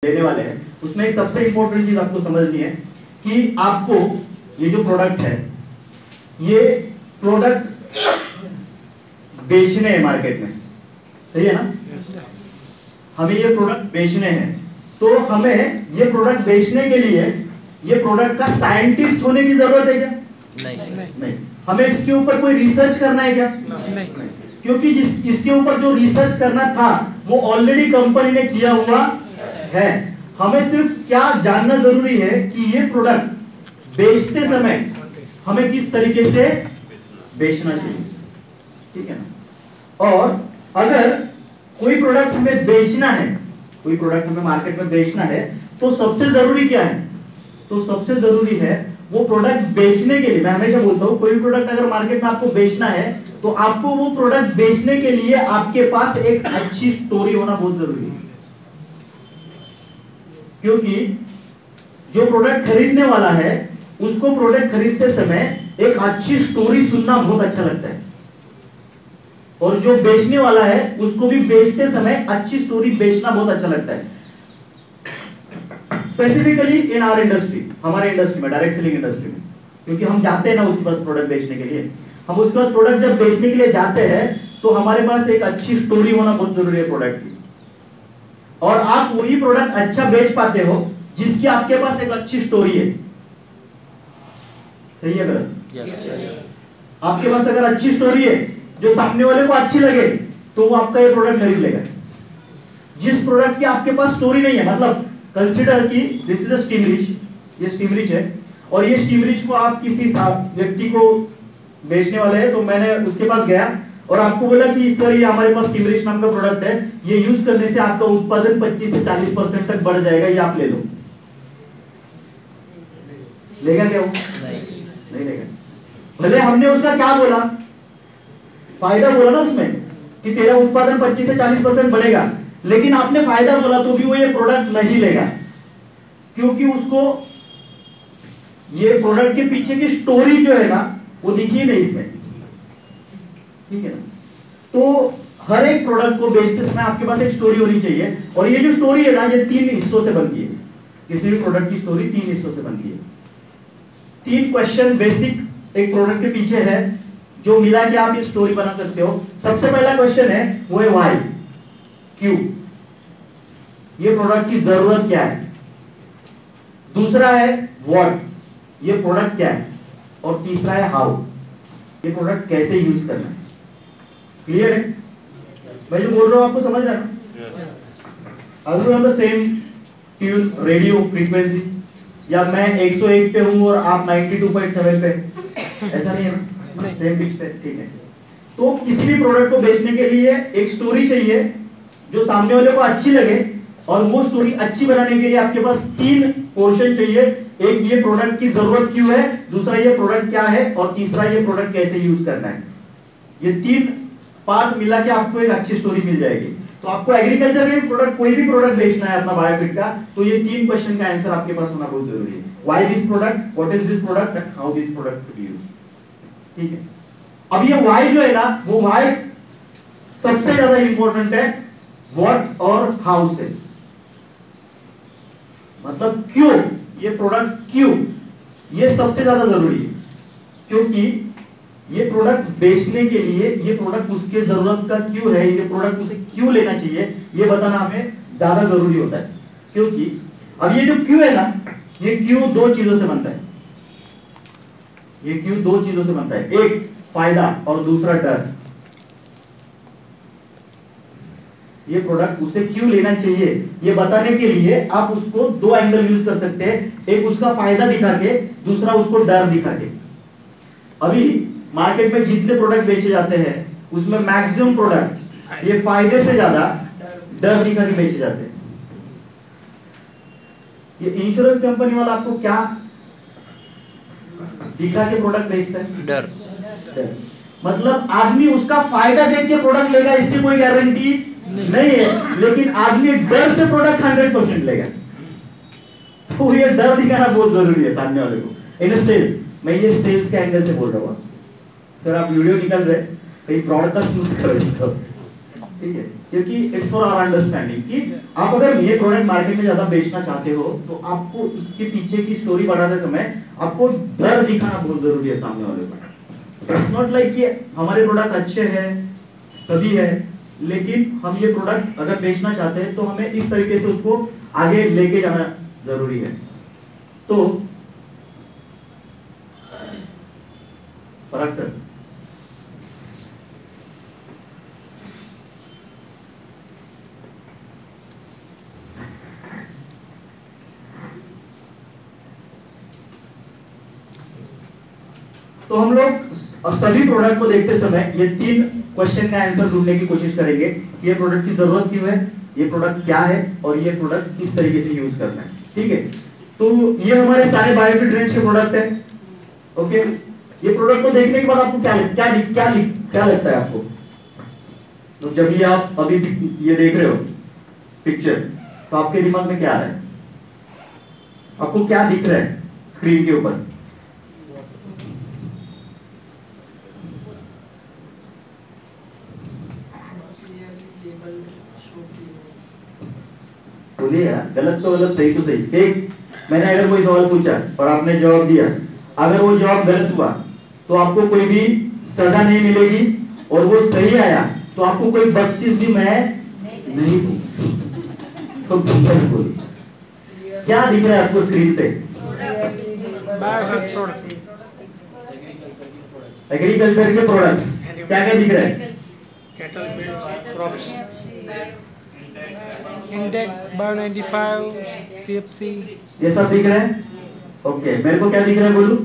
लेने वाले हैं उसमें एक सबसे इंपॉर्टेंट चीज आपको समझनी है कि आपको ये जो प्रोडक्ट है ये प्रोडक्ट बेचने हैं मार्केट में, सही है ना? हमें ये प्रोडक्ट बेचने हैं, तो हमें ये प्रोडक्ट बेचने के लिए ये प्रोडक्ट का साइंटिस्ट होने की जरूरत है क्या? नहीं। हमें इसके ऊपर कोई रिसर्च करना है क्या? नहीं। क्योंकि इसके ऊपर जो रिसर्च करना था वो ऑलरेडी कंपनी ने किया हुआ है। हमें सिर्फ क्या जानना जरूरी है कि ये प्रोडक्ट बेचते समय हमें किस तरीके से बेचना चाहिए, ठीक है ना? और अगर कोई प्रोडक्ट हमें बेचना है, कोई प्रोडक्ट हमें मार्केट में बेचना है, तो सबसे जरूरी क्या है? तो सबसे जरूरी है वो प्रोडक्ट बेचने के लिए, मैं हमेशा बोलता हूं कोई प्रोडक्ट अगर मार्केट में आपको बेचना है तो आपको वो प्रोडक्ट बेचने के लिए आपके पास एक अच्छी स्टोरी होना बहुत जरूरी है। क्योंकि जो प्रोडक्ट खरीदने वाला है उसको प्रोडक्ट खरीदते समय एक अच्छी स्टोरी सुनना बहुत अच्छा लगता है, और जो बेचने वाला है उसको भी बेचते समय अच्छी स्टोरी बेचना बहुत अच्छा लगता है। स्पेसिफिकली इन आवर इंडस्ट्री, हमारे इंडस्ट्री में, डायरेक्ट सेलिंग इंडस्ट्री में, क्योंकि हम जाते हैं ना उसके पास प्रोडक्ट बेचने के लिए, हम उसके पास प्रोडक्ट जब बेचने के लिए जाते हैं तो हमारे पास एक अच्छी स्टोरी होना बहुत जरूरी है प्रोडक्ट की। और आप वही प्रोडक्ट अच्छा बेच पाते हो जिसकी आपके पास एक अच्छी स्टोरी है, सही है गलत? आपके पास अगर अच्छी स्टोरी है जो सामने वाले को अच्छी लगे तो वो आपका ये प्रोडक्ट खरीद लेगा। जिस प्रोडक्ट की आपके पास स्टोरी नहीं है, मतलब कंसीडर कि this is a steam rich, ये स्टीम रिच है और ये स्टीम रिच को आप किसी व्यक्ति को बेचने वाले हैं, तो मैंने उसके पास गया और आपको बोला कि सर ये हमारे पास स्टीम रिच नाम का प्रोडक्ट है, ये यूज करने से आपका उत्पादन 25 से 40% तक बढ़ जाएगा, ये आप ले लो। लेगा क्या वो? नहीं लेगा। भले हमने उसका क्या बोला, फायदा बोला ना उसमें कि तेरा उत्पादन 25 से 40% बढ़ेगा, लेकिन आपने फायदा बोला तो भी वो ये प्रोडक्ट नहीं लेगा, क्योंकि उसको ये प्रोडक्ट के पीछे की स्टोरी जो है ना वो दिखी नहीं इसमें, ठीक है ना? तो हर एक प्रोडक्ट को बेचते समय आपके पास एक स्टोरी होनी चाहिए, और ये जो स्टोरी है ना ये 3 हिस्सों से बनती है। किसी भी प्रोडक्ट की स्टोरी 3 हिस्सों से बनती है। 3 क्वेश्चन बेसिक एक प्रोडक्ट के पीछे है जो मिला के आप ये स्टोरी बना सकते हो। सबसे पहला क्वेश्चन है वो है व्हाई, क्यों, ये प्रोडक्ट की जरूरत क्या है। दूसरा है व्हाट, ये प्रोडक्ट क्या है, और तीसरा है हाउ, ये प्रोडक्ट कैसे यूज करना है। क्लियर है? मैं जो बोल रहा हूं आपको समझ रहा है ना? अगर हम the same tune radio frequency, या मैं 101 पे हूं और आप 92.7 पे, ऐसा नहीं है ना? सेम पिच पे, ठीक है। तो किसी भी प्रोडक्ट को बेचने के लिए एक स्टोरी चाहिए जो सामने वाले को अच्छी लगे, और वो स्टोरी अच्छी बनाने के लिए आपके पास 3 पोर्शन चाहिए। एक, ये प्रोडक्ट की जरूरत क्यों है, दूसरा ये प्रोडक्ट क्या है, और तीसरा ये प्रोडक्ट कैसे यूज करना है। ये 3 पार्ट मिला के आपको एक अच्छी स्टोरी मिल जाएगी। तो आपको एग्रीकल्चर के प्रोडक्ट, कोई भी प्रोडक्ट बेचना है अपना बायोफिट का, तो ये 3 क्वेश्चन का आंसर आपके पास होना बहुत जरूरी है। Why this product, what is this product, and how this product to be used, ठीक है? अब ये व्हाई जो है ना, वो व्हाई सबसे ज्यादा इंपॉर्टेंट है व्हाट और हाउ से। मतलब क्यों, ये प्रोडक्ट क्यों, ये सबसे ज्यादा जरूरी है, क्योंकि ये प्रोडक्ट बेचने के लिए ये प्रोडक्ट उसके जरूरत का क्यों है, ये प्रोडक्ट उसे क्यों लेना चाहिए, ये बताना हमें ज्यादा जरूरी होता है। क्योंकि अब ये जो क्यों है ना, ये क्यों 2 चीजों से बनता है। ये क्यों 2 चीजों से बनता है, एक फायदा और दूसरा डर। ये प्रोडक्ट उसे क्यों लेना चाहिए ये बताने के लिए आप उसको 2 एंगल यूज कर सकते हैं, एक उसका फायदा दिखा के, दूसरा उसको डर दिखा के। अभी मार्केट में जितने प्रोडक्ट बेचे जाते हैं उसमें मैक्सिमम प्रोडक्ट ये फायदे से ज्यादा डर दिखा के बेचे जाते हैं। ये इंश्योरेंस कंपनी वाला आपको क्या दिखा के प्रोडक्ट बेचता है? डर। मतलब आदमी उसका फायदा देख के प्रोडक्ट लेगा, इसकी कोई गारंटी नहीं है, लेकिन आदमी डर से प्रोडक्ट 100% लेगा। तो ये डर दिखाना बहुत जरूरी है सामने वाले को। इन सेल्स, मैं ये सेल्स के एंगल से बोल रहा हूँ। सर आप वीडियो निकल रहे, कहीं ब्रॉडकास्ट मत करो इसको, ठीक है, क्योंकि इट्स फॉर आवर अंडरस्टैंडिंग कि आप अगर ये प्रोडक्ट मार्केट में ज्यादा बेचना चाहते हो तो आपको इसके पीछे की स्टोरी बढ़ाते समय आपको डर दिखाना बहुत जरूरी है सामने वाले को। इट्स नॉट लाइक कि हमारे प्रोडक्ट अच्छे हैं सभी है, लेकिन हम ये प्रोडक्ट अगर बेचना चाहते हैं तो हमें इस तरीके से उसको आगे लेके जाना जरूरी है। तो फर्क सर तो हम लोग सभी प्रोडक्ट को देखते समय ये 3 क्वेश्चन का आंसर ढूंढने की कोशिश करेंगे कि ये प्रोडक्ट की जरूरत क्यों है, ये प्रोडक्ट क्या है और ये प्रोडक्ट किस तरीके से यूज करना है। ठीक है, तो ये हमारे सारे बायोफिट रेंज के प्रोडक्ट है। ओके, ये प्रोडक्ट को देखने के बाद आपको क्या लगता है आपको? तो जब ये आप अभी ये देख रहे हो पिक्चर, तो आपके दिमाग में क्या आ रहा है? आपको क्या दिख रहा है स्क्रीन के ऊपर? बोलिए यार, गलत तो गलत, सही तो सही। एक मैंने अगर कोई सवाल पूछा और आपने जवाब दिया, अगर वो जवाब गलत हुआ तो आपको कोई भी सजा नहीं मिलेगी, और वो सही आया तो आपको कोई बख्शिश भी मैं नहीं दूं। तो बोलिए क्या दिख रहा है आपको स्क्रीन पे? एग्रीकल्चर के प्रोडक्ट क्या क्या दिख रहा है? इंडेक्स बायो 95 सीएफसी ये सब दिख रहा है। ओके, मेरे को क्या दिख रहा है बोलूं?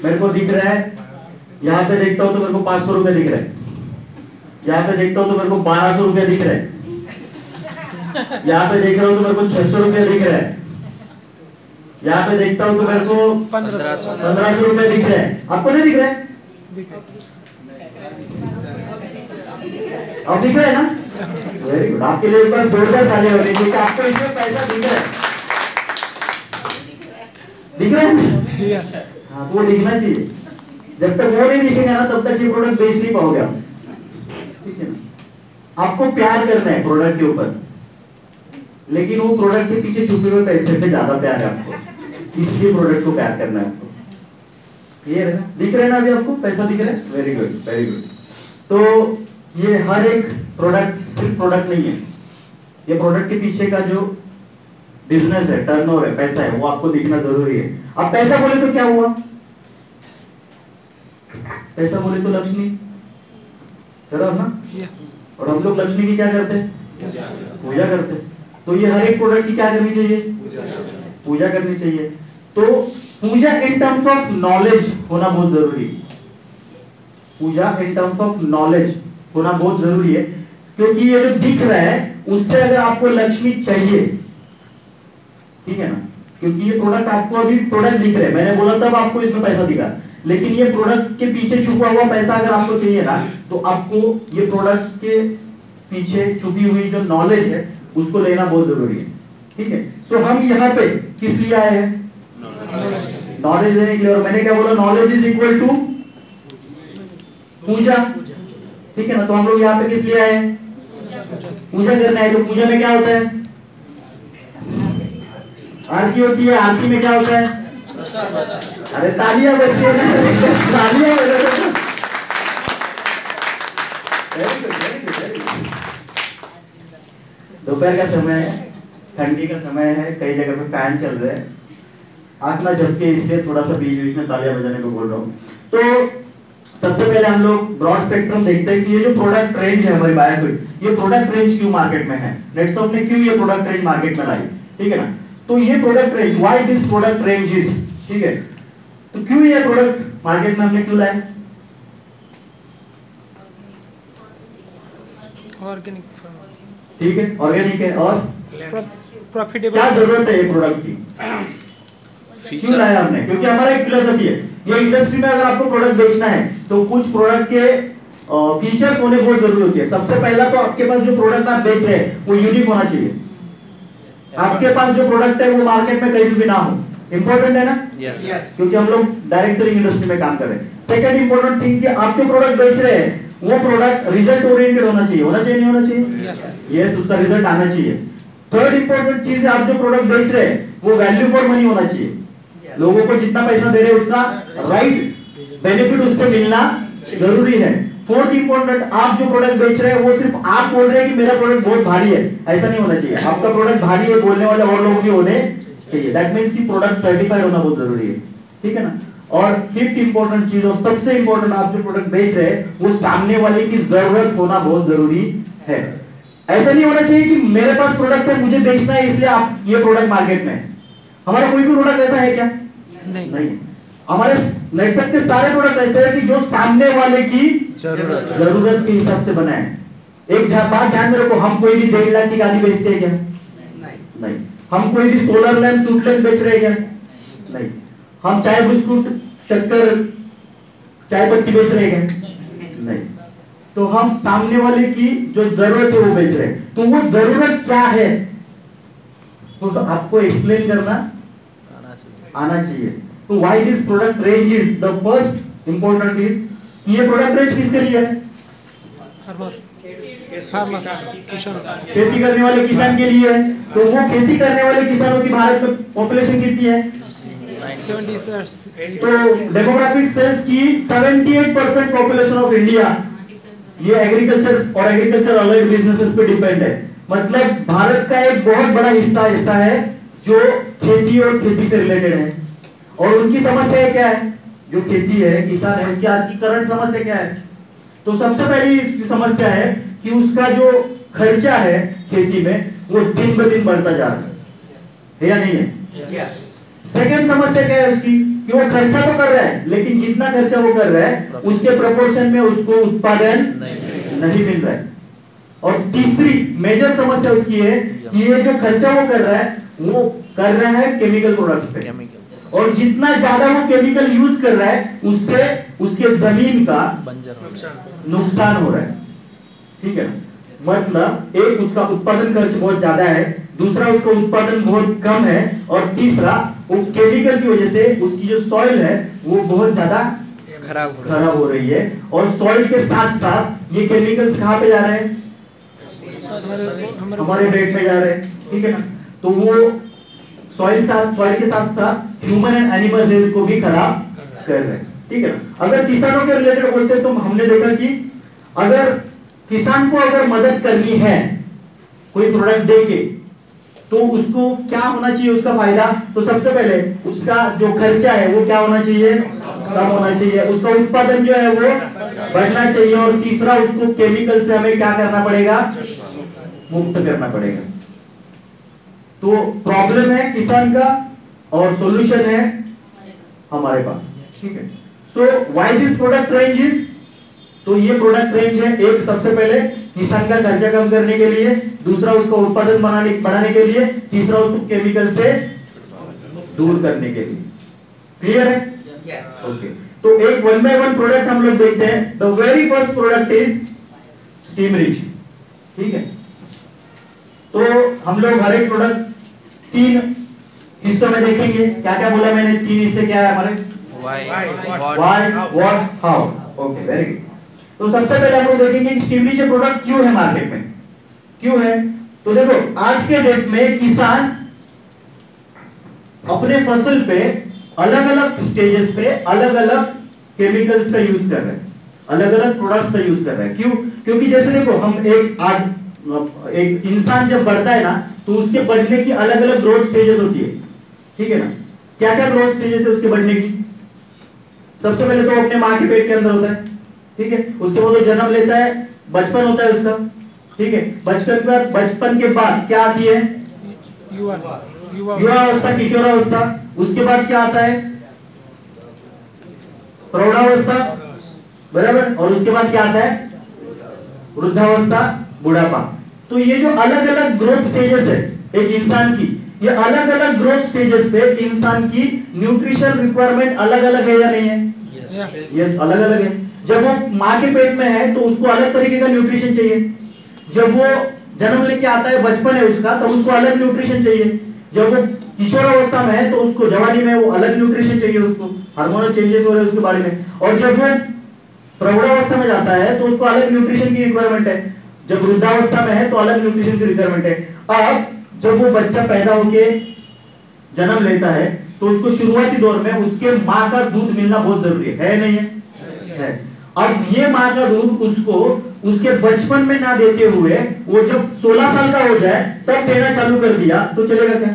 मेरे को दिख रहा है, यहाँ पे देखता हूँ तो मेरे को 500 रुपए दिख रहा है, यहाँ पे देखता हूँ तो मेरे को 1200 रुपए दिख रहा है, यहाँ पे देख रहा हूँ तो मेरे को 600 रुपए दिख रहा है, यहाँ पे देखता हूँ तो मेरे को 1500 रुपए दिख रहा है। आपको नहीं दिख रहा है? अब दिख रहा है ना? वेरी गुड, आपके लिए एक बार जोरदार तालियां होनी चाहिए कि आपको इसमें पैसा दिख रहा है। दिख रहा है? यस। हाँ, वो दिखना चाहिए। जब तक वो नहीं दिखेगा ना तब तक ये प्रोडक्ट बेच नहीं पाओगे आप। ठीक है ना? आपको प्यार करना है प्रोडक्ट के ऊपर, लेकिन वो प्रोडक्ट के पीछे छुपे हुए पैसे पे ज्यादा प्यार है आपको, इसलिए प्रोडक्ट को प्यार करना है आपको। क्लियर है ना? दिख रहा है ना अभी आपको पैसा दिख रहा है? Very good, very good. तो ये हर एक प्रोडक्ट सिर्फ प्रोडक्ट नहीं है, ये प्रोडक्ट के पीछे का जो बिजनेस है, टर्नओवर है, पैसा है, वो आपको दिखना जरूरी है। अब पैसा बोले तो क्या हुआ? पैसा बोले तो लक्ष्मी, बराबर ना? और हम लोग लक्ष्मी की क्या करते हैं? पूजा करते हैं। तो ये हर एक प्रोडक्ट की क्या करनी चाहिए? पूजा करनी चाहिए। तो पूजा इन टर्म्स ऑफ नॉलेज होना बहुत जरूरी है। पूजा इन टर्म्स ऑफ नॉलेज होना बहुत जरूरी है, क्योंकि ये जो दिख रहा है उससे अगर आपको लक्ष्मी चाहिए, ठीक है ना? क्योंकि ये प्रोडक्ट आपको अभी प्रोडक्ट दिख रहा है, मैंने बोला तब आपको इसमें पैसा दिखा, लेकिन ये प्रोडक्ट के पीछे छुपा हुआ पैसा अगर आपको चाहिए ना, तो आपको ये प्रोडक्ट के पीछे छुपी हुई जो नॉलेज है उसको लेना बहुत जरूरी है। ठीक है, सो हम यहाँ पे किस लिए आए हैं? नॉलेज लेने के लिए। और मैंने क्या बोला? नॉलेज इज इक्वल टू पूजा। ठीक है ना? तो हम लोग यहाँ पे किस लिए आए हैं? पूजा करना है। तो पूजा में क्या होता है? आरती होती है। आरती में क्या होता है? अरे तालियां बजती है ना, तालियां बजती। दोपहर का समय है, ठंडी का समय है, कई जगह पे फैन चल रहे हैं, आंख ना झपके, इसलिए थोड़ा सा बीच बीच में तालियां बजाने को बोल रहा हूँ। तो सबसे पहले हम लोग ब्रॉड स्पेक्ट्रम देखते हैं कि ये जो प्रोडक्ट रेंज है हमारी बायोफिट, ये प्रोडक्ट रेंज क्यों मार्केट में है, नेटसॉफ्ट ने क्यों ये प्रोडक्ट रेंज मार्केट में लाई। ठीक है ना? तो ये product range, why this product range is, ठीक है, तो क्यों ये प्रोडक्ट मार्केट में हमने क्यों लाए? ऑर्गेनिक, ठीक है, ऑर्गेनिक है और प्रॉफिटेबल। क्या जरूरत है ये प्रोडक्ट की, क्यों लाया हमने? क्योंकि हमारा एक फिलॉसफी है, ये इंडस्ट्री में अगर आपको प्रोडक्ट बेचना है तो कुछ प्रोडक्ट के फीचर्स होने बहुत जरूरी होती है। सबसे पहला तो आपके पास जो प्रोडक्ट आप बेच रहे हैं वो यूनिक होना चाहिए। आपके पास जो प्रोडक्ट है वो मार्केट में कहीं भी ना हो, इंपॉर्टेंट है ना? यस। क्योंकि हम लोग डायरेक्ट सेलिंग इंडस्ट्री में काम कर रहे हैं। सेकंड इंपॉर्टेंट थिंग कि आप जो प्रोडक्ट बेच रहे हैं वो प्रोडक्ट रिजल्ट ओरिएंटेड होना चाहिए, नहीं होना चाहिए? यस, उसका रिजल्ट आना चाहिए। थर्ड इंपॉर्टेंट चीज है, आप जो प्रोडक्ट बेच रहे हैं वो वैल्यू फॉर मनी होना चाहिए। लोगों को जितना पैसा दे रहे हैं उसका राइट बेनिफिट उससे मिलना जरूरी है। फोर्थ इंपॉर्टेंट, आप जो प्रोडक्ट बेच रहे हैं वो सिर्फ आप बोल रहे हैं कि मेरा प्रोडक्ट बहुत भारी है, ऐसा नहीं होना चाहिए। आपका प्रोडक्ट भारी है बोलने वाले और लोग भी होने चाहिए। दैट मींस कि प्रोडक्ट सर्टिफाइड होना बहुत जरूरी है, ठीक है ना। और फिफ्थ इंपॉर्टेंट चीज और सबसे इंपॉर्टेंट, आप जो प्रोडक्ट बेच रहे हैं वो सामने वाले की जरूरत होना बहुत जरूरी है। ऐसा नहीं होना चाहिए कि मेरे पास प्रोडक्ट है मुझे बेचना है इसलिए आप ये प्रोडक्ट मार्केट में है। हमारा कोई भी प्रोडक्ट ऐसा है क्या? नहीं। हमारे नेटसेट के सारे प्रोडक्ट ऐसे हैं कि जो सामने वाले की जरूरत के हिसाब से बना है। एक बात ध्यान में रखो, हम कोई भी 1.5 लाख की गाड़ी बेचते हैं क्या? नहीं। हम कोई भी सोलर लैंप सूट लैंप बेच रहे हैं क्या? नहीं। हम चाय बिस्कुट शक्कर चाय पत्ती बेच रहे हैं क्या? नहीं। तो हम सामने वाले की जो जरूरत है वो बेच रहे हैं। तो वो जरूरत क्या है तो आपको एक्सप्लेन करना आना चाहिए। तो why this product range is the first important is, ये प्रोडक्ट रेंज किसके लिए है? खेती करने वाले किसान के लिए है। तो वो खेती करने वाले किसानों की भारत में पॉपुलेशन कितनी है? 70। तो डेमोग्राफिक सेंस की 78% पॉपुलेशन ऑफ इंडिया ये एग्रीकल्चर और एग्रीकल्चर अलाइड बिजनेसेस पे डिपेंड है। मतलब भारत का एक बहुत बड़ा हिस्सा ऐसा है जो खेती और खेती से रिलेटेड है। और उनकी समस्या क्या है? जो खेती है, किसान है, उसकी आज की करंट समस्या क्या है? तो सबसे पहली इसकी समस्या है कि उसका जो खर्चा है खेती में वो दिन ब दिन बढ़ता जा रहा है या नहीं है? सेकंड समस्या क्या है उसकी कि वो खर्चा तो कर रहा है लेकिन जितना खर्चा वो कर रहा है उसके प्रोपोर्शन में उसको उत्पादन नहीं मिल रहा है। और तीसरी मेजर समस्या उसकी है कि ये जो खर्चा वो कर रहा है केमिकल प्रोडक्ट्स पे, और जितना ज्यादा वो केमिकल यूज कर रहा है उससे उसके जमीन का नुकसान हो रहा है, ठीक है। मतलब एक उसका उत्पादन खर्च बहुत ज्यादा है, दूसरा उसका उत्पादन बहुत कम है, और तीसरा वो केमिकल की वजह से उसकी जो सॉइल है वो बहुत ज्यादा खराब हो रही है। और सॉइल के साथ साथ ये केमिकल्स कहाँ पे जा रहे हैं? हमारे पेट में जा रहे हैं, ठीक है ना। तो वो सॉइल के साथ साथ ह्यूमन एंड एनिमल हेल्थ को भी खराब कर रहे हैं, ठीक है ना। अगर किसानों के रिलेटेड बोलते हैं तो हमने देखा कि अगर किसान को अगर मदद करनी है कोई प्रोडक्ट देके तो उसको क्या होना चाहिए उसका फायदा? तो सबसे पहले उसका जो खर्चा है वो क्या होना चाहिए? कम होना चाहिए। उसका उत्पादन जो है वो बढ़ना चाहिए। और तीसरा उसको केमिकल से हमें क्या करना पड़ेगा? मुक्त करना पड़ेगा। तो प्रॉब्लम है किसान का और सॉल्यूशन है हमारे पास, ठीक है। So why this product range is, तो ये प्रोडक्ट रेंज है एक सबसे पहले किसान का खर्चा कम करने के लिए, दूसरा उसका उत्पादन बढ़ाने के लिए, तीसरा उसको केमिकल से दूर करने के लिए। क्लियर है? ओके। तो एक वन बाय वन प्रोडक्ट हम लोग देखते हैं। The very first product is steam rich, ठीक है। तो हम लोग हर एक प्रोडक्ट 3 हिस्सों में देखेंगे। क्या क्या बोला मैंने? 3 हिस्से क्या है हमारे? Why, what, how. Okay, very good. तो सबसे पहले हम लोग देखेंगे कि स्टीम रिच प्रोडक्ट क्यों है मार्केट में, क्यों है। तो देखो आज के डेट में किसान अपने फसल पे अलग अलग स्टेजेस पे अलग अलग केमिकल्स का यूज कर रहे हैं, अलग अलग प्रोडक्ट्स का यूज कर रहे हैं। क्यों? क्योंकि जैसे देखो हम एक इंसान जब बढ़ता है ना तो उसके बढ़ने की अलग अलग ग्रोथ स्टेजेस होती है, ठीक है ना। क्या क्या ग्रोथ स्टेजेस है उसके बढ़ने की? सबसे पहले तो अपने माँ के पेट के अंदर होता है, ठीक है। उसके बाद वो जन्म लेता है, बचपन होता है उसका, ठीक है। बचपन के बाद क्या आती है? युवावस्था, किशोरावस्था। उसके बाद क्या आता है? प्रौढ़ावस्था, बराबर। और उसके बाद क्या आता है? वृद्धावस्था, बुढ़ापा। तो ये जो अलग अलग ग्रोथ स्टेजेस है एक इंसान की, ये अलग अलग ग्रोथ स्टेजेस पे इंसान की न्यूट्रिशन रिक्वायरमेंट अलग अलग है या नहीं है? यस, अलग अलग है। जब वो माँ के पेट में है तो उसको अलग तरीके का न्यूट्रिशन चाहिए। जब वो जन्म लेके आता है, बचपन है उसका, तब उसको अलग न्यूट्रिशन चाहिए। जब वो किशोरावस्था में है तो उसको जवानी में वो अलग न्यूट्रिशन चाहिए, उसको हार्मोनल चेंजेस हो रहे हैं उसके बारे में। और जब वो प्रौढ़ावस्था में जाता है तो उसको अलग न्यूट्रिशन की रिक्वायरमेंट है, जब वृद्धावस्था में है तो अलग न्यूट्रिशन की रिक्वायरमेंट है। अब जब वो बच्चा पैदा होके जन्म लेता है तो उसको शुरुआती दौर में उसके माँ का दूध मिलना बहुत जरूरी है नहीं है? अब ये माँ का दूध उसको उसके बचपन में ना देते हुए वो जब 16 साल का हो जाए तब देना चालू कर दिया तो चलेगा क्या?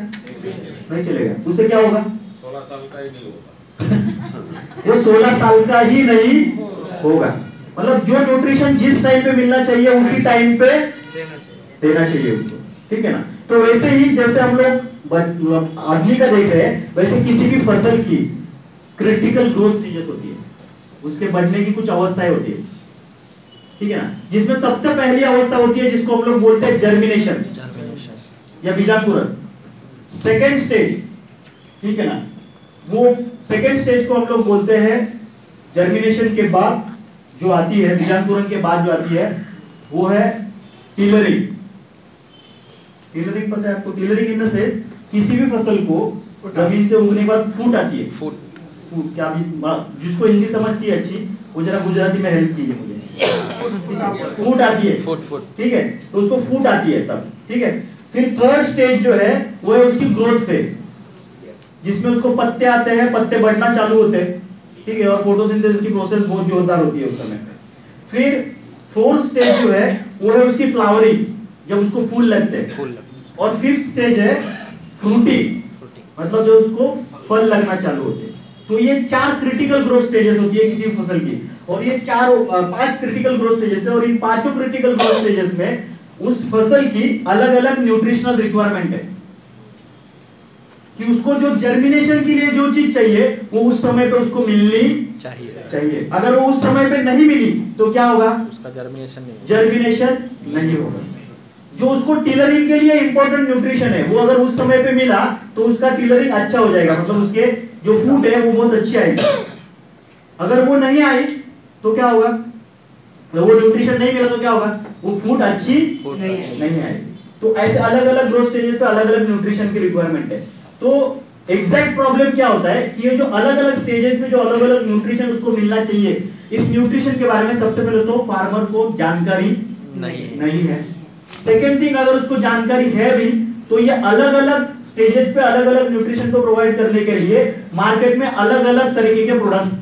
नहीं चलेगा। उससे क्या होगा? 16 साल का ही नहीं होगा। वो 16 साल का ही नहीं होगा। मतलब जो न्यूट्रिशन जिस टाइम पे मिलना चाहिए उसी टाइम पे देना चाहिए उसको, ठीक है ना? तो वैसे ही जैसे हम लोग आदमी का देख रहे हैं, वैसे किसी भी फसल की क्रिटिकल ग्रोथ स्टेजेस होती है, उसके बढ़ने की कुछ अवस्थाएं होती है, ठीक है ना? जिसमें सबसे पहली अवस्था होती है जिसको हम लोग बोलते हैं जर्मिनेशन या बीजांकुरण, सेकेंड स्टेज, ठीक है ना? वो सेकेंड स्टेज को हम लोग बोलते हैं जर्मिनेशन के बाद जो आती है, बीजांकुरण के बाद जो आती है वो है टिलरिंग। टिलरिंग पता है आपको? टिलरिंग इन द सेंस किसी भी फसल को जमीन से उगने के बाद फूट आती है। फूट क्या भी, जिसको हिंदी समझती है अच्छी वो जरा गुजराती में हेल्प कीजिए मुझे। फूट आती है, ठीक है? तो उसको फूट आती है तब, ठीक है? फिर थर्ड स्टेज जो है वो है उसकी ग्रोथ फेज, जिसमें उसको पत्ते आते हैं, पत्ते बढ़ना चालू होते हैं, ठीक है? और फोटोसिंथेसिस की प्रोसेस बहुत जोरदार होती है उस समय। फिर फोर्थ स्टेज जो है वो है उसकी फ्लावरिंग, जब उसको फूल लगते हैं। और फिफ्थ स्टेज है फ्रूटिंग, मतलब जो उसको फल लगना चालू होते हैं। तो ये 4 क्रिटिकल ग्रोथ स्टेजेस होती है किसी फसल की, और ये 5 क्रिटिकल ग्रोथ स्टेजेस है, और इन 5 क्रिटिकल ग्रोथ स्टेजेस में उस फसल की अलग अलग न्यूट्रिशनल रिक्वायरमेंट है कि उसको जो जर्मिनेशन के लिए जो चीज चाहिए वो उस समय पे उसको मिलनी चाहिए। अगर वो उस समय पे नहीं मिली तो क्या होगा? उसका जर्मिनेशन नहीं होगा। जो उसको टिलरिंग के लिए इंपॉर्टेंट न्यूट्रिशन है वो अगर उस समय पे मिला तो उसका टिलरिंग अच्छा हो जाएगा, मतलब उसके जो फूड है वो बहुत अच्छी आएगी। अगर वो नहीं आई तो क्या होगा? वो न्यूट्रिशन नहीं मिला तो क्या होगा? वो फूड अच्छी नहीं आएगी। तो ऐसे अलग अलग ग्रोथ स्टेजेस पे अलग अलग न्यूट्रिशन की रिक्वायरमेंट है। तो एग्जैक्ट प्रॉब्लम क्या होता है कि ये जो अलग अलग स्टेजेस में जो अलग अलग न्यूट्रिशन उसको मिलना चाहिए, इस न्यूट्रिशन के बारे में सबसे पहले तो फार्मर को जानकारी नहीं है। सेकेंड थिंग, अगर उसको जानकारी है भी तो ये अलग अलग स्टेजेस पे अलग अलग न्यूट्रिशन को प्रोवाइड करने के लिए मार्केट में अलग अलग तरीके के प्रोडक्ट्स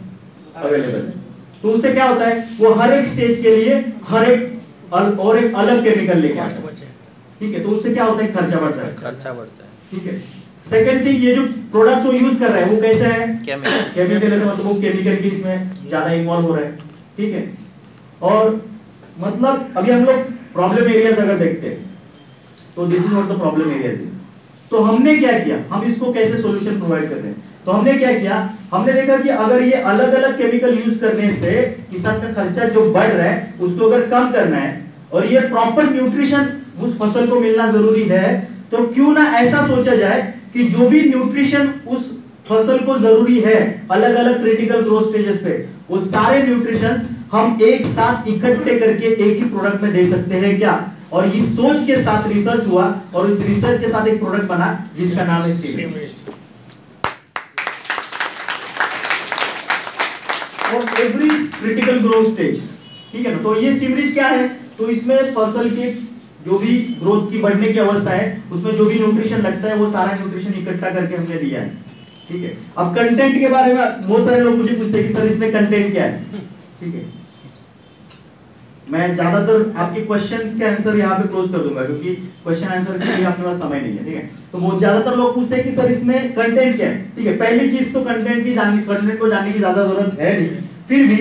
अवेलेबल है। तो उससे क्या होता है? वो हर एक स्टेज के लिए हर एक और एक अलग केमिकल लेके आता है, ठीक है? तो उससे क्या होता है? खर्चा बढ़ता है, ठीक है? सेकेंड थिंग, ये जो प्रोडक्ट वो यूज कर रहा है वो कैसे है? केमिकल है, मतलब वो केमिकल की इसमें ज्यादा इन्वॉल्व हो रहा है, ठीक है? और मतलब अभी हम लोग प्रॉब्लम एरियाज अगर देखते हैं तो this is what the problem areas is. तो हमने क्या किया? हम इसको कैसे सॉल्यूशन प्रोवाइड कर रहे हैं? तो हमने क्या किया? हमने देखा कि अगर ये अलग अलग केमिकल यूज करने से किसान का खर्चा जो बढ़ रहा है उसको अगर कम करना है और ये प्रॉपर न्यूट्रिशन उस फसल को मिलना जरूरी है, तो क्यों ना ऐसा सोचा जाए कि जो भी न्यूट्रिशन उस फसल को जरूरी है अलग अलग क्रिटिकल ग्रोथ स्टेजेस पे, वो सारे न्यूट्रिशंस हम एक साथ इकट्ठे करके एक ही प्रोडक्ट में दे सकते हैं क्या? और इस सोच के साथ रिसर्च हुआ और इस रिसर्च के साथ एक प्रोडक्ट बना जिसका नाम है स्टीमरिच। और एवरी क्रिटिकल ग्रोथ स्टेज, ठीक है ना? तो ये स्टीमरिच क्या है? तो इसमें फसल की जो भी ग्रोथ की बढ़ने की अवस्था है उसमें जो भी न्यूट्रिशन लगता है वो सारा न्यूट्रिशन इकट्ठा करके हमने दिया है, ठीक है? अब कंटेंट के बारे में बहुत सारे लोग मुझे पूछते हैं कि सर इसमें कंटेंट क्या है, ठीक है? मैं ज्यादातर आपके क्वेश्चंस के आंसर यहाँ पे क्लोज कर दूंगा क्योंकि क्वेश्चन आंसर के लिए अपने पास समय नहीं है, ठीक है? तो बहुत ज्यादातर लोग पूछते हैं कि सर इसमें कंटेंट क्या है, ठीक है? पहली चीज तो कंटेंट को जानने की ज्यादा जरूरत है नहीं, फिर भी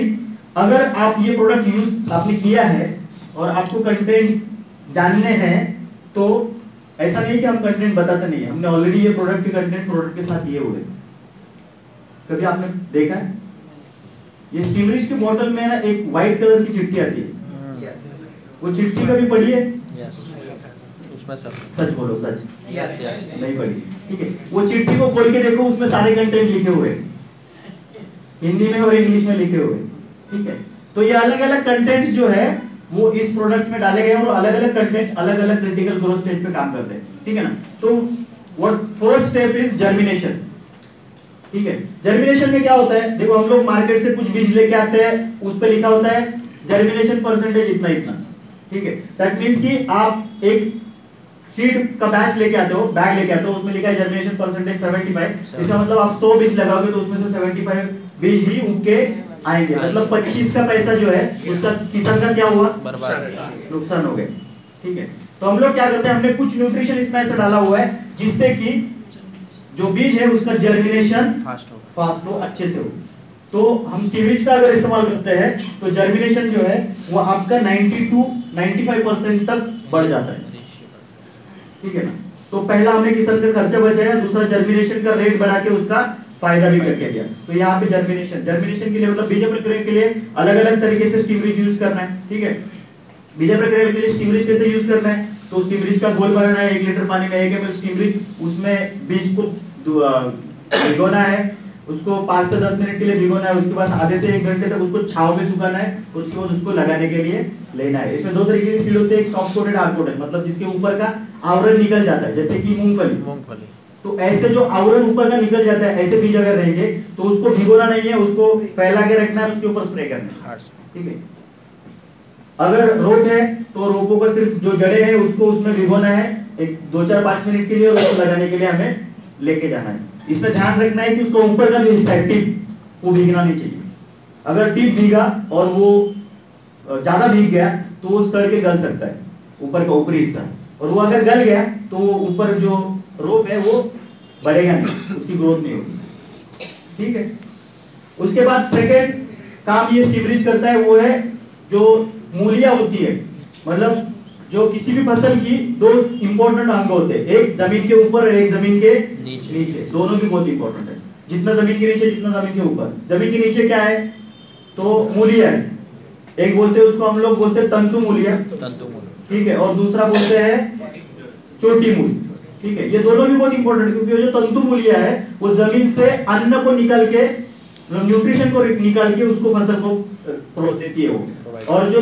अगर आप ये प्रोडक्ट यूज आपने किया है और आपको कंटेंट जानने हैं तो ऐसा नहीं कि हम कंटेंट बताते नहीं है, हमने ऑलरेडी ये प्रोडक्ट के कंटेंट प्रोडक्ट के साथ दिए हुए। कभी आपने देखा है? ये स्टीमरिच के बॉटल में ना एक व्हाइट कलर की चिट्ठी आती है, वो चिट्ठी कभी पढ़ी है? उसमें सच बोलो, सच नहीं पढ़ी, ठीक है? वो चिट्ठी को खोल के देखो, उसमें सारे कंटेंट लिखे हुए हिंदी में और इंग्लिश में लिखे हुए, ठीक है? तो ये अलग अलग कंटेंट जो है वो इस प्रोडक्ट्स में डाले गए और अलग अलग कंटेंट अलग अलग क्रिटिकल ग्रोथ स्टेज पे काम करते हैं, ठीक है ना? तो what first step is germination, ठीक है। जर्मिनेशन में क्या होता है, देखो हम लोग मार्केट से कुछ बीज लेके आते हैं, उस पे लिखा होता है जर्मिनेशन परसेंटेज इतना इतना, ठीक है। दैट मींस कि आप एक सीड का बैच लेके आते हो, बैग लेके आते हो, उसमें लिखा है जर्मिनेशन परसेंटेज 75, इसका मतलब आप 100 बीज लगाओगे तो उसमें से 75 बीज ही उग के आएंगे, मतलब 25 का पैसा जो है उसका किसान का क्या हुआ, नुकसान हो गया, ठीक है। तो हम लोग क्या करते हैं, हमने कुछ न्यूट्रिशन इसमें ऐसा डाला हुआ है जिससे कि जो बीज है उसका जर्मिनेशन फास्ट हो, अच्छे से हो। तो हम स्टीविज का अगर इस्तेमाल करते हैं तो जर्मिनेशन जो है वो आपका 90 to 95% तक बढ़ जाता है, ठीक है ना। तो पहला हमने किसान का खर्चा बचाया, दूसरा जर्मिनेशन का रेट बढ़ा के उसका फायदा भी करके दिया। तो यहाँ पे जर्मिनेशन के लिए मतलब बीज प्रक्रिया के लिए अलग अलग तरीके से स्टीमरिज यूज करना है, ठीक है। बीज प्रक्रिया के लिए स्टीमरिज कैसे यूज करना है, तो स्टीमरिज का घोल बनाना है, 1 लीटर पानी में 1 ml स्टीमरिज, उसमें बीज को भिगोना है, उसको 5 से 10 मिनट के लिए भिगोना है, उसके बाद आधे से 1 घंटे तक उसको छांव में सुखाना है, उसके बाद उसको लगाने के लिए लेना है। इसमें दो तरीके की सीड होती है, एक सॉफ्ट कोटेड, हार्ड कोटेड, मतलब जिसके ऊपर का आवरण निकल जाता है, जैसे कि मूंगफली। तो ऐसे जो आवरण ऊपर का निकल जाता है, ऐसे बीज अगर रहेंगे तो उसको भिगोना नहीं है, उसको फैला के रखना है, उसके ऊपर स्प्रे करना है, ठीक है। अगर रोप है तो रोपों का सिर्फ जो जड़ें हैं उसको उसमें भिगोना है, एक 2-4-5 मिनट के लिए, और उसको लगाने के लिए हमें लेके जाना है। इसमें ध्यान रखना है कि उसका ऊपर का जो हिस्सा है टिप, वो भीगना नहीं चाहिए। अगर टिप भीगा और वो ज्यादा भीग गया तो वो सड़ के गल सकता है, ऊपर का ऊपरी हिस्सा, और वो अगर गल गया तो ऊपर जो रोप है वो बढ़ेगा नहीं, उसकी ग्रोथ नहीं होगी, ठीक है। उसके बाद सेकंड काम ये स्टीमरिज करता है वो है जो मूलियां होती है, मतलब जो किसी भी फसल की 2 इंपॉर्टेंट अंग होते हैं, एक जमीन के ऊपर और एक जमीन के नीचे, दोनों भी बहुत इंपॉर्टेंट है। जितना जमीन के नीचे जितना जमीन के ऊपर। जमीन के नीचे क्या है, तो मूलियां है, एक बोलते हैं उसको हम लोग बोलते हैं तंतु मूलियां, ठीक है, और दूसरा बोलते हैं चोटी मूल, ठीक है। ये दोनों भी बहुत इंपॉर्टेंट है, क्योंकि जो तंतु मूलियां है वो जमीन से अन्न को निकाल के, न्यूट्रिशन को निकाल के उसको फसल को देती है वो, और जो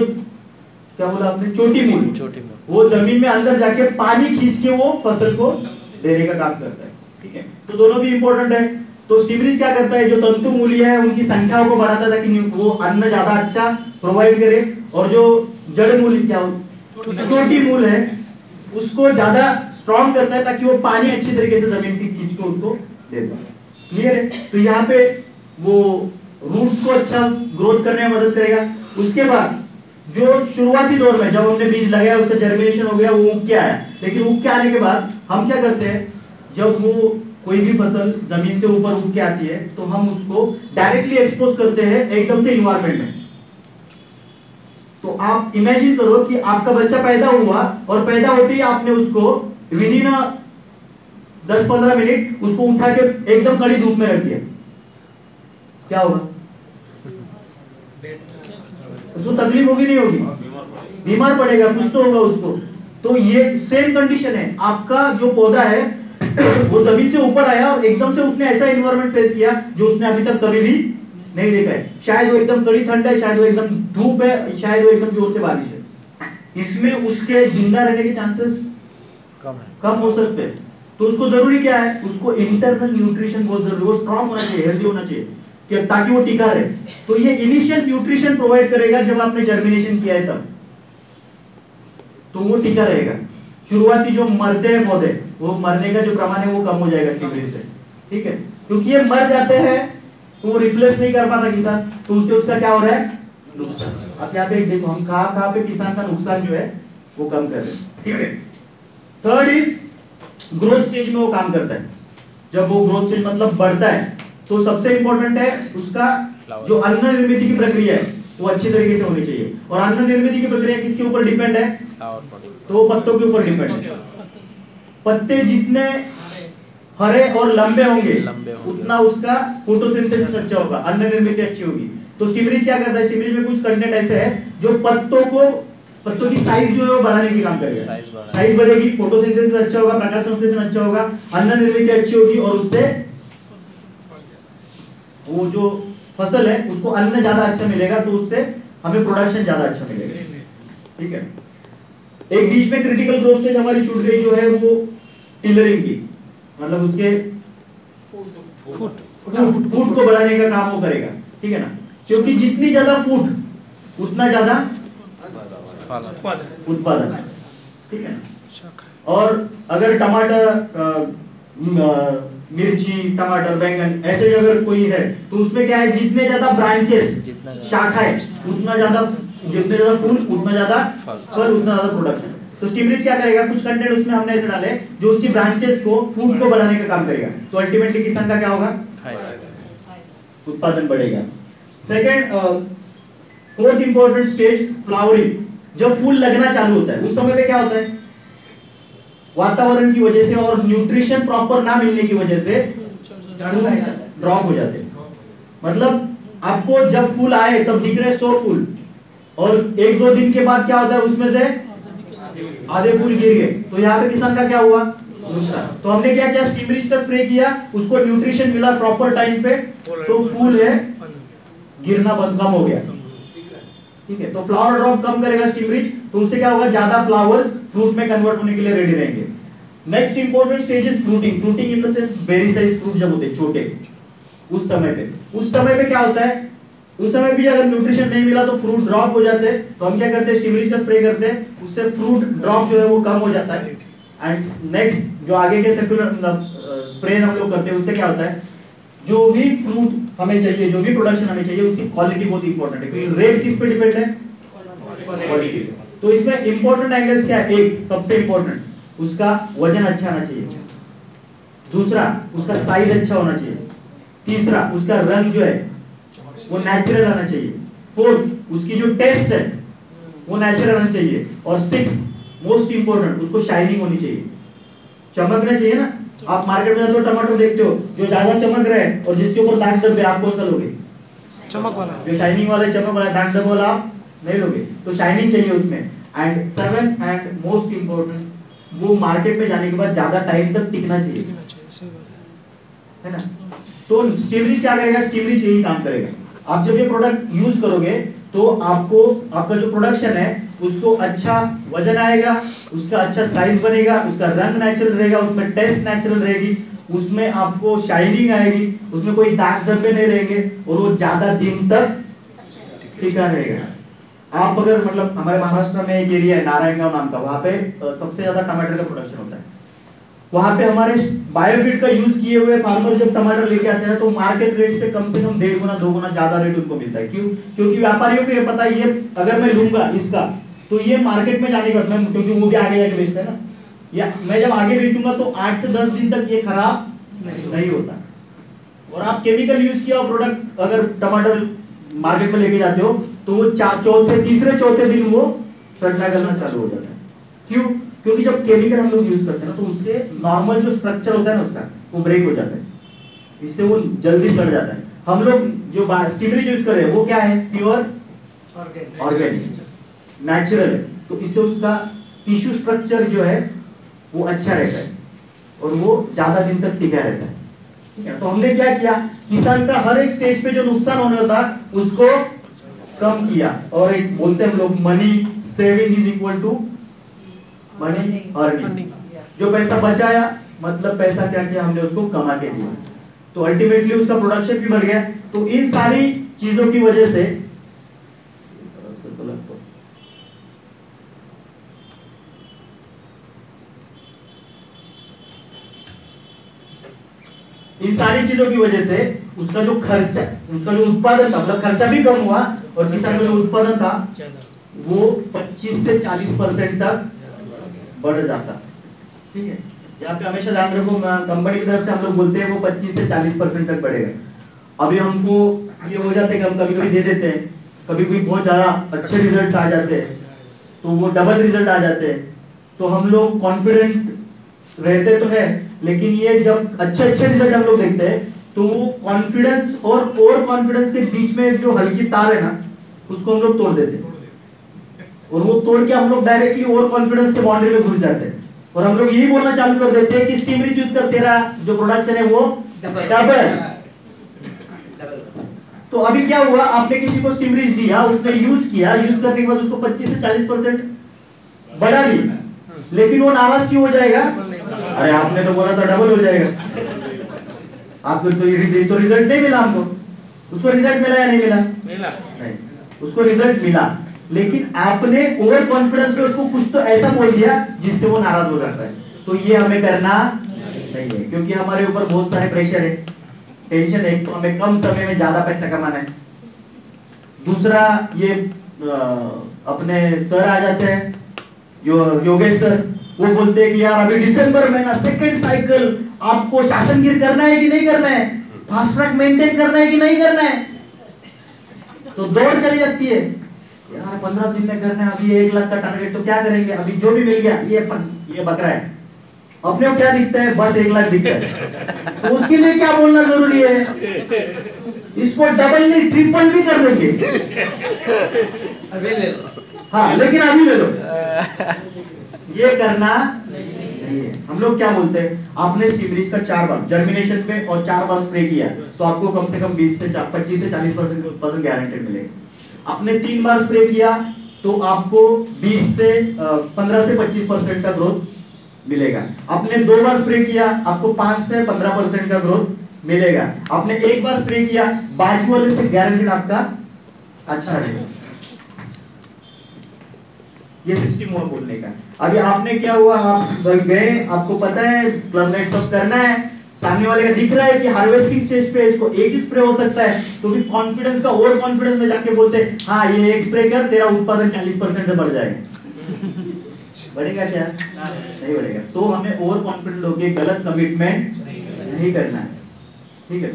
क्या बोला आपने, चोटी मूल, वो जमीन में अंदर जाके पानी खींच के वो फसल को देने का काम करता है, ठीक है। तो दोनों भी इंपॉर्टेंट है। तो स्टीमरिज क्या करता है, जो तंतु मूलियां है उनकी संख्या को बढ़ाता है ताकि वो अन्न ज्यादा अच्छा प्रोवाइड करे, और जो जड़ मूल क्या चोटी मूल है उसको ज्यादा स्ट्रॉन्ग करता है ताकि वो पानी अच्छी तरीके से जमीन की खींच के उसको देता है। क्लियर है। तो यहाँ पे वो रूट्स को अच्छा ग्रोथ करने में मदद करेगा। उसके बाद जो शुरुआती दौर में जब हमने बीज लगाया उसका जर्मिनेशन हो गया, वो उग के आया, लेकिन उग के आने के बाद हम क्या करते हैं, जब वो कोई भी फसल जमीन से ऊपर उग के आती है तो हम उसको डायरेक्टली एक्सपोज करते हैं एकदम से इन्वायरमेंट में। तो आप इमेजिन करो कि आपका बच्चा पैदा हुआ और पैदा होते ही आपने उसको विदिन 10-15 मिनट उसको उठा के एकदम कड़ी धूप में रख दिया, क्या होगा, उसको तकलीफ होगी नहीं होगी, बीमार पड़ेगा, कुछ तो होगा उसको। तो ये सेम कंडीशन है, आपका जो पौधा है वो जमीन से ऊपर आया और एकदम से उसने ऐसा एनवायरनमेंट फेस किया जो उसने अभी तक कभी भी नहीं देखा है। शायद वो एकदम कड़ी ठंड है, शायद वो एकदम धूप है, शायद वो एकदम जोर से बारिश है। इसमें उसके जिंदा रहने के चांसेस कम हो सकते हैं। तो उसको जरूरी क्या है, उसको इंटरनल न्यूट्रिशन बहुत जरूरी, वो स्ट्रांग होना चाहिए, हेल्दी होना चाहिए कि ताकि वो टिका रहे। तो ये इनिशियल न्यूट्रिशन प्रोवाइड करेगा जब आपने जर्मिनेशन किया है तब, तो वो टिका रहेगा। शुरुआती जो मरते हैं पौधे, वो मरने का जो प्रमाण है वो कम हो जाएगा स्टीमरिज से, ठीक है, क्योंकि ये मर जाते हैं तो वो रिप्लेस नहीं कर पाता किसान, तो उससे उसका क्या हो रहा है, नुकसान। अब यहाँ पे देखो हम कहाँ पे किसान का नुकसान जो है वो कम कर रहे हैं, ठीक है। थर्ड इज ग्रोथ स्टेज में वो काम करता है। जब वो ग्रोथ स्टेज मतलब बढ़ता है तो सबसे इंपॉर्टेंट है उसका जो अन्न निर्मित की प्रक्रिया है वो अच्छी तरीके से होनी चाहिए। और अन्न निर्मित की प्रक्रिया किसके ऊपर डिपेंड है, तो पत्तों के ऊपर डिपेंड है। पत्ते जितने हरे और लंबे होंगे उतना उसका फोटोसिंथेसिस अच्छा होगा, अन्न निर्मित अच्छी होगी। तो स्टीमरिज क्या करता है, स्टीमरिज में कुछ कंटेंट ऐसे है जो पत्तों की साइज जो है वो बढ़ाने के काम करेगा। साइज बढ़ेगी, फोटोसिंथेसिस अच्छा होगा, प्रकाश संश्लेषण अच्छा होगा, अन्न निर्मित अच्छी होगी, और उससे वो जो फसल है उसको अन्न ज्यादा अच्छा मिलेगा, तो उससे हमें प्रोडक्शन ज्यादा अच्छा मिलेगा, ठीक है। एक बीच में क्रिटिकल ग्रोथ स्टेज हमारी छूट गई जो है वो टिलरिंग की, मतलब उसके फूट को बढ़ाने का काम वो करेगा, ठीक है ना, क्योंकि जितनी ज्यादा फूट उतना ज्यादा उत्पादन, ठीक है ना। और अगर टमाटर, मिर्ची, टमाटर, बैंगन ऐसे अगर कोई है तो उसमें क्या है, जितने ज्यादा ब्रांचेस, शाखाएं, उतना ज्यादा, जितने ज्यादा फूल उतना ज्यादा फल, उतना ज्यादा प्रोडक्शन। तो स्टीमरिच क्या करेगा, कुछ कंटेंट उसमें हमने ऐसे डाले जो उसकी ब्रांचेस को, फूड को बढ़ाने का काम करेगा, तो अल्टीमेटली किसान का क्या होगा, उत्पादन बढ़ेगा। Second, fourth important stage flowering. जब फूल लगना चालू होता है उस समय पे क्या होता है, वातावरण की वजह से और न्यूट्रिशन प्रॉपर ना मिलने की वजह से ड्रॉप हो जाते हैं। मतलब आपको जब फूल आए तब दिख रहे 100 फूल, और 1-2 दिन के बाद क्या होता है, उसमें से आधे फूल गिर गए, तो यहाँ पे किसान का क्या हुआ, नुकसान। तो हमने क्या किया, स्टीमरिच का स्प्रे किया, उसको न्यूट्रिशन मिला प्रॉपर टाइम पे, तो फूल है गिरना बंद, कम हो गया, ठीक है। तो फ्लावर ड्रॉप कम करेगा स्टीमरिच, तो उससे क्या होगा, ज्यादा फ्लावर्स फ्रूट में कन्वर्ट होने के लिए रेडी रहेंगे। Next important stage is fruiting. Fruiting in the sense berry size fruit जब होते हैं छोटे, उस समय पे क्या होता है, उस समय भी अगर न्यूट्रिशन नहीं मिला तो फ्रूट ड्रॉप हो जाते हैं। तो हम क्या करते हैं, स्टीमरिच का स्प्रे करते हैं, उससे फ्रूट ड्रॉप जो है वो कम हो जाता है। एंड नेक्स्ट जो आगे के सर्कुलर स्प्रे हम लोग करते हैं, उससे क्या होता है, जो भी फ्रूट हमें चाहिए, जो भी प्रोडक्शन हमें चाहिए, उसकी क्वालिटी बहुत इंपॉर्टेंट है, क्योंकि रेट किस पे डिपेंड है, क्वालिटी। तो इसमें इंपॉर्टेंट एंगल्स क्या है, एक सबसे इंपॉर्टेंट, उसका वजन अच्छा आना चाहिए, दूसरा उसका साइज अच्छा होना चाहिए, तीसरा उसका रंग जो है वो नेचुरल आना चाहिए, फोर्थ उसकी जो टेस्ट है वो नेचुरल आना चाहिए, और सिक्स मोस्ट इंपॉर्टेंट उसको शाइनिंग होनी चाहिए, चमकना चाहिए ना। आप मार्केट में जाते हो टमाटर देखते हो, जो ज्यादा चमक रहा है और जिसके ऊपर दाग धब्बे, आप कौन सा लोगे, चमक वाला, जो शाइनिंग वाला, चमक वाला, दाग धब्बे वाला आप नहीं लोगे। तो शाइनिंग चाहिए उसमें। And seven and most important, वो मार्केट में जाने के बाद ज्यादा टाइम तक टिकना चाहिए, है ना। तो स्टीमरिच क्या करेगा, स्टीमरिच यही काम करेगा। आप जब ये प्रोडक्ट यूज करोगे तो आपको, आपका जो प्रोडक्शन है उसको अच्छा वजन आएगा, उसका अच्छा साइज बनेगा, उसका रंग नेचुरल रहेगा, उसमें टेस्ट नेचुरल रहेगी, उसमें आपको शाइनिंग आएगी, उसमें कोई दाग धब्बे नहीं रहेंगे, और वो ज्यादा दिन तक टिका रहेगा। आप अगर मतलब हमारे महाराष्ट्र में एक एरिया है नारायणगांव नाम का, वहाँ पे सबसे ज्यादा टमाटर का प्रोडक्शन होता है। वहाँ पे हमारे बायोफिट का यूज किए हुए फार्मर जब टमाटर लेके आते हैं तो मार्केट रेट से कम 1.5 गुना 2 गुना ज्यादा रेट उनको मिलता है। क्यों? क्योंकि व्यापारियों को ये पता है, ये अगर मैं लूंगा इसका तो ये मार्केट में जाने का, मैं क्योंकि वो भी आगे जाके बेचता है ना, या मैं जब आगे बेचूंगा तो 8 से 10 दिन तक ये खराब नहीं होता। और आप केमिकल यूज किया प्रोडक्ट अगर टमाटर मार्केट में लेके जाते हो तो वो तीसरे चौथे दिन वो सड़ना करना चालू हो जाता है। क्यों? क्योंकि जब केमिकल हम लोग यूज करते हैं ना तो उससे नॉर्मल जो स्ट्रक्चर होता है ना उसका, वो ब्रेक हो जाता है, इससे वो जल्दी सड़ जाता है। हम लोग जो स्टीमरिच यूज कर रहे हैं वो क्या है, प्योर ऑर्गेनिक नेचुरल है, तो इससे उसका टिश्यू स्ट्रक्चर जो है वो अच्छा रहता है और वो ज्यादा दिन तक टिका रहता है, ठीक है। तो हमने क्या किया, किसान का हर एक स्टेज पे जो नुकसान होने होता उसको कम किया, और एक बोलते हैं हम लोग money saving is equal to money earning. जो पैसा बचाया मतलब पैसा क्या किया हमने, उसको कमा के दिया, तो अल्टीमेटली उसका प्रोडक्शन भी बढ़ गया। तो इन सारी चीजों की वजह से उसका जो खर्चा, उसका जो उत्पादन था, मतलब खर्चा भी कम हुआ और किसान का जो उत्पादन था वो 25 से 40% तक बढ़ जाता, ठीक है। यहाँ पे हमेशा ध्यान रखो, कंपनी की तरफ से हम लोग बोलते हैं वो 25 से 40% तक बढ़ेगा। अभी हमको ये हो जाता है कि हम कभी कभी दे देते हैं, कभी कभी बहुत ज्यादा अच्छे रिजल्ट आ जाते हैं तो वो डबल रिजल्ट आ जाते हैं, तो हम लोग कॉन्फिडेंट रहते तो है, लेकिन ये जब अच्छे रिजल्ट हम लोग देखते हैं तो कॉन्फिडेंस और ओवर कॉन्फिडेंस के बीच में जो हल्की तार है ना उसको हम लोग तोड़ देते हैं, और वो तोड़ के हम लोग डायरेक्टली ओवर कॉन्फिडेंस के बाउंड्री में घुस जाते हैं, और हम लोग यही बोलना चालू कर देते हैं कि स्टीमरिच यूज कर तेरा जो प्रोडक्शन है वो डबल। तो अभी क्या हुआ, आपने किसी को स्टीमरिच दिया, उसने यूज किया, यूज करने के बाद उसको 25 से 40% बढ़ा दी, लेकिन वो नाराज क्यों हो जाएगा, अरे आपने तो बोला था डबल हो जाएगा, आप फिर तो रिजल्ट नहीं मिला हमको। उसको रिजल्ट मिला या नहीं मिला? नहीं, उसको रिजल्ट मिला, लेकिन आपने ओवर कॉन्फिडेंस में उसको कुछ तो ऐसा बोल दिया जिससे वो नाराज हो जाता है। तो ये हमें करना नहीं है, क्योंकि हमारे ऊपर बहुत सारे प्रेशर है, टेंशन है। तो हमें कम समय में ज्यादा पैसा कमाना है। दूसरा, ये अपने सर आ जाते हैं योगेश सर, वो बोलते हैं कि यार अभी दिसंबर महीना सेकंड साइकिल, आपको शासनगिर करना है कि नहीं करना है, फास्ट ट्रैक मेंटेन करना है कि नहीं करना है। तो दौड़ चली जाती है, यार 15 दिन में करना है, अभी 1 लाख का टारगेट, तो क्या करेंगे, अभी जो भी मिल गया ये बकरा है। अपने को क्या दिखता है, बस 1 लाख दिखता है। तो उसके लिए क्या बोलना जरूरी है, इसको डबल नहीं ट्रिपल भी कर देंगे, अभी ले लो। हाँ लेकिन अभी ले लो। ये करना नहीं है। हम लोग क्या बोलते हैं, आपने स्टीमरीच का 4 बार जर्मिनेशन पे और 4 बार स्प्रे किया, तो आपको कम से कम 25 से 40% का उत्पादन गारंटेड मिलेगा। आपने 3 बार स्प्रे किया तो आपको 15 से 25% का ग्रोथ मिलेगा। आपने 2 बार स्प्रे किया, आपको 5 से 15% का ग्रोथ मिलेगा। आपने 1 बार स्प्रे किया, बाजू वाले से गारंटेड आपका अच्छा रहेगा। ये सिस्टम हुआ बोलने का। अभी आपने क्या हुआ, आप गए, आपको पता है क्लबनेट सब करना है, सामने वाले का दिख रहा है कि हार्वेस्टिंग स्टेज पे इसको एक ही स्प्रे हो सकता है, तो भी कॉन्फिडेंस का ओवर कॉन्फिडेंस में जाके बोलते हैं हाँ ये एक स्प्रे कर, तेरा उत्पादन 40% से बढ़ जाएगा। बढ़ेगा क्या? नहीं बढ़ेगा। तो हमें ओवर कॉन्फिडेंट होकर गलत कमिटमेंट नहीं करना है, ठीक है।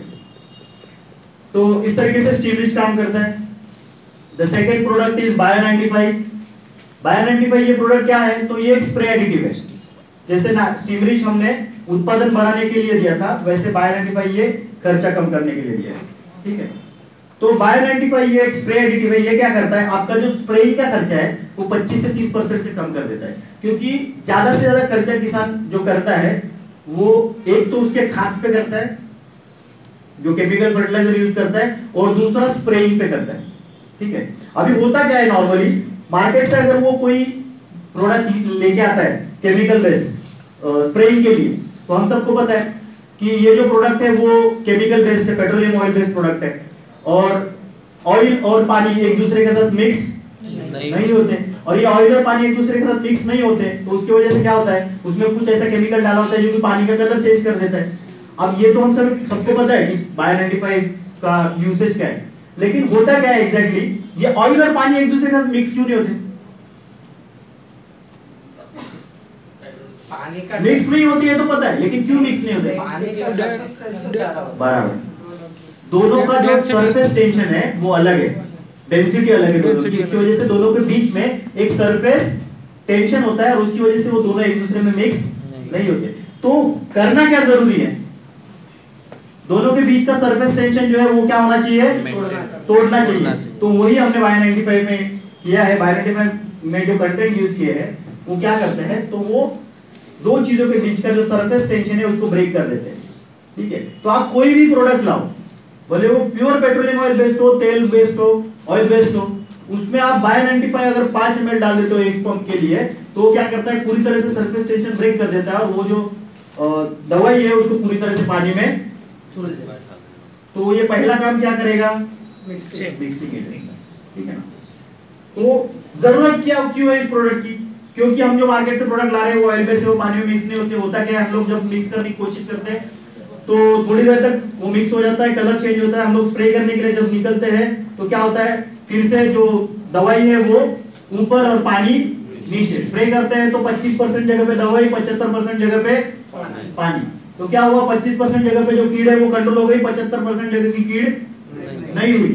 तो इस तरीके से स्टीमरीच काम करता है। The second product is bio 95। Bio 95 ये प्रोडक्ट क्या है, तो ये एक स्प्रे एडिटिव है। जैसे ना स्टीमरीच हमने उत्पादन बढ़ाने के लिए दिया था, वैसे बायो 95 ये खर्चा कम करने के लिए दिया है, ठीक है। तो बायो 95 ये एक स्प्रे एडिटिव है। ये क्या करता है, आपका जो स्प्रेइंग का खर्चा है वो 25 से 30% से कम कर देता है। क्योंकि ज्यादा से ज्यादा खर्चा किसान जो करता है वो एक तो उसके खाद पे करता है, जो केमिकल फर्टिलाइजर यूज करता है, और दूसरा स्प्रेइंग पे करता है, ठीक है। अभी होता क्या है, नॉर्मली मार्केट से अगर वो कोई प्रोडक्ट लेके आता है केमिकल बेस्ड स्प्रेइंग के लिए, तो हम सबको पता है कि ये जो प्रोडक्ट है वो केमिकल बेस्ड है, पेट्रोलियम ऑयल बेस्ड प्रोडक्ट है, और ऑयल और पानी एक दूसरे के साथ मिक्स नहीं होते, और ये ऑयल और पानी एक दूसरे के साथ मिक्स नहीं होते, तो उसकी वजह से क्या होता है, उसमें कुछ ऐसा केमिकल डाला होता है जो कि पानी का कलर चेंज कर देता है। अब ये तो हम सबको पता है कि बायो 95 का यूसेज क्या है, लेकिन होता क्या है एग्जैक्टली, ये ऑयल और पानी एक दूसरे के साथ मिक्स क्यों नहीं होते? मिक्स नहीं होती है तो पता है, लेकिन क्यों मिक्स नहीं होते? बराबर, दोनों का जो सरफेस टेंशन है वो अलग है, डेंसिटी अलग है दोनों की, इसकी वजह से दोनों के बीच में एक सरफेस टेंशन होता है, और उसकी वजह से वो दोनों एक दूसरे में मिक्स नहीं होते। तो करना क्या जरूरी है, दोनों के बीच का सरफेस टेंशन जो है वो क्या होना चाहिए, तोड़ना चाहिए। तो वही हमने बायो 95 में किया है। बायो 95 में जो कंटेंट यूज किए हैं वो क्या करते हैं, तो वो दो चीजों के बीच का जो सरफेस टेंशन है उसको ब्रेक कर देते हैं, ठीक है। तो आप कोई भी प्रोडक्ट लाओ, भले वो प्योर पेट्रोलियम ऑयल बेस्ड हो, तेल बेस्ड हो, ऑयल बेस्ड हो, उसमें आप बायो 95 अगर 5 ml डाल देते हो एक पंप के लिए, तो क्या करता है, पूरी तरह से सरफेस टेंशन ब्रेक कर देता है, और वो जो दवाई है उसको पूरी तरह से पानी में छोड़ देगा। तो ये पहला काम क्या करेगा, मिक्सिंग करेगा, ठीक है ना। तो जरूरत क्या क्यों है इस प्रोडक्ट की, क्योंकि हम जो मार्केट से प्रोडक्ट ला रहे हैं वो ऑयल बेस्ड है, वो पानी में मिक्स नहीं होते। होता क्या है, हम लोग जब मिक्स करने की कोशिश करते हैं तो थोड़ी देर तक वो मिक्स हो जाता है, कलर चेंज होता है। हम लोग स्प्रे करने के लिए जब निकलते हैं तो क्या होता है, फिर से जो दवाई है वो ऊपर और पानी नीचे। स्प्रे करते हैं तो 25% जगह पे दवाई, 75% जगह पे पानी। तो क्या हुआ, 25% जगह पे जो कीड़ है वो कंट्रोल हो गई, 75% जगह की कीड़ नहीं हुई।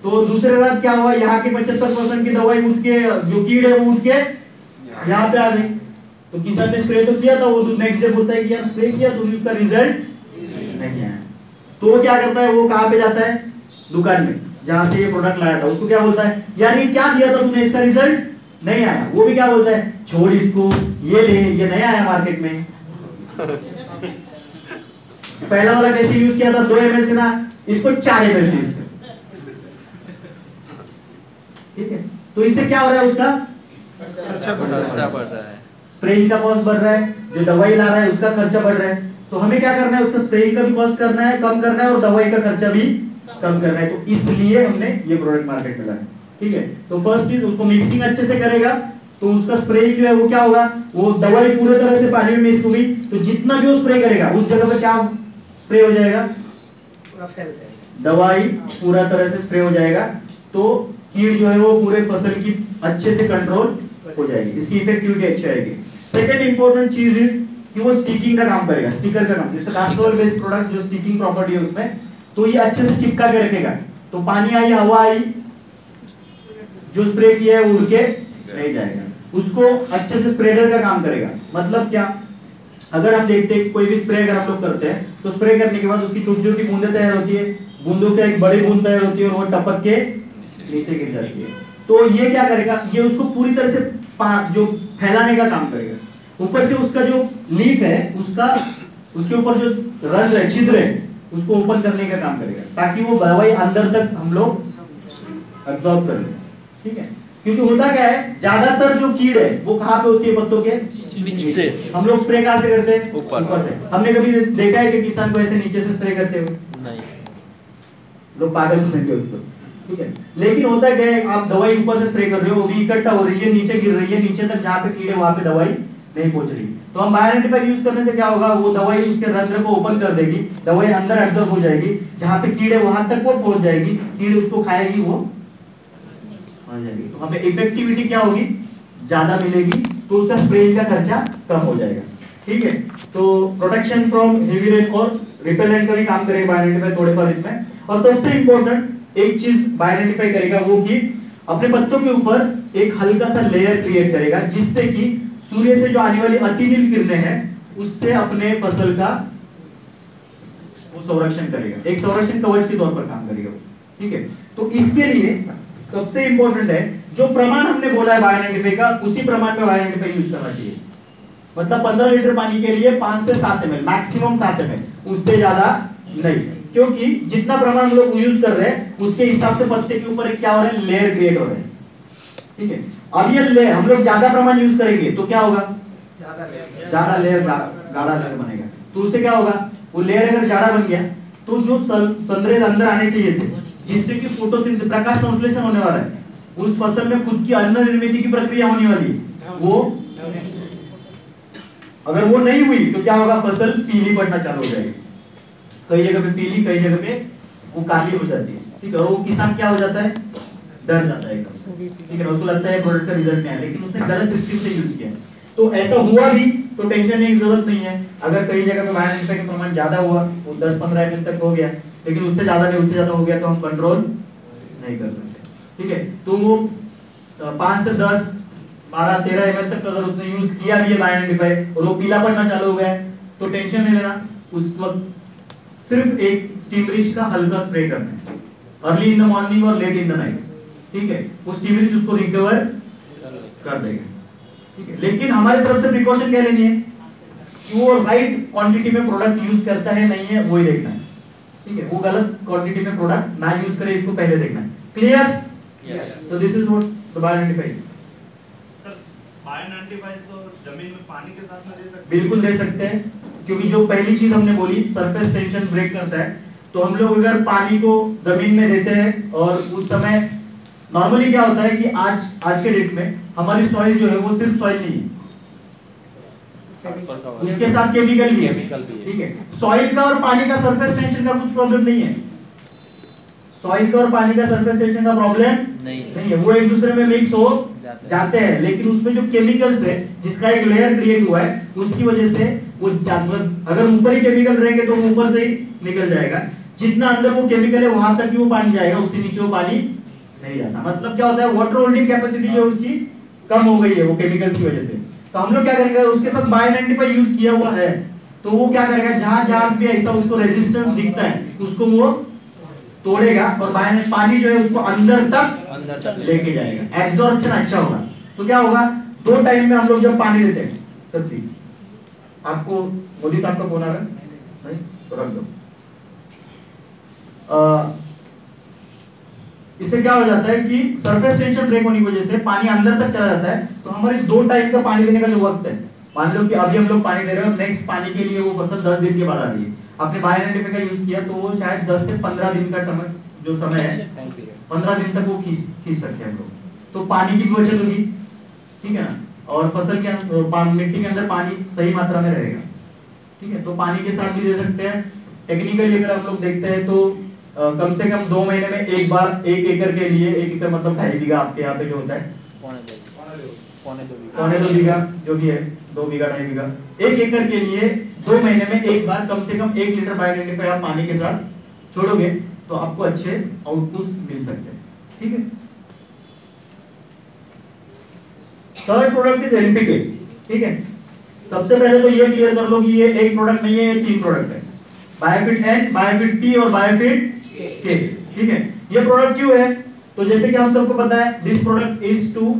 तो दूसरे रात क्या हुआ, यहाँ की 75% की दवाई उठ के, जो कीड़ है वो उठ के यहाँ पे आ गई। तो किसान ने स्प्रे तो किया था, वो नेक्स्ट डे बोलता है कि यार स्प्रे किया तो उसका रिजल्ट नहीं आया। तो वो क्या करता है, वो कहाँ पे जाता है, दुकान में जहां से ये प्रोडक्ट लाया था, उसको क्या बोलता है, यार ये क्या दिया था तुमने, इसका रिजल्ट नहीं आया। वो भी क्या बोलता है, छोड़ इसको, ये ले, ये नया आया मार्केट में। पहला वाला कैसे यूज किया था, 2 ml से ना, इसको 4 ml से यूज कर, ठीक है। तो इससे क्या हो रहा है, उसका खर्चा बढ़ रहा है, स्प्रेइंग का कॉस्ट बढ़ रहा है, जो दवाई ला रहा है उसका खर्चा बढ़ रहा है। तो हमें क्या करना है, उसका स्प्रेइंग का भी कॉस्ट करना है, कम करना है, और दवाई का खर्चा भी कम करना है। तो इसलिए हमने ये प्रोडक्ट मार्केट में लाया। ठीक है, तो फर्स्ट चीज उसको मिक्सिंग अच्छे से करेगा, तो उसका स्प्रेइंग जो है वो क्या होगा, वो दवाई पूरे तरह से पानी में मिक्स होगी, तो जितना भी वो स्प्रे करेगा उस जगह पे क्या स्प्रे हो जाएगा, पूरा फैल जाएगा, दवाई पूरा तरह से स्प्रे हो जाएगा, तो कीड़ जो है वो पूरे फसल की अच्छे से कंट्रोल हो जाएगी, इसकी इफेक्टिविटी अच्छी आएगी। सेकंड इंपॉर्टेंट चीज इज कि वो स्टिकिंग का काम करेगा, स्टिकर का काम, जैसे कास्टोल बेस्ड प्रोडक्ट जो स्टिकिंग प्रॉपर्टी है उसमें, तो ये अच्छे से चिपका के रखेगा, तो पानी आई हवा आई जो स्प्रे किया है वो उड़ के नहीं जाएगा, उसको अच्छे से स्प्रेडर का काम करेगा। मतलब क्या, अगर हम देखते हैं कोई भी स्प्रे अगर हम लोग करते हैं तो स्प्रे करने के बाद उसकी छोटी छोटी बूंदें तैयार होती है, बूंदों का एक बड़ी बूंद तैयार होती है और वो टपक के नीचे गिर जाती है। तो ये क्या करेगा, ये उसको पूरी तरह से जो फैलाने का काम करेगा, ऊपर से उसका जो लीफ है उसका उसके ऊपर जो रंध्र है, छिद्र है, उसको ओपन करने का काम करेगा, ताकि वो दवाई अंदर तक हम लोग एब्जॉर्ब कर लें। ठीक है, क्योंकि होता क्या है, ज्यादातर जो कीड़ है वो कहाँ पे होती है, पत्तों के नीचे। हम लोग स्प्रे कहाँ से करते हैं, ऊपर से। हमने कभी देखा है कि किसान को ऐसे नीचे से स्प्रे करते हुए? नहीं, लोग पागल समझते हैं उसको। ठीक है, लेकिन होता क्या है, आप दवाई ऊपर से स्प्रे कर रहे हो, वो भी इकट्ठा हो रही है, नीचे गिर रही है, नीचे तक जहाँ पे कीड़े वहां पे दवाई नहीं पहुंच रही। तो हम बायोआइडेंटिफाई यूज करने से क्या होगा, वो दवाई उसके रंध्र को ओपन कर देगी, दवाई अंदर एब्जॉर्ब हो जाएगी, जहाँ पे कीड़े वहां तक वो पहुंच जाएगी, कीड़े उसको खाएगी, वो मर जाएगी। तो हमें इफेक्टिविटी क्या होगी, ज्यादा मिलेगी, तो उसका स्प्रेइंग का खर्चा कम हो जाएगा। ठीक है, तो प्रोटेक्शन फ्रॉम हेवी रेन और रिपेलेंट का भी काम करेगा बायोआइडेंटिफाई थोड़े पर इसमें। और सबसे इंपॉर्टेंट एक चीज बायोआइडेंटिफाई करेगा वो कि अपने पत्तों के ऊपर एक हल्का सा लेयर क्रिएट करेगा, जिससे कि सूर्य से जो आने वाली अतिनील किरणें हैं उससे अपने फसल का वो संरक्षण करेगा, एक संरक्षण कवच के तौर पर काम करेगा। ठीक है, तो इसके लिए सबसे इंपॉर्टेंट है जो प्रमाण हमने बोला है बायोआइडेंटिफाई का, उसी प्रमाण में बायोआइडेंटिफाई यूज करना चाहिए। मतलब 15 लीटर पानी के लिए 5 से 7 ml, मैक्सिमम 7 ml, उससे ज्यादा नहीं, क्योंकि जितना प्रमाण हम लोग यूज कर रहे हैं उसके हिसाब से पत्ते के ऊपर क्या हो रहा है, लेयर क्रिएट हो रहे हैं। ठीक है, अब ये लेयर हम लोग ज्यादा प्रमाण यूज करेंगे तो क्या होगा, ज्यादा लेयर गाढ़ा लेयर बनेगा, तो उससे क्या होगा, वो लेयर अगर गाढ़ा बन गया तो जो संद्रेद अंदर आने चाहिए थे, जिससे कि फोटोसिंथेसिस प्रकाश संश्लेषण होने वाला है, उस फसल में खुद की अन्न निर्मित की प्रक्रिया होने वाली है, वो अगर वो नहीं हुई तो क्या होगा, फसल पीली पड़ना चालू हो जाएगी, कई जगह पे पीली, कई जगह पे वो काली हो जाती है। ठीक है, और वो किसान क्या हो जाता है, डर जाता है एकदम। ठीक है, उसको लगता है प्रोडक्ट का रिजल्ट नहीं आया, लेकिन उसने गलत सिस्टम से यूज किया। तो ऐसा हुआ भी तो टेंशन लेने की जरूरत नहीं है। अगर कई जगह पे बायोआइडेंटिफाई का प्रमाण ज्यादा हुआ, वो 10-15 ml तक हो गया, लेकिन उससे ज्यादा नहीं, उससे ज्यादा हो गया तो हम कंट्रोल नहीं कर सकते। ठीक है, तो वो 5 से 10, 12-13 ml तक अगर उसने यूज किया भी है बायोआइडेंटिफाई और वो पीला पड़ना चालू हो गया तो टेंशन नहीं लेना, उस वक्त सिर्फ एक स्टीम रिच का हल्का स्प्रे करना है, अर्ली इन द मॉर्निंग और लेट इन द नाइट। ठीक है, वो स्टीम रिच उसको रिकवर कर देगा। ठीक है, लेकिन हमारी तरफ से प्रिकॉशन क्या लेनी है कि वो राइट क्वांटिटी में प्रोडक्ट यूज करता है नहीं है, वो ही देखना है। ठीक है, वो गलत क्वांटिटी में प्रोडक्ट ना यूज करे, इसको पहले देखना है। क्लियर? तो this is what the bioidentifies. Sir bioidentifies तो जमीन में पानी के साथ में दे सकते हैं? बिल्कुल दे सकते हैं, क्योंकि जो पहली चीज हमने बोली सरफेस टेंशन ब्रेक करता है, तो हम लोग अगर पानी को जमीन में देते हैं और उस समय नॉर्मली क्या होता है कि आज के डेट में हमारी सॉइल जो है वो सिर्फ सॉइल नहीं है, उसके साथ केमिकल भी है। ठीक है, सॉइल का और पानी का सरफेस टेंशन का कुछ प्रॉब्लम नहीं है, सॉइल का और पानी का सरफेस टेंशन का प्रॉब्लम नहीं है, वो एक दूसरे में मिक्स हो जाते हैं, लेकिन उसमें जो केमिकल्स है जिसका एक लेयर क्रिएट हुआ है उसकी वजह से वो अगर ऊपर ही केमिकल रहेंगे तो वो ऊपर से ही निकल जाएगा, जितना अंदर वो केमिकल है वहां तक ही वो पानी जाएगा, उससे नीचे वो पानी नहीं जाता। मतलब क्या होता है, वाटर होल्डिंग कैपेसिटी जो उसकी कम हो गई है वो केमिकल्स की वजह से। तो हम लोग क्या करेंगे, उसके साथ बायोआइडेंटिफाई यूज किया हुआ है तो वो क्या करेगा, जहां जहां पे ऐसा उसको रेजिस्टेंस दिखता है उसको वो तोड़ेगा और पानी जो है उसको अंदर तक लेके जाएगा, एब्जॉर्प्शन अच्छा होगा। तो क्या होगा, 2 टाइम में हम लोग जब पानी देते हैं, सर प्लीज आपको मोदी साहब का फोन आ रहा है, नहीं तो रख दो। इससे क्या हो जाता है कि सरफेस टेंशन ब्रेक होने की वजह से पानी अंदर तक चला जाता है, तो हमारे 2 टाइम का पानी देने का जो वक्त है मान लो कि अभी हम लोग पानी दे रहे हैं और नेक्स्ट पानी के लिए वो फसल 10 दिन के बाद आ रही है, आपने बायो का यूज किया तो वो शायद 10 से 15 दिन का जो समय है 15 दिन तक वो खींच सकते हैं हम लोग, तो पानी की भी बचत होगी, ठीक है ना, और फसल के मिट्टी के अंदर पानी सही मात्रा में रहेगा, ठीक है। तो पानी के साथ भी दे सकते हैं। टेक्निकली अगर हम लोग देखते हैं तो कम से कम 2 महीने में एक बार 1 एकड़ के लिए, 1 एकड़ मतलब 2.5 बीघा आपके यहाँ पे जो होता है पौने 2 बीघा जो भी है, 2 बीघा 2.5 बीघा, 1 एकड़ के लिए 2 महीने में एक बार कम से कम 1 लीटर बायो आप पानी के साथ छोड़ोगे तो आपको अच्छे आउटपुट्स मिल सकते हैं, ठीक है। थर्ड प्रोडक्ट इज एनपीके, ठीक है। सबसे पहले तो ये क्लियर कर लो कि ये एक प्रोडक्ट नहीं है, ये 3 प्रोडक्ट है, बायोफिट एन, बायोफिट टी और बायोफिट के, ठीक है। ये प्रोडक्ट क्यों है, तो जैसे कि हम सबको पता है this product is to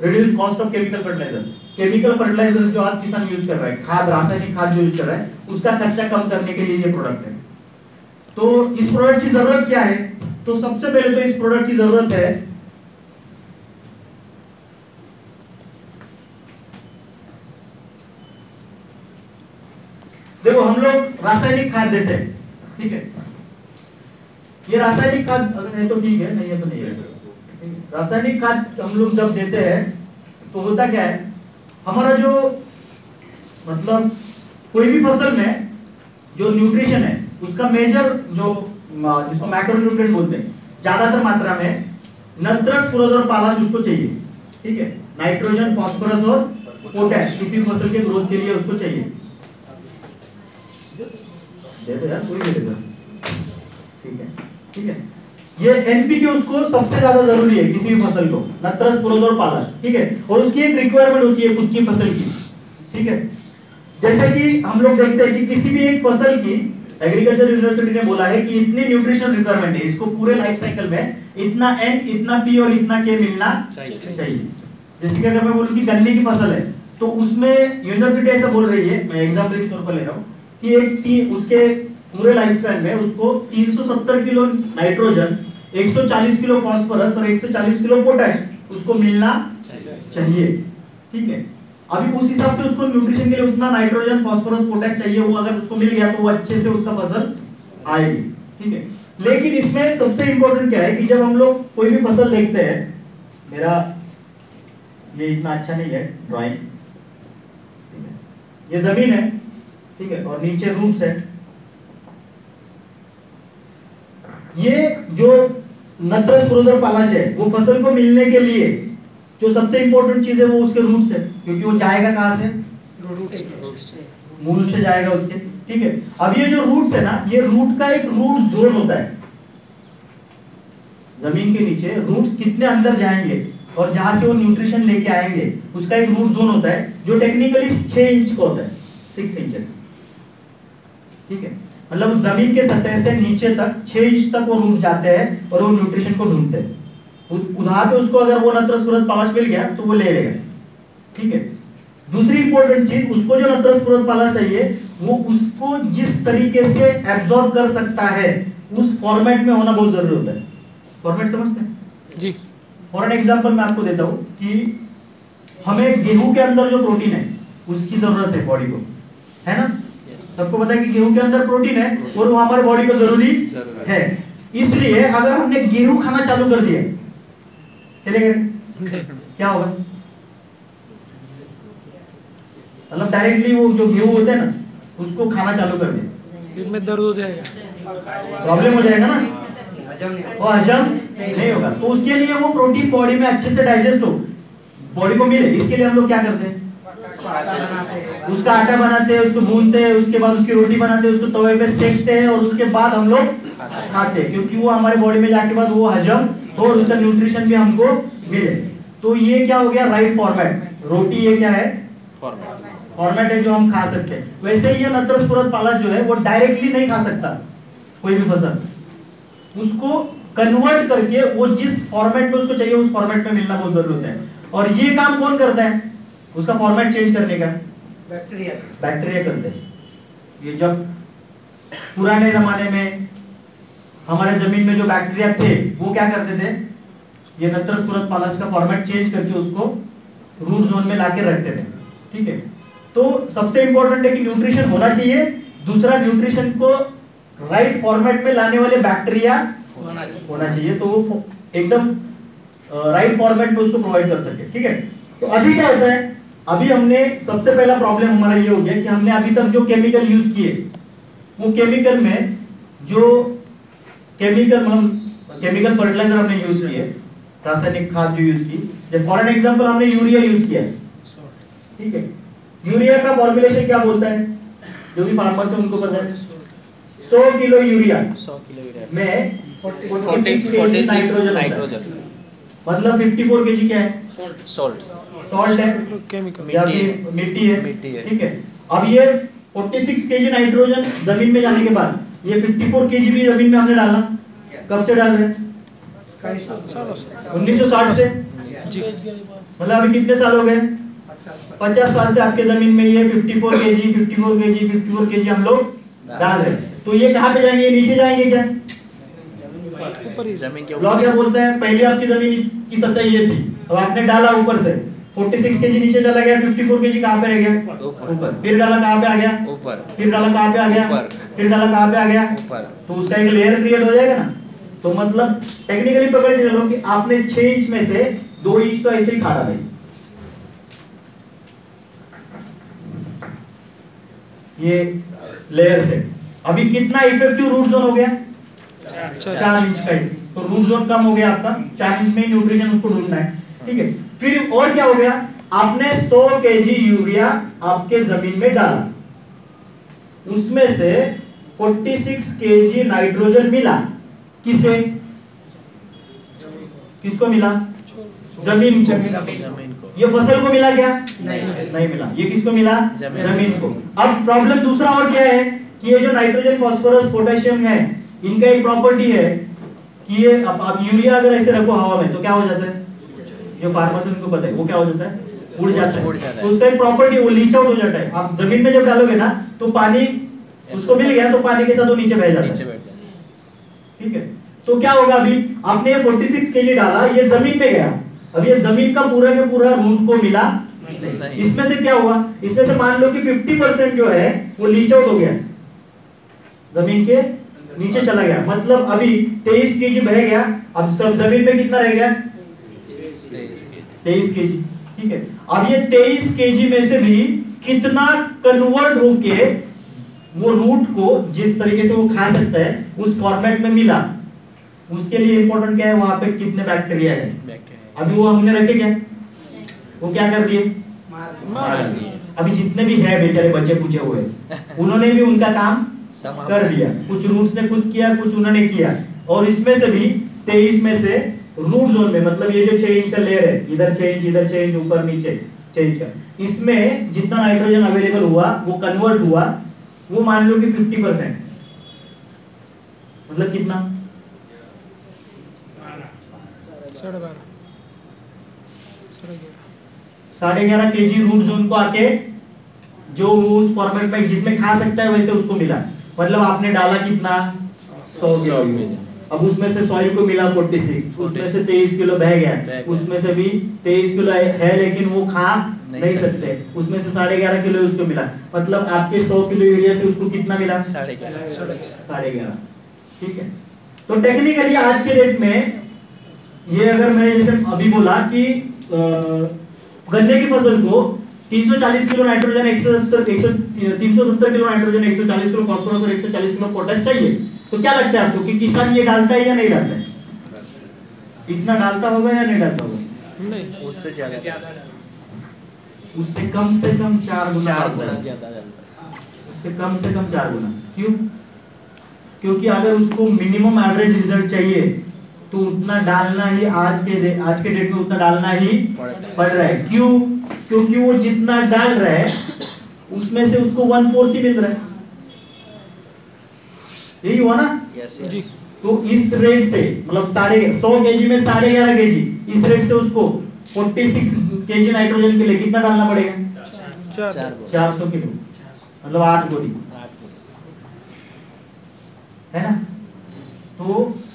reduce cost of chemical fertiliser. Chemical fertiliser जो आज किसान यूज कर रहा है, खाद, रासायनिक खाद जो यूज कर रहा है, उसका खर्चा कम करने के लिए ये प्रोडक्ट है। तो इस प्रोडक्ट की जरूरत क्या है, तो सबसे पहले तो इस प्रोडक्ट की जरूरत है देखो हम लोग रासायनिक खाद देते हैं, ठीक है। ये रासायनिक खाद अगर है तो ठीक है, नहीं है तो नहीं है। रासायनिक खाद हम लोग जब देते हैं तो होता क्या है, हमारा जो मतलब कोई भी फसल में जो न्यूट्रिशन है उसका मेजर जो जिसको मैक्रोन्यूट्रिएंट बोलते हैं, ज्यादातर मात्रा में नत्रस, पुरद और पालाश उसको चाहिए, ठीक है। नाइट्रोजन, फास्फोरस और पोटैश किसी भी फसल के ग्रोथ के लिए उसको चाहिए। दे दो यार, कोई दे देगा, ठीक है, ठीक है। ये एनपीके उसको सबसे ज्यादा जरूरी है किसी भी फसल को, नत्रस, पुरद और पालाश, ठीक है। और उसकी एक रिक्वायरमेंट होती है खुद की फसल की, ठीक है। जैसे कि हम लोग देखते हैं कि किसी भी एक फसल की एग्रीकल्चर यूनिवर्सिटी ने बोला है कि इतनी न्यूट्रिशनल रिक्वायरमेंट है, इसको पूरे लाइफ साइकिल में इतना एन, इतना पी और इतना के मिलना चाहिए। जैसे कि अगर मैं बोलूं कि गन्ने की फसल है तो उसमें यूनिवर्सिटी ऐसा बोल रही है, मैं एग्जांपल के तौर पर ले रहा हूँ कि एक उसके पूरे लाइफ स्पैन में उसको 370 किलो नाइट्रोजन, 140 किलो फास्फोरस और 140 किलो पोटैश उसको मिलना चाहिए, ठीक है। अभी उस हिसाब से उसको न्यूट्रिशन के लिए उतना नाइट्रोजन, फास्फोरस, पोटैश चाहिए, वो अगर उसको मिल गया तो वो अच्छे से उसका फसल आएगी, ठीक है। लेकिन इसमें सबसे इंपॉर्टेंट क्या है कि जब हम लोग कोई भी फसल देखते हैं, मेरा ये इतना अच्छा नहीं है ड्राइंग, ठीक है, ये जमीन है, ठीक है, और नीचे रूट्स है। ये जो नत्रस, पुरद और पालाश है वो फसल को मिलने के लिए जो सबसे इंपॉर्टेंट चीज है वो उसके रूट्स है, क्योंकि वो जाएगा कहां से, मूल से जाएगा उसके, ठीक है। अब ये जो रूट्स है ना, ये रूट का एक रूट जोन होता है, जमीन के नीचे रूट्स कितने अंदर जाएंगे और जहां से वो न्यूट्रिशन लेके आएंगे उसका एक रूट जोन होता है जो टेक्निकली 6 इंच का होता है, 6 इंचेस, ठीक है। मतलब जमीन के सतह से नीचे तक 6 इंच तक वो रूट जाते हैं और वो न्यूट्रिशन को ढूंढते हैं। उधार पे उसको अगर वो नत्रस, पुरद, पालाश मिल गया तो वो ले लेगा, ठीक है। दूसरी इंपॉर्टेंट चीज, उसको जो नत्रस, पुरद, पालाश चाहिए वो उसको जिस तरीके से एब्जॉर्ब कर सकता है उस फॉर्मेट में होना बहुत जरूरी होता है। फॉर्मेट समझते हैं जी। फॉर एन एग्जांपल मैं आपको देता हूं कि हमें गेहूं के अंदर जो प्रोटीन है उसकी जरूरत है बॉडी को, है ना। सबको पता है कि गेहूं के अंदर प्रोटीन है और वो हमारे बॉडी को जरूरी है। इसलिए अगर हमने गेहूं खाना चालू कर दिया, चलेगा क्या होगा, मतलब डायरेक्टली वो जो गेहूं होते हैं ना उसको खाना चालू कर दिया, पेट में दर्द हो जाएगा, प्रॉब्लम हो जाएगा ना, वो हजम नहीं होगा। तो उसके लिए वो प्रोटीन बॉडी में अच्छे से डाइजेस्ट हो, बॉडी को मिले, इसके लिए हम लोग क्या करते हैं, उसका आटा बनाते हैं, उसको भूनते हैं, उसके बाद उसकी रोटी बनाते हैं, उसको तवे पे सेकते हैं और उसके बाद हम लोग खाते हैं, क्योंकि वो हमारे बॉडी में जाके बाद वो हजम हो और उसका न्यूट्रिशन भी हमको मिले। तो ये क्या हो गया, राइट फॉर्मेट। रोटी ये क्या है, फॉर्मेट है जो हम खा सकते हैं। वैसे ही ये नत्रस, पुरद, पालाश जो है वो डायरेक्टली नहीं खा सकता कोई भी फसल, उसको कन्वर्ट करके वो जिस फॉर्मेट में उसको चाहिए उस फॉर्मेट में मिलना बहुत जरूरी होता है। और ये काम कौन करता है, उसका फॉर्मेट चेंज करने का बैक्टीरिया करते हैं। ये जब पुराने जमाने में हमारे जमीन में जो बैक्टीरिया थे वो क्या करते थे, ये नत्रस, पुरद, पालाश का फॉर्मेट चेंज करके उसको रूट जोन में लाके रखते थे, ठीक है। तो सबसे इंपॉर्टेंट है कि न्यूट्रिशन होना चाहिए, दूसरा न्यूट्रिशन को राइट फॉर्मेट में लाने वाले बैक्टीरिया होना चाहिए, तो वो एकदम राइट फॉर्मेट में उसको प्रोवाइड कर सके। ठीक है, तो अभी क्या होता है, अभी हमने सबसे पहला प्रॉब्लम हमारा ये हो गया कि हमने अभी तक जो केमिकल यूज किए, वो केमिकल में जो केमिकल फर्टिलाइजर हमने यूज किए, रासायनिक खाद जो यूज की, जैसे फॉर एन एग्जांपल हमने यूरिया यूज किया है। ठीक है, यूरिया का फॉर्मुलेशन क्या बोलता है, जो भी फार्मर्स है उनको पता है, 100 किलो यूरिया में 46 केजी नाइट्रोजन, मतलब 54 केजी क्या है, सॉल्ट है, मिट्टी है। ठीक है, अब ये 46 केजी नाइट्रोजन जमीन में जाने के बाद ये 54 केजी भी जमीन में हमने डाला, कब से डाल रहे हैं, 1960 से, मतलब अभी कितने साल हो गए, 50 साल से आपके जमीन में ये 54 केजी हम लोग डाल रहे हैं। तो ये कहाँ पे जाएंगे, नीचे जाएंगे क्या, जमीन के लॉ क्या बोलता है, पहले आपकी जमीन की सतह ये थी, अब आपने डाला ऊपर से, 46 केजी नीचे चला गया, 54 केजी कहाँ पे रह गया, ऊपर, फिर डाला कहाँ पे आ गया, ऊपर, फिर डाला कहाँ पे आ गया, ऊपर, फिर डाला कहाँ पे आ गया, ऊपर, तो उसका एक लेयर क्रिएट हो जाएगा ना। तो मतलब टेक्निकली पकड़ के चलो कि आपने 6 इंच में से 2 इंच तो ऐसे ही खा डाले, ये लेयर से। अभी कितना इफेक्टिव रूट जोन हो गया, 4 इंच का, तो रूट जोन कम हो गया आपका, 4 इंच में न्यूट्रिशन उसको ढूंढना है। ठीक है, फिर और क्या हो गया, आपने 100 केजी यूरिया आपके जमीन में डाला, उसमें से 46 केजी नाइट्रोजन मिला, किसे, किसको मिला, जमीन को। ये फसल को मिला क्या, नहीं मिला, ये किसको मिला, जमीन को। अब प्रॉब्लम दूसरा और क्या है कि ये जो नाइट्रोजन, फास्फोरस, पोटेशियम है, इनका एक प्रॉपर्टी है कि ये अब यूरिया अगर ऐसे रखो हवा में तो क्या हो जाता है, जो फार्मर्स उनको पता है, वो क्या हो जाता है, उड़ जाता है। तो उसका एक प्रॉपर्टी, वो लीच आउट हो जाता है। आप जमीन में जब डालोगे ना तो पानी उसको मिल गया, तो पानी के साथ वो नीचे बह जाता है। ठीक है, तो क्या होगा, अभी आपने 46 केजी डाला, ये जमीन में गया, अब ये जमीन का पूरा रूट को मिला नहीं। इसमें से क्या हुआ, इसमें से मान लो कि 50% जो है वो लीच आउट हो गया, जमीन के नीचे चला गया, मतलब अभी 23 केजी बह गया, अब सब जमीन में कितना रह गया, 23 केजी। ठीक है, अब ये 23 केजी में से भी कितना कन्वर्ट होके वो रूट को जिस तरीके से वो खा सकता है उस फॉर्मेट में मिला, उसके लिए इंपॉर्टेंट क्या है, वहां पे कितने बैक्टीरिया है। अभी वो हमने रखे क्या, वो क्या कर दिए, मार दिए। अभी जितने भी है बेचारे बचे पूछे हुए, उन्होंने भी उनका काम कर दिया, कुछ रूट्स ने खुद किया, कुछ उन्होंने किया, और इसमें से भी 23 में से रूट जोन में, मतलब ये जो 6 इंच का लेयर है, इधर 6 इंच, इधर 6 इंच, ऊपर नीचे 6 इंच का, इसमें जितना नाइट्रोजन अवेलेबल हुआ वो कन्वर्ट हुआ, वो मान लो कि 50%, मतलब कितना, 11.5 केजी रूट जोन को आके जो उस फॉर्मेट में जिसमें खा सकता है वैसे उसको मिला, मतलब आपने डाला कितना, 100 किलो, अब उसमें से सॉइल को मिला 46, उसमें से 23 किलो बह गया, उसमें से भी 23 किलो है लेकिन वो खा नहीं सकते, उसमें से 11.5 किलो उसको मिला, मतलब आपके 100 किलो यूरिया से उसको कितना मिला, 11.5। ठीक है, तो टेक्निकली आज के डेट में ये अगर मैंने जैसे अभी बोला कि गन्ने की फसल को 340 kilo nitrogen, 370 kilo nitrogen, 140 kilo phosphorus और 140 किलो पोटाश चाहिए, तो क्या लगता है आपको कि किसान ये डालता है या नहीं डालता है, इतना डालता होगा या नहीं डालता होगा, नहीं, उससे ज्यादा, उससे कम से कम 4 गुना ज्यादा, उससे कम से कम 4 गुना। क्यों, क्योंकि अगर उसको मिनिमम एवरेज रिजल्ट चाहिए तो उतना डालना ही आज के डेट में उतना डालना ही पड़ रहा है। क्यों, क्योंकि वो जितना डाल रहा है उसमें से उसको 1/4 ही मिल रहा है, यही हुआ ना जी। तो इस रेट से मतलब 100 केजी में 11.5 केजी, इस रेट से उसको 46 केजी नाइट्रोजन के लिए कितना डालना पड़ेगा, 400 किलो, मतलब 8 गोली है ना। तो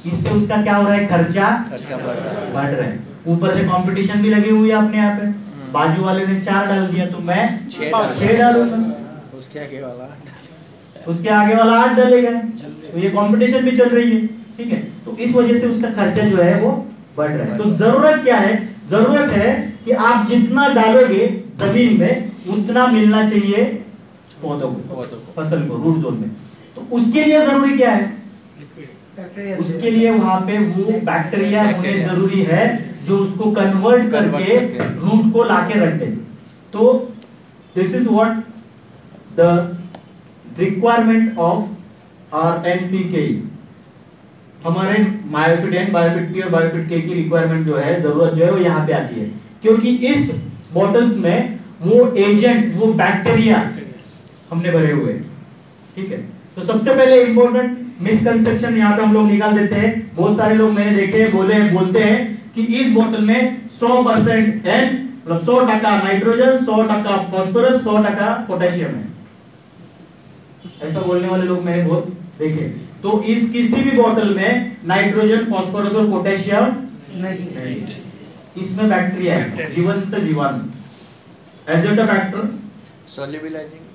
इससे उसका क्या हो रहा है, खर्चा बढ़ रहा है, ऊपर से कंपटीशन भी लगी हुई है अपने यहाँ पे, बाजू वाले ने 4 डाल दिया तो मैं 6 डालूंगा, उसके आगे वाला उसके आगे वाला 8 डालेगा। तो ये कंपटीशन भी चल रही है, ठीक है। तो इस वजह से उसका खर्चा जो है वो बढ़ रहा है। तो जरूरत क्या है? जरूरत है कि आप जितना डालोगे जमीन में उतना मिलना चाहिए पौधों को, फसल को, रूट जोन में। तो उसके लिए जरूरी क्या है? उसके लिए वहां पे वो बैक्टीरिया होने जरूरी है जो उसको कन्वर्ट करके रूट को लाके रख दे। तो this is what the requirement of our NPK. हमारे बायोफिट एन, बायोफिट पी और बायोफिट के की रिक्वायरमेंट जो है, जरूरत जो है वो यहाँ पे आती है, क्योंकि इस बॉटल्स में वो एजेंट, वो बैक्टीरिया हमने भरे हुए हैं, ठीक है। तो सबसे पहले इंपॉर्टेंट मिसकंसेप्शन यहाँ पे हम लोग निकाल देते हैं। बहुत सारे लोग मैंने देखे बोलते हैं कि इस बोतल में 100% एन, मतलब 100% नाइट्रोजन, 100% फास्फोरस, 100% पोटेशियम है। ऐसा बोलने वाले लोग मैंने बहुत देखे। तो इस किसी भी बोतल में नाइट्रोजन, फास्फोरस और पोटेशियम नहीं, इसमें बैक्टीरिया है, जीवंत जीवाणु। एजेंट फैक्टर सोल्युबलाइजिंग,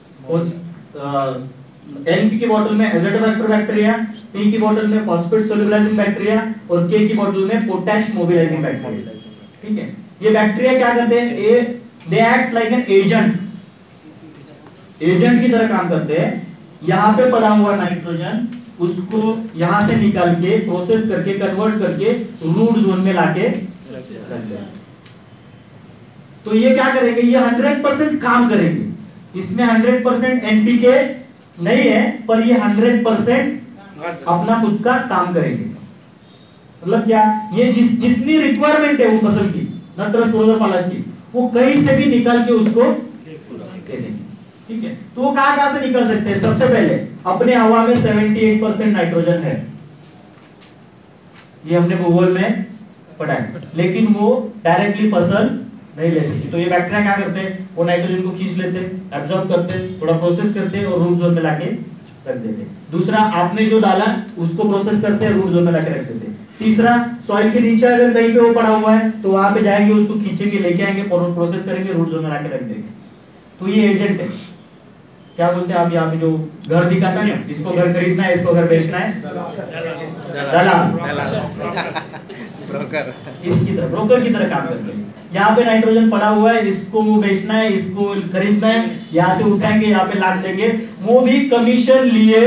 एन की बोतल में एजेटोबैक्टर बैक्टीरिया, पी की बोतल में फॉस्फेट सोल्युबलाइजिंग बैक्टीरिया और के की बोतल में पोटैश मोबिलाइजिंग बैक्टीरिया, ठीक है। ये बैक्टीरिया क्या करते हैं? They act like an agent, agent की तरह काम करते हैं। यहाँ पे पड़ा हुआ नाइट्रोजन उसको यहाँ से निकाल के प्रोसेस करके कन्वर्ट करके रूट जोन में लाके रख देते हैं। तो ये क्या करेंगे? ये 100% काम करेंगे। इसमें 100% एनपीके नहीं है, पर ये 100% अपना खुद का काम करेंगे। मतलब क्या? ये जितनी रिक्वायरमेंट है वो फसल की, नत्रस, क्लोरोफोर, पालाश की, वो कहीं से भी निकाल के उसको दे देंगे, ठीक है। तो वो कहां से निकल सकते हैं? सबसे पहले अपने हवा में 78% नाइट्रोजन है, ये हमने भूगोल में पढ़ा है, लेकिन वो डायरेक्टली फसल नहीं ले सकती। तो ये बैक्टीरिया क्या करते हैं? वो नाइट्रोजन को खींच लेते हैं, एब्जॉर्ब करते हैं, थोड़ा प्रोसेस करते हैं और रूट जोन में लाके रख देते हैं। दूसरा, आपने जो डाला उसको प्रोसेस करते हैं, रूट जोन में लाके रख देते हैं। तीसरा, सॉइल के नीचे अगर कहीं पे वो पड़ा हुआ है तो वहां पे जाएंगे, उसको खींचेंगे, लेके आएंगे, प्रोसेस करेंगे, रूट जोन में लाके रख देंगे। तो ये एजेंट है। क्या बोलते हैं आप? यहाँ पे जो घर दिखाता है ना, इसको घर खरीदना है, इसको घर बेचना है, दलाल, ब्रोकर, इसकी तरह, ब्रोकर की तरह काम करते हैं। यहाँ पे नाइट्रोजन पड़ा हुआ है, इसको बेचना है, इसको खरीदना है, यहाँ से उठाएंगे, यहाँ पे लाद देंगे, वो भी कमीशन लिए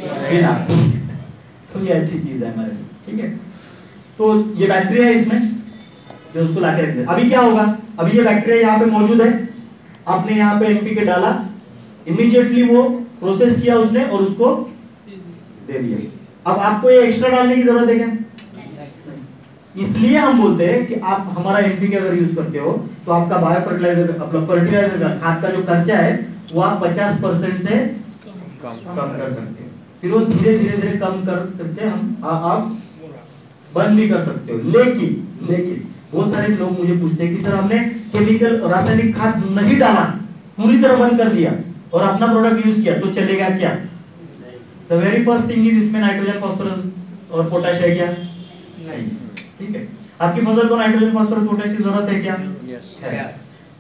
बिना। तो ये अच्छी चीज है हमारे लिए, ठीक है। तो ये बैक्टीरिया है इसमें जो उसको लाके रख दे। अभी क्या होगा? अभी ये बैक्टीरिया यहाँ पे मौजूद है, आपने यहाँ पे एनपीके डाला, इमीडिएटली वो प्रोसेस किया उसने और उसको दे दिया। अब आपको ये एक्स्ट्रा डालने की जरूरत है क्या? इसलिए हम बोलते हैं कि आप हमारा एनपीके अगर यूज करते हो तो आपका बायो फर्टिलाइजर, अपना फर्टिलाइजर का, खाद का जो खर्चा है वो आप 50% से कम कर सकते हो। फिर वो धीरे धीरे कम कर करके आप बंद भी कर सकते हो। लेकिन बहुत सारे लोग मुझे पूछते हैं कि सर हमने केमिकल, रासायनिक खाद नहीं डाला, पूरी तरह बंद कर दिया और अपना प्रोडक्ट यूज किया, तो चलेगा क्या? The very first thing is, इसमें नाइट्रोजन, फास्फोरस और पोटेश है क्या? नहीं, ठीक है। आपकी फसल को नाइट्रोजन, फास्फोरस, पोटेश की जरूरत है क्या? यस।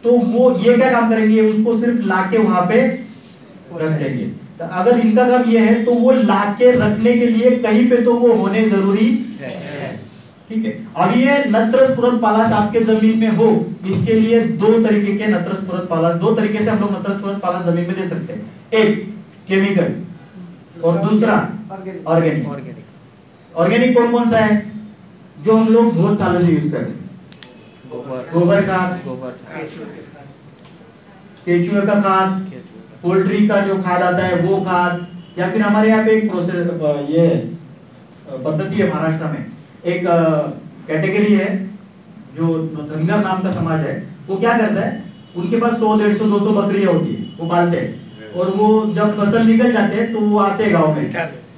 तो वो ये क्या काम करेंगे? उसको सिर्फ लाके वहां पे रख देंगे। अगर इनका काम ये है तो वो लाके रखने के लिए कहीं पे तो वो होने जरूरी है, ठीक है। अब ये नत्रस, स्फुरद, पालाश आपके जमीन में हो, इसके लिए 2 तरीके के नत्रस, स्फुरद, पालाश, 2 तरीके से हम लोग नत्रस, स्फुरद, पालाश जमीन में दे सकते हैं। एक केमिकल और दूसरा ऑर्गेनिक। ऑर्गेनिक कौन कौन सा है जो हम लोग बहुत सालों से यूज कर रहे हैं? गोबर खाद, केचुए का खाद, पोल्ट्री का जो खाद आता है वो खाद, या फिर हमारे यहाँ पे एक प्रोसेस, ये पद्धति है महाराष्ट्र में, एक कैटेगरी है जो धनगर नाम का समाज है, वो क्या करता है, उनके पास 100, 150, 200 बकरियां होती है, वो पालते हैं, और वो जब फसल निकल जाते हैं तो वो आते हैं गाँव में,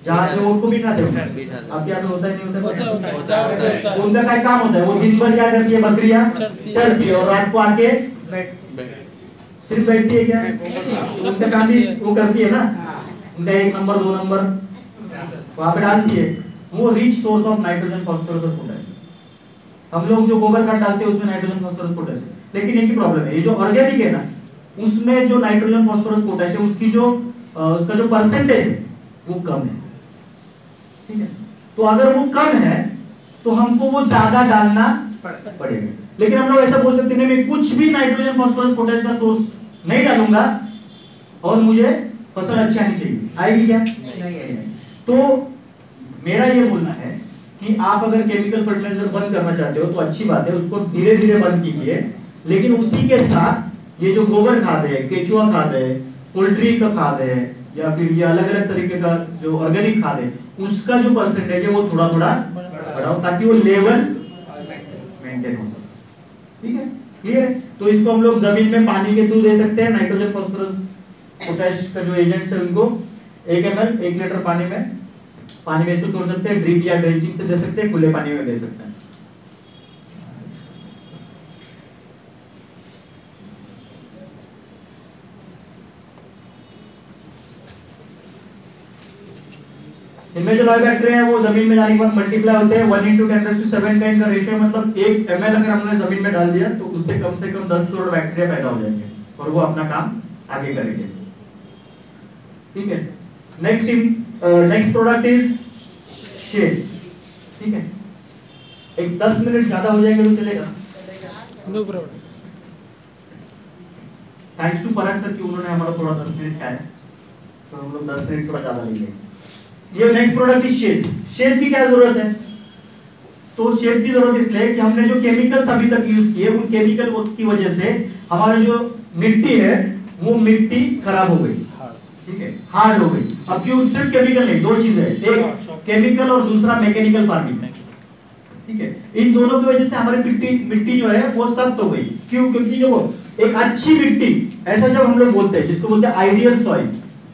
जहाँ पे उनको बिठाते हैं। आपके यहाँ पे होता है नहीं होता? उनका क्या काम होता है? वो दिन भर क्या करती है? बकरियां चढ़ती है और रात को आके सिर्फ बैठती है क्या? उनका काम भी वो करती है ना, उनका 1 नंबर 2 नंबर वहां पे डालती है। वो rich source of nitrogen, phosphorus और पोटेशियम। हम लोग जो गोबर खाद डालते हैं उसमें नाइट्रोजन, फास्फोरस, पोटेशियम, लेकिन एक ही प्रॉब्लम है, ये जो ऑर्गेनिक है ना उसमें जो नाइट्रोजन फास्फोरस पोटेशियम उसकी जो उसका जो परसेंटेज है वो कम है, ठीक है। तो अगर वो कम है तो हमको वो ज्यादा डालना पड़ेगा। लेकिन हम लोग ऐसा बोल सकते हैं मैं कुछ भी नाइट्रोजन फास्फोरस पोटेशियम का सोर्स नहीं डालूंगा और मुझे फसल अच्छी आनी चाहिए, आएगी क्या? नहीं। तो मेरा ये बोलना है कि आप अगर केमिकल फर्टिलाइजर बंद करना चाहते हो तो अच्छी बात है, उसको धीरे धीरे बंद कीजिए, लेकिन उसी के साथ ये जो गोबर खाद है, केचुआ खाद है, पोल्ट्री का खाद है, या फिर ये अलग अलग तरीके का जो ऑर्गेनिक खाद है उसका जो परसेंटेज है वो थोड़ा थोड़ा बढ़ाओ ताकि वो लेवल मेंटेन हो सके, ठीक है, क्लियर है। तो इसको हम लोग जमीन में पानी के थ्रू दे सकते हैं, नाइट्रोजन फास्फोरस पोटैश का जो एजेंट्स है उनको 1 ml 1 लीटर पानी में इसको छोड़ सकते हैं, ड्रिप या ड्रेंचिंग से दे सकते हैं, खुले पानी में दे सकते हैं। इनमें जो लाइव बैक्टीरिया है वो जमीन में जाने के बाद मल्टीप्लाई होते हैं 1:10⁷ का इनका रेशियो, मतलब 1 ml अगर हमने जमीन में डाल दिया तो उससे कम से कम 10 करोड़ बैक्टीरिया पैदा हो जाएंगे और वो अपना काम आगे करेंगे, ठीक है। नेक्स्ट प्रोडक्ट इज शेड, ठीक है। एक 10 मिनट ज्यादा हो जाएंगे तो चलेगा, no problem. Thanks to Parag sir कि उन्होंने हमारा थोड़ा 10 मिनट का है तो हम लोग 10 मिनट थोड़ा ज्यादा लेंगे। ये next product is shed. Shed की क्या जरूरत है? तो शेड की जरूरत इसलिए कि हमने जो केमिकल्स अभी तक यूज किए उन केमिकल की वजह से हमारी जो मिट्टी है वो मिट्टी खराब हो गई, ठीक है, हार्ड हो गई। अब क्यों? सिर्फ केमिकल नहीं, दो चीजें, एक केमिकल और दूसरा मैकेनिकल फार्मिंग, ठीक है। इन दोनों की वजह से हमारी मिट्टी जो है वो सख्त हो गई। क्यों? क्योंकि जो एक अच्छी मिट्टी, ऐसा जब हम लोग बोलते हैं जिसको बोलते हैं आइडियल सॉइल,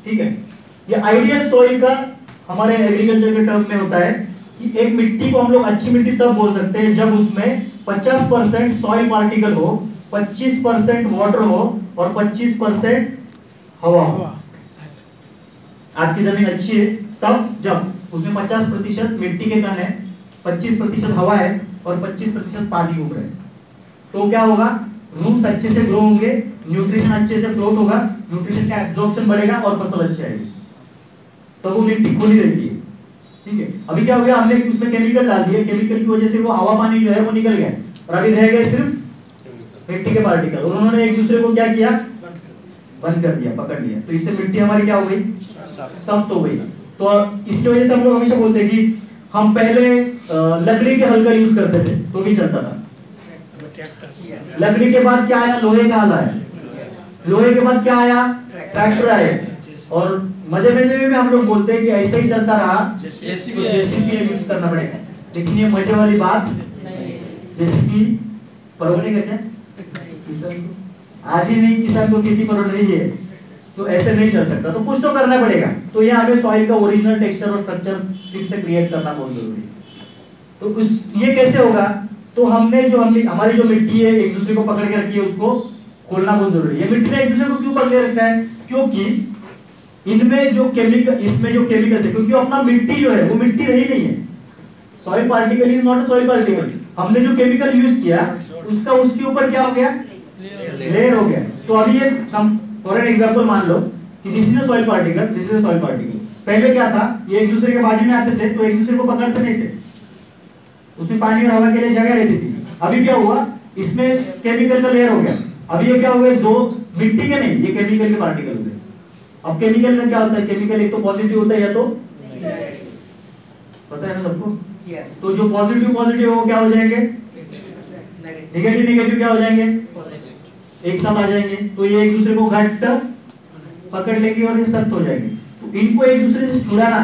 ठीक है, ये आइडियल सॉइल का हमारे एग्रीकल्चर के टर्म में होता है कि एक मिट्टी को हम लोग अच्छी मिट्टी तब बोल सकते हैं जब उसमें 50% सॉइल पार्टिकल हो, 25% वाटर हो और 25% हवा हो। आपकी जमीन अच्छी है तब जब उसमें 50% मिट्टी के कण है, 25% हवा है और 25% पानी उग रहा है, तो क्या होगा? रूट्स अच्छे से ग्रो होंगे, न्यूट्रिशन अच्छे से फ्लोट होगा, न्यूट्रिशन का एब्जॉर्प्शन बढ़ेगा और फसल अच्छी आएगी। तो वो मिट्टी खुली रहती है, ठीक है। अभी क्या हो गया? हमने उसमें केमिकल डाल दिए, केमिकल की वजह से वो हवा पानी जो है वो निकल गया और अभी रह गए सिर्फ मिट्टी के पार्टिकल, और उन्होंने एक दूसरे को क्या किया? बंद कर दिया, पकड़ लिया। तो इससे मिट्टी हमारी क्या हो गई? सख्त हो गई। तो इसकी वजह से हम लोग हमेशा बोलते हैं कि हम पहले लकड़ी के हल का यूज करते थे तो भी चलता था, लकड़ी के बाद क्या आया? लोहे का हल आया, लोहे के बाद क्या आया? ट्रैक्टर आए, और मजे में हम लोग बोलते हैं कि ऐसे ही चलता रहा तो जेसीबी यूज करना पड़ेगा। लेकिन ये मजे वाली बात, जेसीबी परवड़े कहते हैं किसान को, आज ही नहीं किसान को खेती परवड़ रही है, तो ऐसे नहीं चल सकता, तो कुछ तो करना पड़ेगा। तो ये हमें सॉइल का ओरिजिनल टेक्सचर और स्ट्रक्चर फिर से क्रिएट करना बहुत जरूरी है। तो ये कैसे होगा? तो हमारी जो मिट्टी है एक दूसरे को पकड़ के रखी है, उसको खोलना बहुत जरूरी है। ये मिट्टी ने एक दूसरे को क्यों पकड़ के रखा है? क्योंकि इनमें जो केमिकल, इसमें जो केमिकल्स है, क्योंकि अपना मिट्टी जो है वो मिट्टी रही नहीं है, soil particle is not a soil particle. हमने जो केमिकल यूज किया उसका उसके ऊपर क्या हो गया? लेयर हो गया। तो अभी ये फॉर एन एग्जांपल मान लो कि this is a soil particle, this is a soil particle. पहले क्या था? ये एक दूसरे के बाजू में आते थे तो एक दूसरे को पकड़ते नहीं थे, उसमें पानी और हवा के लिए जगह रहती थी। अभी क्या हुआ? इसमें केमिकल का लेयर हो गया। अभी ये क्या हो गया? दो मिट्टी के नहीं, ये केमिकल के पार्टिकल हो गए। अब केमिकल में क्या होता है? केमिकल एक तो पॉजिटिव होता है या तो पता है ना सबको? yes. तो जो पॉजिटिव है वो क्या हो जाएंगे? नेगेटिव क्या हो जाएंगे? एक साथ आ जाएंगे। तो ये एक दूसरे को घट पकड़ लेंगे और ये सख्त हो जाएंगे। तो इनको एक दूसरे से छुड़ाना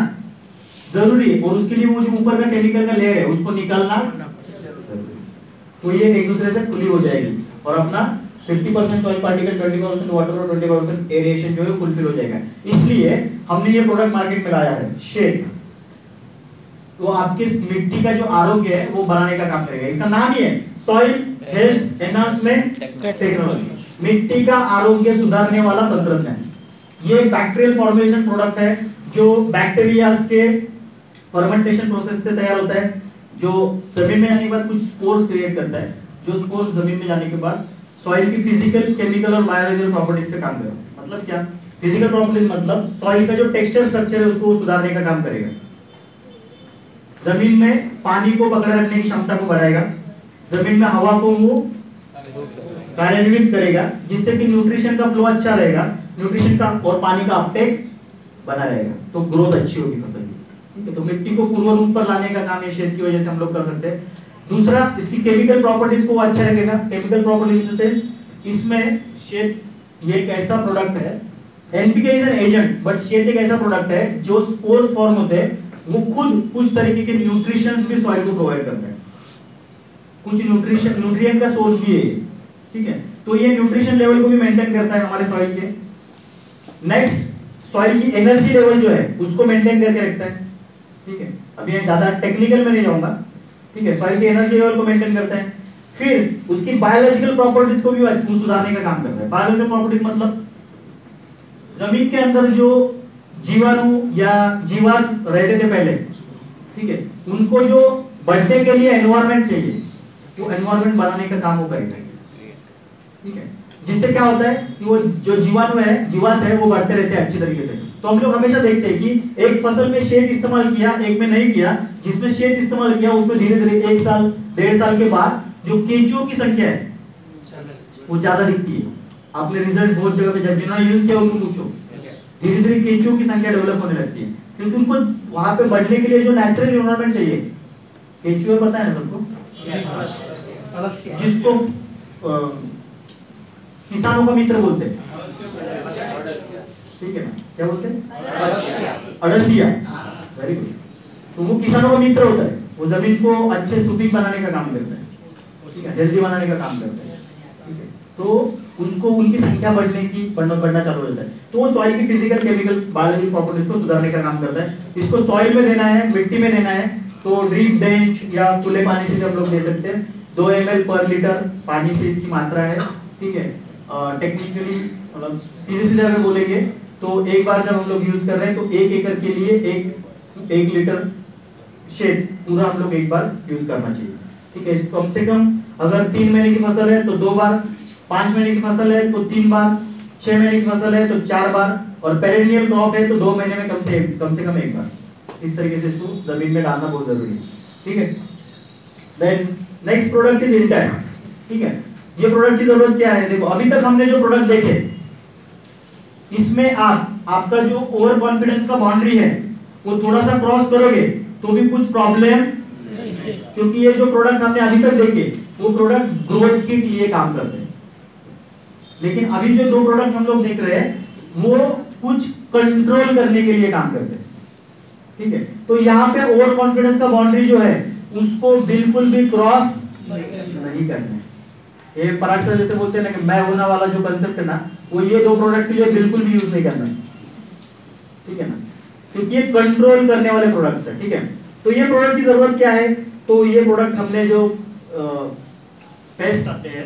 जरूरी है, और उसके लिए वो जो ऊपर का केमिकल का लेयर है उसको निकालना, तो ये एक दूसरे से खुली हो जाएगी और अपना 50% सॉइल पार्टिकल, 20% वाटर और 20% एरिएशन जो है फुलफिल हो जाएगा। इसलिए हमने ये प्रोडक्ट मार्केट में लाया है, शेड। तो आपके मिट्टी का जो आरोग्य है वो बनाने का काम करेगा। इसका नाम ही है सॉइल हेल्थ एनहांसमेंट टेक्नोलॉजी, मिट्टी का आरोग्य सुधारने वाला तंत्रज्ञान। ये बैक्टीरियल फॉर्मुलेशन प्रोडक्ट है जो बैक्टीरिया के फर्मेंटेशन प्रोसेस से तैयार होता है, जो जमीन में जाने के बाद कुछ स्पोर्स क्रिएट करता है, जो स्पोर्स जमीन में जाने के बाद सॉइल की फिजिकल, केमिकल और बायोलॉजिकल प्रॉपर्टीज पे काम करेगा। मतलब क्या? फिजिकल प्रॉपर्टीज मतलब सॉइल का जो टेक्सचर स्ट्रक्चर है उसको सुधारने का काम करेगा, जमीन में पानी को पकड़े रखने की क्षमता को बढ़ाएगा, जमीन में हवा को वो कार्यान्वित करेगा जिससे कि न्यूट्रिशन का फ्लो अच्छा रहेगा, न्यूट्रिशन का और पानी का अपटेक बना रहेगा, तो ग्रोथ अच्छी होगी फसल की। ठीक है, तो मिट्टी को पूर्व रूप पर लाने का काम ये शेड की वजह से हम लोग कर सकते हैं। दूसरा, इसकी केमिकल प्रॉपर्टीज को अच्छा रखेगा। Chemical properties in the sense, इसमें शेड ये एक ऐसा प्रोडक्ट है, NPK is an agent, but shed एक ऐसा प्रोडक्ट है जो स्पोर्स फॉर्म होते हैं, वो खुद कुछ तरीके के न्यूट्रिशंस भी सॉइल को प्रोवाइड करता है, कुछ न्यूट्रिएंट का सोर्स भी है। ठीक है, तो ये न्यूट्रिशन लेवल को भी मेंटेन करता है हमारे सॉइल के। नेक्स्ट, सॉइल की एनर्जी लेवल जो है उसको मेंटेन करके रखता है। ठीक है, अभी मैं ज्यादा टेक्निकल में नहीं जाऊंगा। ठीक है, सॉइल की एनर्जी लेवल को मेंटेन करता है। फिर उसकी बायोलॉजिकल प्रॉपर्टीज को भी सुधारने का काम करता है। बायोलॉजिकल प्रॉपर्टीज मतलब जमीन के अंदर जो जीवाणु या जीवात रहते थे पहले, ठीक है, उनको जो बढ़ने के लिए एनवायरनमेंट चाहिए, वो एनवायरनमेंट बनाने का काम वो करेगा। ठीक है, जिससे क्या होता है कि वो जो जीवाणु है, जीवात है, वो बढ़ते रहते हैं अच्छी तरीके से। तो हम लोग हमेशा देखते हैं कि एक फसल में शेड इस्तेमाल किया, एक में नहीं किया। जिसमें शेड इस्तेमाल किया उसमें धीरे धीरे 1 साल 1.5 साल के बाद जो केंचुओं की संख्या है वो ज्यादा दिखती है। आपने रिजल्ट बहुत जगह पे जब जिन्होंने यूज किया उनको पूछो, धीरे धीरे केंचुओं की संख्या डेवलप होने लगती है, क्योंकि उनको वहां पे बढ़ने के लिए जो नेचुरल एनवायरनमेंट चाहिए। केंचुआ पता है ना सबको, जिसको किसानों का मित्र बोलते हैं। ठीक है ना, क्या बोलते हैं? अड़सिया। Very good. तो वो किसानों का मित्र होता है, वो जमीन को अच्छे सुपीक बनाने का काम करता है, ठीक है, हेल्दी बनाने का काम करता है। ठीक है, तो उनको उनकी संख्या बढ़ना चालू हो जाता है। तो वो सॉइल की फिजिकल, केमिकल, बायोलॉजिकल प्रॉपर्टीज को सुधारने का काम करता है। इसको सॉइल में देना है, मिट्टी में देना है, तो ड्रिप, डेंच या खुले पानी से भी हम लोग दे सकते हैं। 2 ml पर लीटर पानी से इसकी मात्रा है। ठीक है, टेक्निकली मतलब सीधे अगर बोलेंगे तो एक बार जब हम लोग यूज कर रहे हैं तो 1 एकड़ के लिए 1 लीटर शेड पूरा हम लोग एक बार यूज करना चाहिए। ठीक है, कम से कम अगर 3 महीने की फसल है तो 2 बार, 5 महीने की फसल है तो 3 बार, 6 महीने की फसल है तो 4 बार, और पेरेनियल क्रॉप है तो 2 महीने में कम से कम 1 बार। इस तरीके से इसको जमीन में डालना बहुत जरूरी है। ठीक है, then next product is inter. ठीक है, ये प्रोडक्ट की जरूरत क्या है? देखो, अभी तक हमने जो प्रोडक्ट देखे, इसमें आपका जो ओवर कॉन्फिडेंस का बाउंड्री है वो थोड़ा सा क्रॉस करोगे तो भी कुछ प्रॉब्लम, क्योंकि ये जो प्रोडक्ट हमने अभी तक देखे वो प्रोडक्ट ग्रोथ के लिए काम करते हैं। लेकिन अभी जो 2 प्रोडक्ट हम लोग देख रहे हैं वो कुछ कंट्रोल करने के लिए काम करते हैं। ठीक है, तो यहाँ पे ओवर कॉन्फिडेंस का बाउंड्री जो है उसको बिल्कुल भी क्रॉस नहीं करना है। ये पराग सर जैसे बोलते हैं ना कि मैं होना वाला जो कंसेप्ट है ना, वो ये 2 प्रोडक्ट के लिए बिल्कुल भी यूज नहीं करना। ठीक है ना, क्योंकि ये कंट्रोल करने वाले प्रोडक्ट्स है। ठीक है, तो ये प्रोडक्ट की जरूरत क्या है? तो ये प्रोडक्ट हमने जो पेस्ट आते हैं,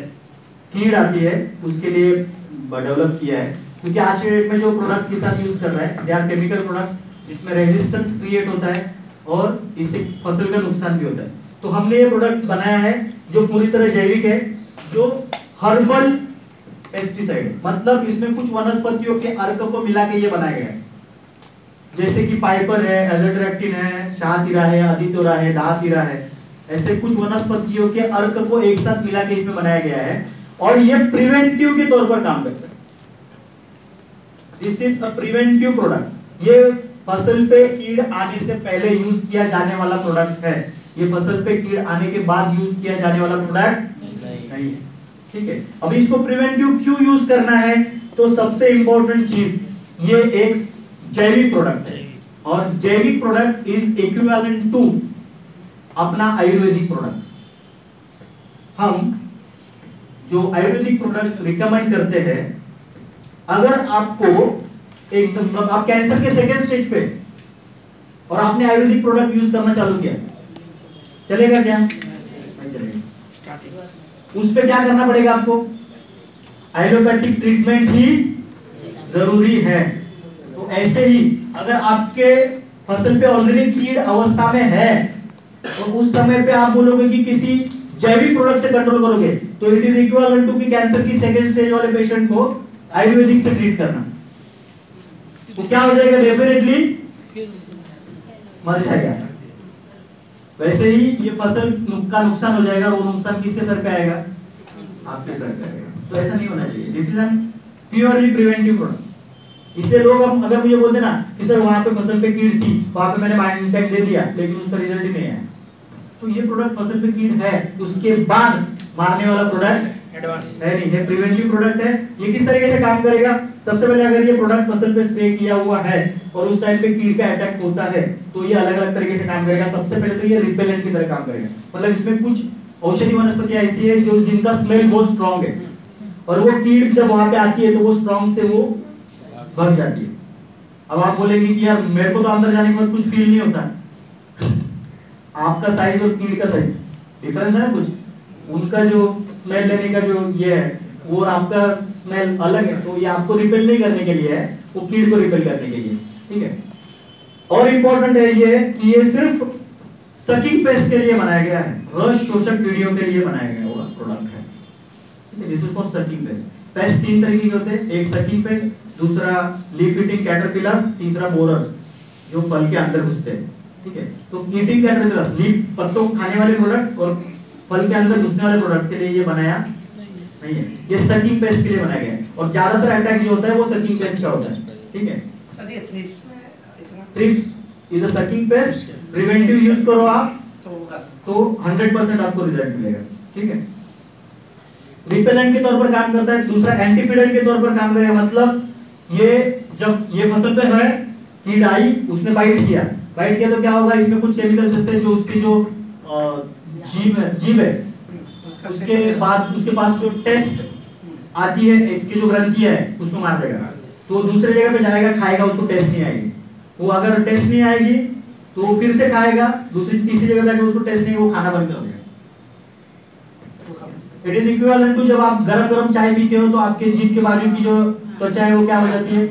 कीड़ आती है, उसके लिए डेवलप किया है। क्योंकि आज के डेट में जो प्रोडक्ट किसान यूज कर रहा है दे आर केमिकल प्रोडक्ट्स, जिसमें रेजिस्टेंस क्रिएट होता है और इससे फसल का नुकसान भी होता है। तो हमने ये प्रोडक्ट बनाया है जो पूरी तरह जैविक है, जो हर्बल पेस्टिसाइड, मतलब इसमें कुछ वनस्पतियों के अर्क को मिला के ये बनाया गया है। जैसे कि पाइपर है, एजोट्रैक्टिन है, शाहतीरा है, अदितोरा है, दाहतीरा है, ऐसे कुछ वनस्पतियों के अर्क को एक साथ मिला के इसमें बनाया गया है और ये प्रिवेंटिव के तौर पर काम करता है। This is a preventive product. ये फसल पे कीड़ आने से पहले यूज किया जाने वाला प्रोडक्ट है, ये फसल पे कीड़ आने के बाद यूज किया जाने वाला प्रोडक्ट नहीं है। ठीक है, अभी इसको प्रिवेंटिव क्यों यूज करना है? तो सबसे इंपॉर्टेंट चीज, ये एक जैविक प्रोडक्ट है और जैविक प्रोडक्ट इज इक्विवेलेंट टू अपना आयुर्वेदिक प्रोडक्ट। हम जो आयुर्वेदिक प्रोडक्ट रिकमेंड करते हैं, अगर आपको एकदम आप कैंसर के 2nd स्टेज पे और आपने आयुर्वेदिक प्रोडक्ट यूज करना चालू किया, चलेगा क्या? नहीं चलेगा। उस पे क्या करना पड़ेगा आपको? एलोपैथिक ट्रीटमेंट ही जरूरी है। तो ऐसे ही अगर आपके फसल पे ऑलरेडी कीड़ अवस्था में है तो उस समय पे आप बोलोगे कि किसी जैविक प्रोडक्ट से कंट्रोल करोगे तो इट इज इक्विवेलेंट टू कि कैंसर की सेकंड स्टेज वाले पेशेंट को आयुर्वेदिक से ट्रीट करना। तो क्या हो जाएगा, डेफिनेटली मर जाएगा। वैसे ही ये फसल का नुकसान हो जाएगा, वो नुकसान किसके सर पे आएगा, आपके सर पे आएगा। तो ऐसा नहीं होना चाहिए। This is an purely preventive product. इसलिए लोग हम अगर मुझे बोलते ना कि सर वहां पे फसल पे कीट थी, वहां पे मैंने बायोइंटेक दे दिया लेकिन उसका रिजल्ट ही नहीं आया, तो ये प्रोडक्ट फसल पे कीट है उसके बाद मारने वाला प्रोडक्ट एडवांस है नहीं, है प्रिवेंटिव प्रोडक्ट है। ये किस तरीके से काम करेगा, सबसे पहले अगर ये प्रोडक्ट फसल पे स्प्रे किया हुआ है और उस टाइम पे कीट का अटैक होता है तो ये अलग अलग तरीके से काम करेगा। सबसे पहले तो ये रिपेलेंट की तरह काम करेगा, मतलब इसमें कुछ औषधि वनस्पति ऐसी है जो जिनका स्मेल बहुत स्ट्रांग है और वो कीट जब वहां पे आती है तो वो स्ट्रांग से वो भग जाती है। अब आप बोलेंगे कि यार मेरे को तो अंदर जाने के बाद कुछ फील नहीं होता, आपका साइज और कीट का साइज डिफरेंस है ना कुछ, उनका जो स्मेल लेने का जो ये है वो और आपका स्मेल अलग है, तो ये आपको रिपेल नहीं करने के लिए है, वो कीट को रिपेल करने के लिए, ठीक है। और इंपॉर्टेंट है ये कि ये सिर्फ सकिंग पेस्ट के लिए बनाया गया है, रस शोषक कीड़ियों के लिए बनाया गया हुआ प्रोडक्ट है, ठीक है। This is for sucking paste. Paste तीन तरीके के होते हैं, एक सकिंग पेस्ट, दूसरा लीफ ईटिंग कैटरपिलर, तीसरा बोरर्स जो फल के अंदर घुसते हैं, ठीक है। तो ईटिंग कैटरपिलर लीफ पत्तों खाने वाले प्रोडक्ट और फल के अंदर घुसने वाले प्रोडक्ट के लिए ये बनाया नहीं है, ये सकिंग पेस्ट के लिए बनाया गया है। और ज्यादातर अटैक जो होता है वो सकिंग पेस्ट का होता है, ठीक है। सर ये थ्रिप्स में इतना thrips is a sucking paste, preventive use करो आप तो 100% आपको रिजल्ट मिलेगा, ठीक है। रिपेलेंट के तौर पर काम करता है, दूसरा एंटीफिडेंट के तौर पर काम करेगा। मतलब ये जब ये फसल पे है कीट आई, उसने बाइट किया तो क्या होगा, इसमें कुछ केमिकल्स होते हैं जो उसकी जो जीभ है उसके पास जो टेस्ट आती है, इसकी जो ग्रंथियां है उसको मार देगा। तो दूसरे जगह पे जाएगा, खाएगा, उसको टेस्ट नहीं आएगी। वो अगर टेस्ट नहीं आएगी तो वो फिर से खाएगा, दूसरी तीसरी जगह जाकर उसको टेस्ट नहीं, वो खाना बंद कर देगा। इट इज इक्विवेलेंट टू जब आप गरम चाय पीते हो तो आपके जीभ के बाजू की जो त्वचा है वो क्या हो जाती है,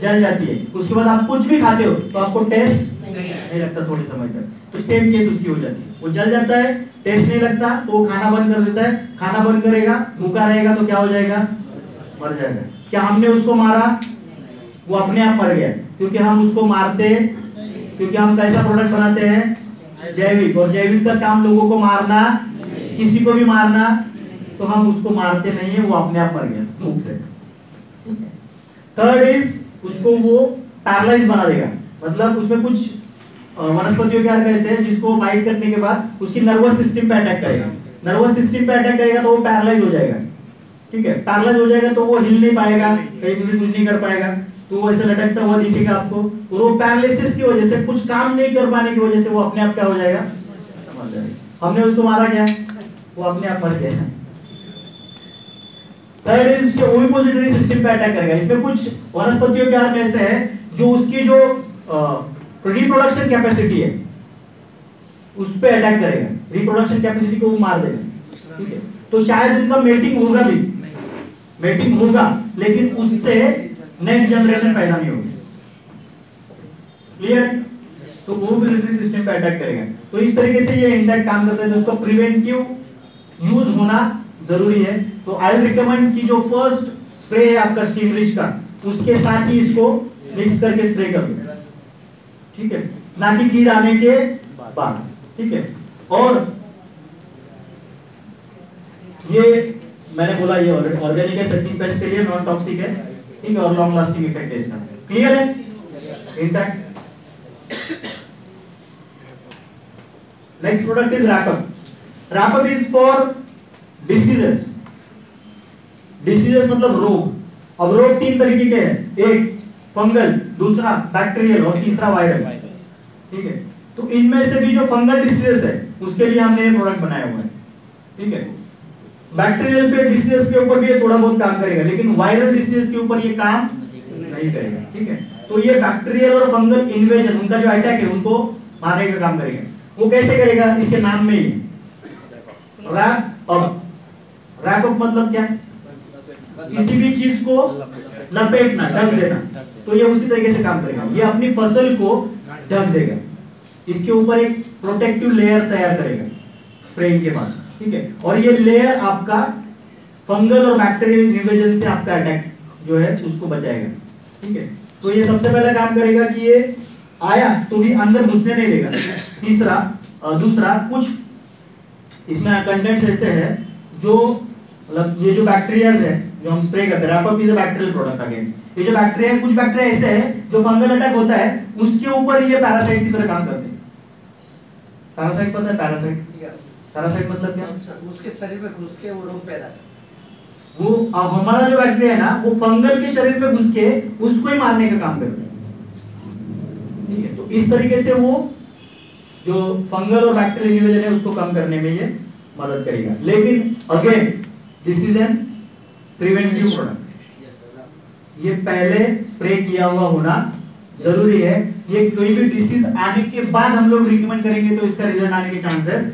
जल जाती है। उसके बाद आप कुछ भी खाते हो तो आपको टेस्ट नहीं लगता थोड़ी समय तक, तो सेम केस उसकी हो जाती है। वो जल जाता है, टेस्ट नहीं लगता तो वो खाना बंद कर देता है, खाना बंद करेगा, भूखा रहेगा तो क्या हो जाएगा, मर जाएगा। क्या हमने उसको मारा, वो अपने आप मर गया, क्योंकि हम उसको मारते, क्योंकि हम कैसा प्रोडक्ट बनाते हैं, जैविक, और जैविक का काम लोगों को मारना, किसी को भी मारना, तो हम उसको मारते नहीं है, वो अपने आप मर गया भूख से। थर्ड इज उसको वो पैरालाइज बना देगा, मतलब उसमें कुछ वनस्पतियों के अर्क ऐसे हैं जिसको बाइट करने के बाद उसकी नर्वस सिस्टम पे अटैक करेगा। नर्वस सिस्टम पे अटैक करेगा तो वो पैरालाइज हो जाएगा, ठीक है। पैरालाइज हो जाएगा तो वो हिल नहीं पाएगा, कहीं भी कुछ नहीं कर पाएगा, तो वो ऐसे लटकता हुआ दिखेगा आपको। और वो पैरालिसिस की वजह से, कुछ काम नहीं कर पाने की वजह से वो अपने आप क्या हो जाएगा, मर जाएगा। हमने उसको मारा क्या, वो अपने आप मर गया। थर्ड इज उसके ओविपोजिटरी सिस्टम पे अटैक करेगा। इसमें कुछ वनस्पतियों के अर्क ऐसे हैं जो उसकी जो रिप्रोडक्शन कैपेसिटी है उस पे अटैक करेगा, रिप्रोडक्शन कैपेसिटी को वो मार देगा, ठीक है। तो शायद उनका मेटिंग होगा भी, मेटिंग होगा, लेकिन उससे नेक्स्ट जनरेशन पैदा नहीं होगी, क्लियर। तो ओविपोजिटरी सिस्टम पे अटैक करेगा। तो इस तरीके से ये इंटैक्ट काम करता है, तो उसका प्रिवेंटिव यूज होना जरूरी है। तो आई विल रिकमेंड कि जो फर्स्ट स्प्रे है आपका स्टीम रिच का, उसके साथ ही इसको मिक्स करके स्प्रे कर दो, ठीक है, ना कि कीड़ा आने के बाद, ठीक है। और ये मैंने बोला ये ऑर्गेनिक है, सचिंग पेस्ट के लिए नॉन टॉक्सिक है, ठीक है, और लॉन्ग लास्टिंग इफेक्ट है इसका, क्लियर है, intact. Next product is wrap up. Wrap up is for diseases. Diseases मतलब रोग। अब रोग तीन तरीके के हैं, एक फंगल, दूसरा बैक्टीरियल और तीसरा वायरल, ठीक है। तो इनमें से भी जो फंगल डिसीजेस है उसके लिए हमने ये प्रोडक्ट बनाया हुआ है, ठीक है। बैक्टीरियल पे डिसीजेस के ऊपर भी ये थोड़ा बहुत काम करेगा, लेकिन वायरल डिसीजेस के ऊपर ये काम नहीं करेगा, ठीक है। तो ये बैक्टीरियल और फंगल इन्वेजन, उनका जो अटैक है उनको मारने का काम करेगा। वो कैसे करेगा, इसके नाम में ही रैप अप। रैप अप मतलब क्या, किसी भी चीज को लपेटना, ढक देना, तो ये उसी तरीके से काम करेगा। ये अपनी फसल को ढक देगा, इसके ऊपर एक प्रोटेक्टिव लेयर तैयार करेगा स्प्रेइंग के बाद, ठीक है, और ये लेयर आपका फंगल और बैक्टीरियल इन्वेजन से आपका अटैक जो है उसको बचाएगा। ठीक है, तो ये सबसे पहला काम करेगा कि ये आया तो भी अंदर घुसने नहीं देगा। दूसरा कुछ इसमें कंटेंट्स ऐसे है जो मतलब ये जो बैक्टीरिया है जो हम स्प्रे करते हैं, wrap up is a bacterial product again. ये जो बैक्टीरिया कुछ बैक्टीरिया ऐसे है जो फंगल अटैक होता है उसके ऊपर ये पैरासाइट की तरह काम करते हैं। पैरासाइट पता है? पैरासाइट, यस, पैरासाइट मतलब क्या? उसके शरीर में घुस के वो रोग पैदा करता है। वो अब हमारा जो बैक्टीरिया है ना वो फंगल के शरीर में घुस के उसको ही मारने का काम करता है। ठीक है, तो इस तरीके से वो जो फंगल और बैक्टीरियल इन्वेजन है उसको कम करने में ये मदद करेगा। लेकिन again this is an preventive product, ये पहले स्प्रे किया हुआ होना जरूरी है। ये कोई भी डिसीज आने के बाद हम लोग रिकमेंड करेंगे तो इसका रिजल्ट आने के चांसेस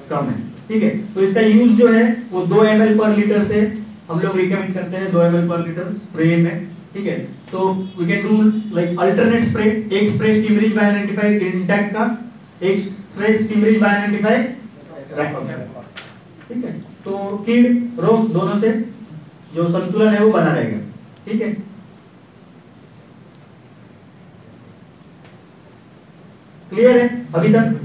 कम है। ठीक है, तो इसका यूज जो है वो 2 ml पर लीटर से हम लोग रिकमेंड करते हैं, 2 ml पर लीटर स्प्रे में। ठीक है, तो we can do like alternate spray, एक spray steam rich by 95 intact का, एक spray steam rich by 95 wrap up का। ठीक है, तो कीड रोग दोनों से जो संतुलन है वो बना रहेगा। ठीक है, क्लियर है अभी तक?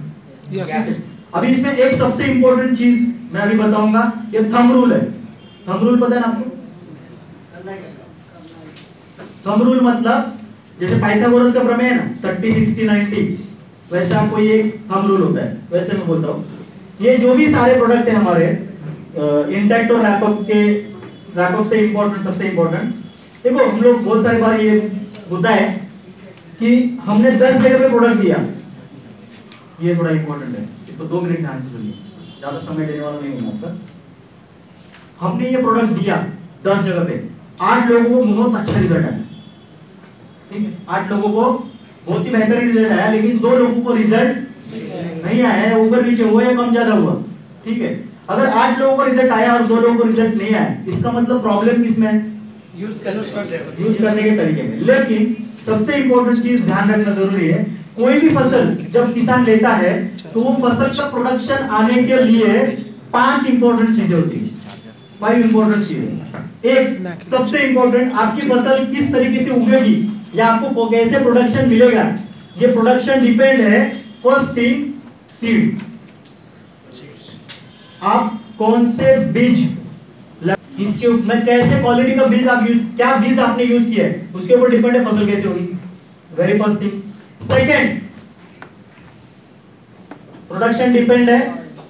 यस। अभी इसमें एक सबसे इंपॉर्टेंट चीज मैं अभी बताऊंगा, ये थंब रूल है। थंब रूल पता है ना आपको? थंब रूल मतलब जैसे पाइथागोरस का प्रमेय है ना 30 60 90, वैसा कोई एक थंब रूल होता है। वैसे मैं बोलता हूँ ये जो भी सारे प्रोडक्ट है हमारे इंटैक्ट और रैपअप से इंपॉर्टेंट, सबसे इंपॉर्टेंट देखो, हम लोग बहुत सारी बार ये होता है कि हमने 10 जगह पे प्रोडक्ट दिया, ये बड़ा इंपॉर्टेंट है, इसको 2 मिनट ध्यान से सुनिए, ज्यादा समय लेने वाला नहीं हूं आपका। हमने ये प्रोडक्ट दिया 10 जगह पे, 8 लोगों को बहुत अच्छा रिजल्ट आया। ठीक है, 8 लोगों को बहुत ही बेहतरीन रिजल्ट आया, लेकिन 2 लोगों को रिजल्ट नहीं आया है, ऊपर नीचे हुआ या कम ज्यादा हुआ। ठीक है, अगर 8 लोगों को रिजल्ट आया और 2 लोगों को रिजल्ट नहीं आया, इसका मतलब प्रॉब्लम किसमें है? यूज करने के तरीके में। लेकिन सबसे इंपॉर्टेंट चीज ध्यान रखना जरूरी है, कोई भी फसल जब किसान लेता है तो वो फसल का प्रोडक्शन आने के लिए 5 इंपॉर्टेंट चीजें होती है, 5 इंपॉर्टेंट चीजें। एक सबसे इंपॉर्टेंट, आपकी फसल किस तरीके से उगेगी या आपको कैसे प्रोडक्शन मिलेगा, ये प्रोडक्शन डिपेंड है फर्स्ट थिंग सीड, आप कौन से बीज, इसके में कैसे क्वालिटी का बीज आप यूज, क्या बीज आपने यूज किया है उसके ऊपर डिपेंड है फसल कैसे होगी, very first thing. Second, production depend है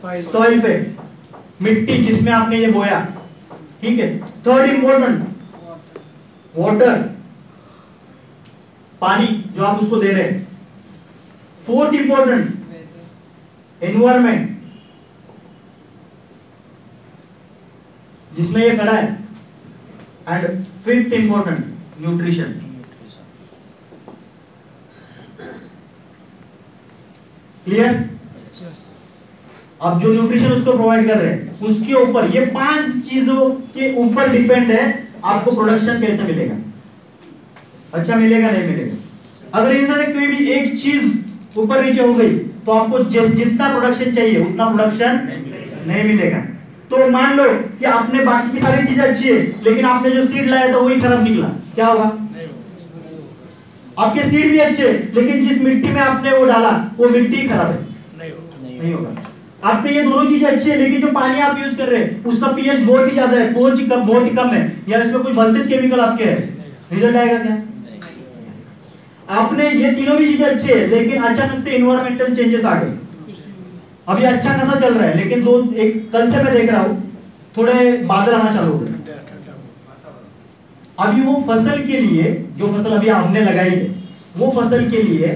सॉइल पे, मिट्टी जिसमें आपने ये बोया। ठीक है, थर्ड इंपॉर्टेंट वाटर, पानी जो आप उसको दे रहे हैं। फोर्थ इंपॉर्टेंट एनवायरमेंट जिसमें ये खड़ा है, and fifth important nutrition. Clear? अब जो न्यूट्रिशन उसको प्रोवाइड कर रहे हैं उसके ऊपर, ये 5 चीजों के ऊपर डिपेंड है आपको प्रोडक्शन कैसे मिलेगा, अच्छा मिलेगा नहीं मिलेगा। अगर इनमें से कोई भी एक चीज ऊपर नीचे हो गई तो आपको जितना प्रोडक्शन चाहिए उतना प्रोडक्शन नहीं मिलेगा। तो मान लो कि आपने बाकी की सारी चीजें अच्छी है, लेकिन आपने जो सीड लाया था वही खराब निकला, क्या होगा? आपके सीड भी अच्छे, लेकिन जिस मिट्टी में आपने वो डाला वो मिट्टी खराब है, नहीं होगा। आपके ये दोनों चीजें अच्छी है, लेकिन जो पानी आप यूज कर रहे हैं उसका पीएच बहुत ही ज्यादा है, बहुत ही कम है, या इसमें कुछ भलतेज केमिकल आपके है, रिजल्ट आएगा क्या? आपने ये तीनों भी चीजें अच्छी है, लेकिन अचानक से एनवायरमेंटल चेंजेस आ गए, अभी अच्छा खासा चल रहा है, लेकिन कल से मैं देख रहा हूँ थोड़े बादल आना चालू हो गए। अभी वो फसल के लिए, जो फसल अभी हमने लगाई है वो फसल के लिए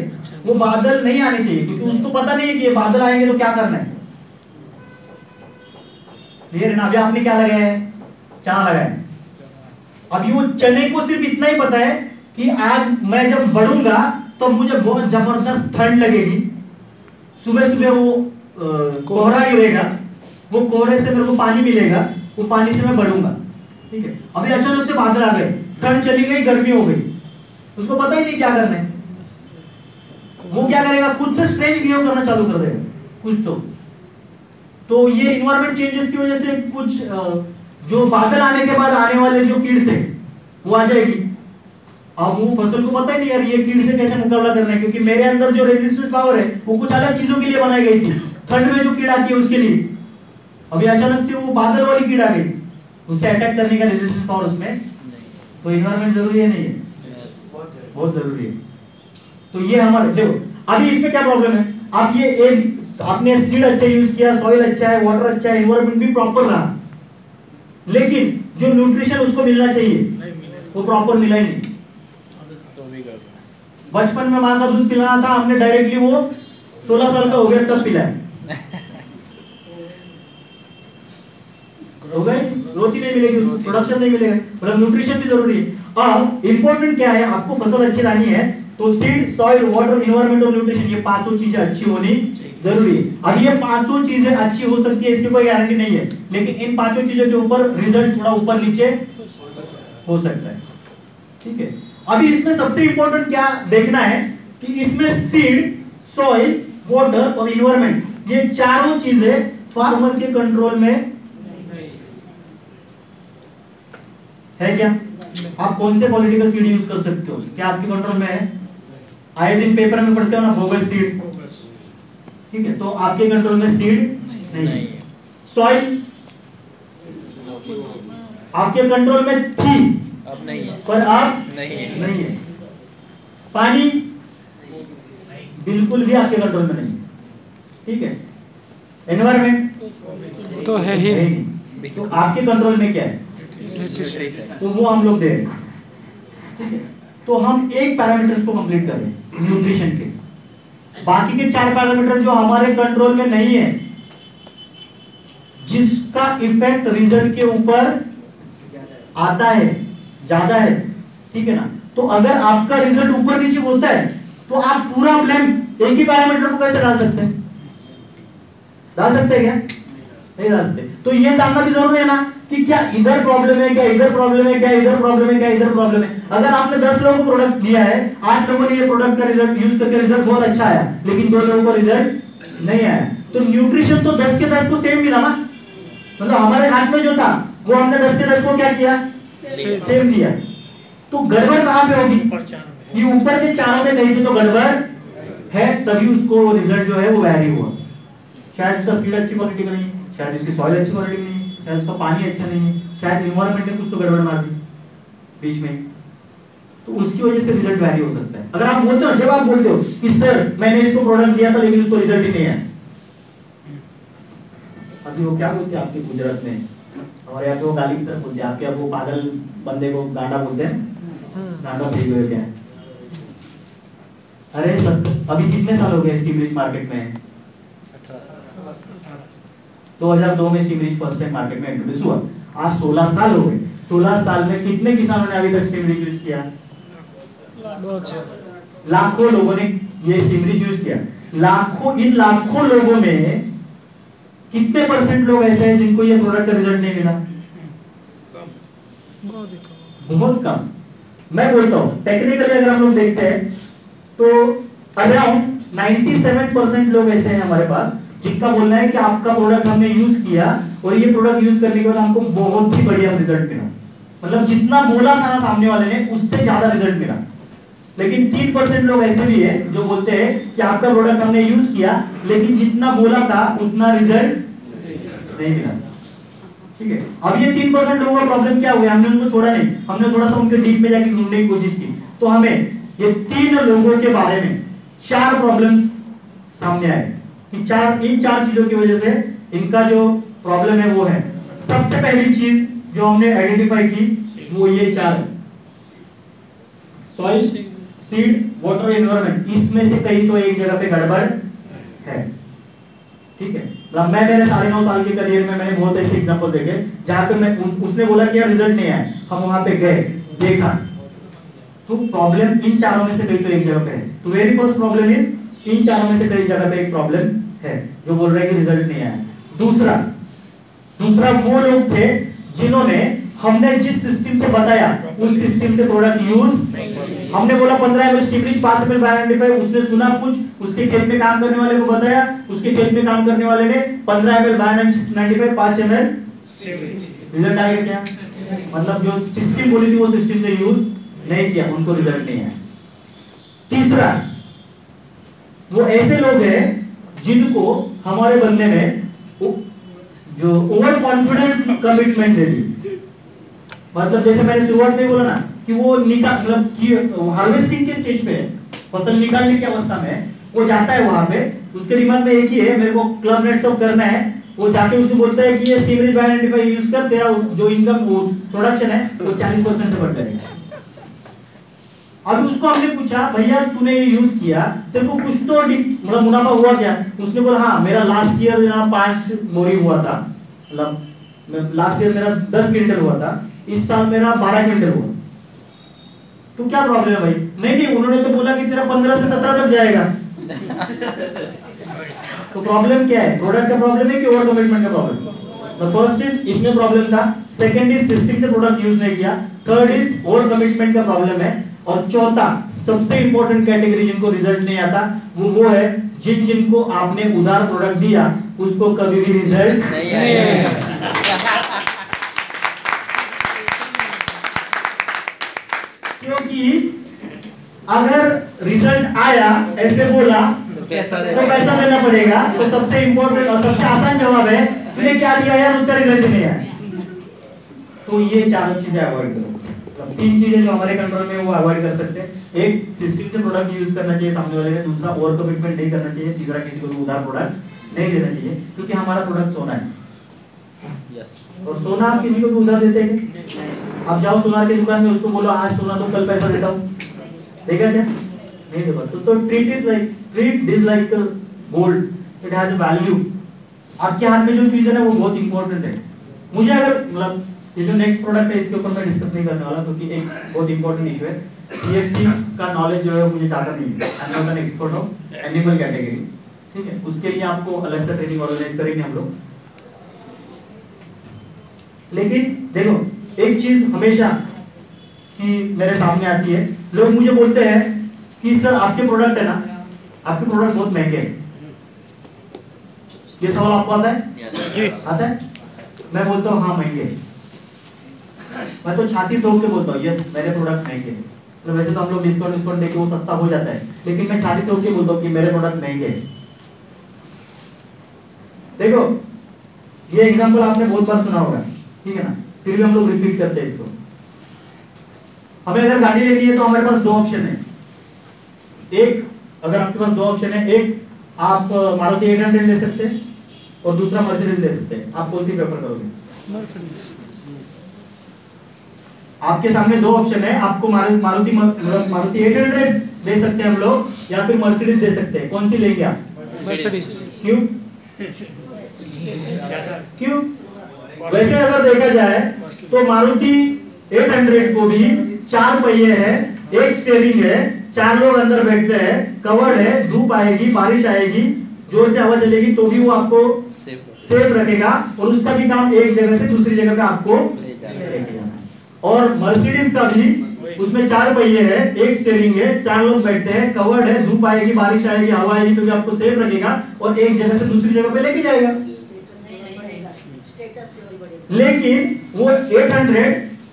वो बादल नहीं आने चाहिए, क्योंकि उसको पता नहीं है कि ये बादल आएंगे तो क्या करना है। क्लियर है ना? अभी आपने क्या लगाया है? चना लगाया है। अभी वो चने को सिर्फ इतना ही पता है कि आज मैं जब बढ़ूंगा तो मुझे बहुत जबरदस्त ठंड लगेगी, सुबह सुबह वो कोहरा गिरेगा, वो कोहरे से मेरे को पानी मिलेगा, वो पानी से मैं बढ़ूंगा। ठीक है, अभी अचानक से बादल आ गए, ठंड चली गई, गर्मी हो गई, उसको पता ही नहीं क्या करना है। वो क्या करेगा? खुद से स्ट्रेच बिहेव करना चालू कर देगा कुछ तो। तो ये इन्वायरमेंट चेंजेस की वजह से कुछ जो बादल आने के बाद आने वाले जो कीड़ थे वो आ जाएगी। अब वो फसल को पता ही नहीं यार ये कीड़ से कैसे मुकाबला करना है, क्योंकि मेरे अंदर जो रेजिस्टेंस पावर है वो कुछ अलग चीजों के लिए बनाई गई थी। ठंड में जो कीड़ आती है उसके लिए, अभी अचानक से वो बादल वाली कीड़ आ गई, उससे अटैक करने का रेजिस्टेंस पावर उसमें, तो इन्वायरमेंट जरूरी है नहीं है? बहुत जरूरी है। तो ये हमारे देखो अभी इसमें क्या प्रॉब्लम है, आप ये एक आपने सीड अच्छा यूज किया, सॉइल अच्छा है, वाटर अच्छा है, इन्वायरमेंट भी प्रॉपर रहा, लेकिन जो न्यूट्रिशन उसको मिलना चाहिए वो प्रॉपर मिला ही नहीं। बचपन में मां का दूध पिलाना था, हमने डायरेक्टली वो 16 साल का हो गया तब पिलाया, हो गए ग्रोथ ही नहीं मिलेगी, प्रोडक्शन नहीं मिलेगा, मतलब न्यूट्रिशन भी जरूरी है। अब इंपॉर्टेंट क्या है, आपको फसल अच्छी लानी है तो सीड, सॉइल, वाटर, इन्वायरमेंट और न्यूट्रिशन, ये पांचों चीजें अच्छी होनी जरूरी है। अब ये पांचों चीजें अच्छी हो सकती है इसकी कोई गारंटी नहीं है, लेकिन इन पांचों चीजों के ऊपर रिजल्ट थोड़ा ऊपर नीचे हो सकता है, ठीक है। अभी इसमें सबसे इंपॉर्टेंट क्या देखना है कि इसमें सीड, सॉइल, वाटर और इन्वायरमेंट, ये चारों चीजें फार्मर के कंट्रोल में है क्या? आप कौन से क्वालिटी का सीड यूज कर सकते हो, क्या आपके कंट्रोल में है? आए दिन पेपर में पढ़ते हो ना बोगस सीड, ठीक है, तो आपके कंट्रोल में सीड नहीं है। सॉइल आपके कंट्रोल में थी अब नहीं है, पर अब नहीं है। पानी बिल्कुल भी आपके कंट्रोल में नहीं, ठीक है। एनवायरमेंट तो है ही नहीं, तो आपके कंट्रोल में क्या है? तो वो हम लोग दे रहे हैं, ठीक है। तो हम एक पैरामीटर्स को कंप्लीट कर रहे हैं न्यूट्रिशन के, बाकी के 4 पैरामीटर जो हमारे कंट्रोल में नहीं है, जिसका इफेक्ट रिजल्ट के ऊपर आता है, ज्यादा है, ठीक है ना। तो अगर आपका रिजल्ट ऊपर नीचे होता है तो आप पूरा ब्लेम एक ही पैरामीटर को कैसे डाल सकते हैं? डाल सकते हैं क्या? नहीं डाल सकते। तो ये जानना भी जरूरी है ना कि क्या इधर प्रॉब्लम है, क्या इधर प्रॉब्लम है, क्या इधर प्रॉब्लम है, क्या इधर प्रॉब्लम है। अगर आपने 10 लोगों को प्रोडक्ट दिया है, 8 लोगों ने ये प्रोडक्ट का रिजल्ट यूज करके रिजल्ट बहुत अच्छा आया, लेकिन 2 लोगों को रिजल्ट नहीं आया, तो न्यूट्रिशन तो 10 के 10 को सेम मिला ना। मतलब हमारे हाथ में जो था वो हमने 10 के 10 को क्या किया? सेम दिया। तो गड़बड़ कहां पे होगी? ये ऊपर के चारों में कहीं पे तो गड़बड़ है, तभी उसको रिजल्ट जो है वो वैरी हुआ। शायद उसका सीड अच्छी क्वालिटी का नहीं, शायद उसकी सॉइल अच्छी क्वालिटी की नहीं, शायद उसका पानी अच्छा नहीं है, शायद इन्वायरमेंट ने कुछ तो गड़बड़ मार दी बीच में, तो उसकी वजह से रिजल्ट वैरी हो सकता है। अगर आप बोलते हो, जब आप बोलते हो कि सर मैंने इसको प्रोडक्ट दिया था लेकिन उसको रिजल्ट ही नहीं आया, अभी वो क्या बोलते हैं आपके गुजरात में, हमारे यहाँ पे वो गाली की तरफ बोलते हैं, आपके यहाँ वो पागल बंदे को गांडा बोलते हैं, गांडा भेज हुए क्या है। अरे सर अभी कितने साल हो गए स्टीम रिच मार्केट में? 2002 में steam rich first time market में इंट्रोड्यूस हुआ, आज 16 साल हो गए। 16 साल में कितने किसानों ने अभी तक स्टीम रिच यूज किया? लाखों लोगों ने ये स्टीम रिच यूज किया। लाखों, इन लाखों लोगों में कितने % लोग ऐसे हैं जिनको ये प्रोडक्ट का रिजल्ट नहीं मिला? बहुत कम। मैं बोलता हूँ टेक्निकली अगर हम लोग देखते हैं तो अराउंड 97% लोग ऐसे हैं हमारे पास जिनका बोलना है कि आपका प्रोडक्ट हमने यूज किया और ये प्रोडक्ट यूज करने के बाद हमको बहुत ही बढ़िया रिजल्ट मिला, मतलब जितना बोला था ना सामने वाले ने उससे ज्यादा रिजल्ट मिला। लेकिन 3% लोग ऐसे भी हैं जो बोलते हैं कि आपका प्रोडक्ट हमने यूज किया लेकिन जितना बोला था उतना रिजल्ट नहीं मिला, ठीक है। अब ये 3% लोगों का प्रॉब्लम क्या हुआ? हमने उनको छोड़ा नहीं, हमने थोड़ा सा उनके डीप में जाके ढूंढने की कोशिश की, तो हमें ये 3 लोगों के बारे में 4 प्रॉब्लम्स सामने आए कि इन 4 चीजों की वजह से इनका जो प्रॉब्लम है वो है। सबसे पहली चीज जो हमने आइडेंटिफाई की वो ये 4 है, सॉइल, सीड, वाटर, एनवायरनमेंट। इसमें से कहीं तो एक जगह पे गड़बड़ है, ठीक है। मैं मेरे 9.5 साल के करियर में मैंने बहुत ऐसे एग्जांपल देखे जहां पे मैं उसने बोला कि यार रिजल्ट नहीं आया, हम वहां पे गए, देखा, तो प्रॉब्लम इन 4 में से कहीं तो एक जगह पे है। तो very first problem is in 4 में से कई जगह पे एक प्रॉब्लम है जो बोल रहे हैं कि रिजल्ट नहीं आया। दूसरा वो लोग थे जिन्होंने हमने जिस सिस्टम से बताया उस सिस्टम से प्रोडक्ट यूज हमने बोला 15 ml steam rich 5 ml by 95, उसने सुना कुछ, उसके खेत में काम करने वाले को बताया, उसके खेत में काम करने वाले ने 15 ml बाय 95 5 ml रिजल्ट आएगा क्या? मतलब जो सिस्टम बोली थी वो सिस्टम से यूज नहीं किया, उनको रिजल्ट नहीं आया। तीसरा, वो ऐसे लोग हैं जिनको हमारे बंदे ने जो ओवर कॉन्फिडेंट कमिटमेंट दे दी। मतलब जैसे मैंने शुरुआत में बोला ना कि वो मतलब कि हार्वेस्टिंग के स्टेज पे, फसल निकालने की अवस्था में वो जाता है वहां पे, उसके दिमाग में एक ही है, मेरे को क्लब नेट सब करना है। वो जाके उसको बोलता है कि ये स्टीम रिच बाय 95 यूज कर, तेरा जो इनकम प्रोडक्शन है वो 40% से बढ़ जाएगा। अभी उसको हमने पूछा, भैया तूने ये यूज किया, तेरे को कुछ तो मतलब मुनाफा हुआ क्या? उसने बोला हाँ, मेरा लास्ट ईयर 5 बोरी हुआ था, मतलब लास्ट ईयर मेरा 10 क्विंटल हुआ था, इस साल मेरा 12 क्विंटल हुआ। तो क्या प्रॉब्लम है भाई? नहीं, उन्होंने तो बोला कि तेरा 15 से 17 तक जाएगा। तो प्रॉब्लम क्या है? प्रोडक्ट का प्रॉब्लम है कि ओवर कमिटमेंट का प्रॉब्लम? द फर्स्ट इज इसमें प्रॉब्लम था, सेकंड इज सिस्टम से प्रोडक्ट यूज नहीं किया, थर्ड इज ओवर कमिटमेंट का प्रॉब्लम है, और चौथा सबसे इंपॉर्टेंट कैटेगरी जिनको रिजल्ट नहीं आता वो है जिनको आपने उधार प्रोडक्ट दिया उसको कभी भी रिजल्ट नहीं आएगा। क्योंकि अगर रिजल्ट आया ऐसे बोला तो पैसा देना पड़ेगा। तो सबसे इंपॉर्टेंट और सबसे आसान जवाब है तूने क्या दिया यार, उसका रिजल्ट नहीं आया। तो ये चारों चीजें अवॉइड करो। 3 चीजें जो हमारे कंट्रोल में वो अवॉइड कर सकते हैं। एक, सिस्टम से प्रोडक्ट यूज करना चाहिए सामने वाले ने। दूसरा, ओवर कमिटमेंट नहीं करना चाहिए। तीसरा, किसी को भी उधार प्रोडक्ट नहीं देना चाहिए, क्योंकि हमारा प्रोडक्ट सोना है। और सोना आप किसी को भी उधार देते हैं? आप जाओ सोनार की दुकान में, उसको बोलो आज सोना तो कल पैसा देता हूँ, देगा क्या? नहीं देगा। तो treat this like gold, it has a value. आपके हाथ में जो चीज है ना वो बहुत इंपॉर्टेंट है। मुझे अगर मतलब ये जो नेक्स्ट प्रोडक्ट है इसके ऊपर मैं डिस्कस नहीं करने वाला, क्योंकि एक बहुत इंपॉर्टेंट इशू है। सीएफसी का नॉलेज जो है मुझे ज्यादा नहीं है। I am not an expert of animal category, ठीक है? उसके लिए आपको अलग से ट्रेनिंग ऑर्गेनाइज करेंगे हम लोग। लेकिन देखो, एक चीज हमेशा कि मेरे सामने आती है, लोग मुझे बोलते हैं कि सर आपके प्रोडक्ट है ना, आपके प्रोडक्ट बहुत महंगे हैं। ये सवाल आपको आता है? जी आता है। मैं बोलता हूँ हाँ महंगे। मैं तो छाती ठोक के बोलता हूँ यस मेरे प्रोडक्ट महंगे हैं। तो वैसे तो हम लोग डिस्काउंट देके वो सस्ता हो जाता है, लेकिन मैं छाती ठोक के बोलता हूँ कि मेरे प्रोडक्ट महंगे हैं। देखो, ये एग्जांपल आपने बहुत बार सुना होगा, ठीक है ना? फिर भी हम लोग रिपीट करते हैं इसको। हमें अगर गाड़ी लेनी है तो हमारे पास 2 ऑप्शन है। एक, अगर आपके पास 2 ऑप्शन है, एक आप मारुति 800 ले सकते हैं और दूसरा मर्सिडीज ले सकते हैं। आप कौन सी प्रेफर करोगे? मर्सिडीज। आपके सामने 2 ऑप्शन है, आपको मारुति 800 दे सकते हैं हम लोग, या फिर मर्सिडीज दे सकते हैं। कौन सी लेंगे आप? मर्सिडीज। क्यों? क्यों? वैसे अगर देखा जाए तो मारुति 800 को भी 4 पहिए हैं, एक स्टीयरिंग है, 4 लोग अंदर बैठते हैं, कवर्ड है, धूप आएगी, बारिश आएगी, जोर से हवा चलेगी तो भी वो आपको सेफ रखेगा, और उसका भी काम एक जगह से दूसरी जगह पे आपको लेके जाना है। और मर्सिडीज का भी, उसमें 4 पहिए है, एक स्टीयरिंग है, 4 लोग बैठते हैं, कवर्ड है, धूप आएगी, बारिश आएगी, हवा आएगी तो भी आपको सेफ रखेगा और एक जगह से दूसरी जगह पे लेके जाएगा। लेकिन वो 800